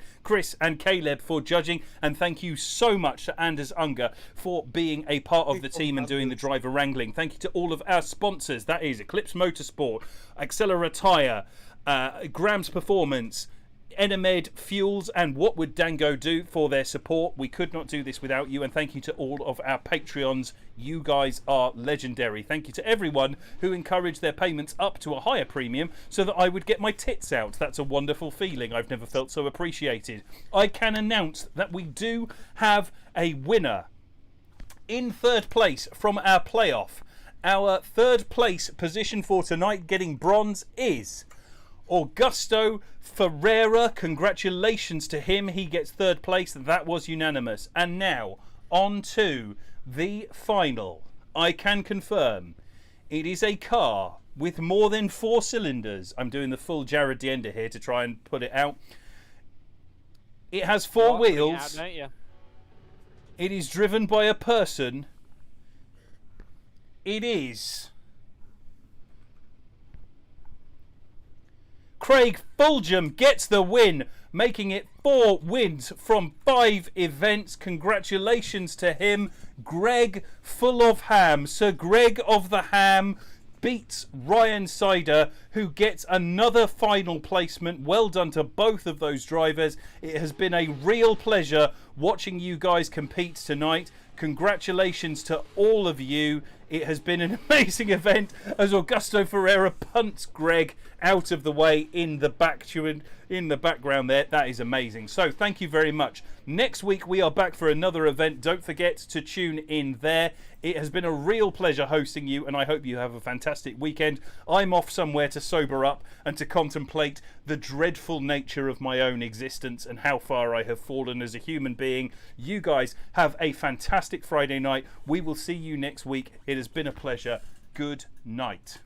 and Caleb for judging. And thank you so much to Anders Unger for being a part of the team and doing the driver wrangling. Thank you to all of our sponsors. That is Eclipse Motorsport, Accelera Tyre, Graham's Performance, Enemed Fuels, and What Would Dango Do for their support. We could not do this without you, and thank you to all of our Patreons. You guys are legendary. Thank you to everyone who encouraged their payments up to a higher premium so that I would get my tits out. That's a wonderful feeling. I've never felt so appreciated. I can announce that we do have a winner in third place from our playoff. Our third place position for tonight, getting bronze, is Augusto Ferreira. Congratulations to him. He gets third place. That was unanimous. And now, on to the final. I can confirm it is a car with more than 4 cylinders. I'm doing the full Jared Diender here to try and put it out. It has 4 wheels. It is driven by a person. It is Craig Fulgham gets the win, making it 4 wins from 5 events. Congratulations to him. Greg full of ham. Sir Greg of the Ham beats Ryan Sider, who gets another final placement. Well done to both of those drivers. It has been a real pleasure watching you guys compete tonight. Congratulations to all of you. It has been an amazing event as Augusto Ferreira punts Greg out of the way in the background there. That is amazing. So thank you very much. Next week we are back for another event. Don't forget to tune in there. It has been a real pleasure hosting you, and I hope you have a fantastic weekend. I'm off somewhere to sober up and to contemplate the dreadful nature of my own existence and how far I have fallen as a human being. You guys have a fantastic Friday night. We will see you next week. It has been a pleasure. Good night.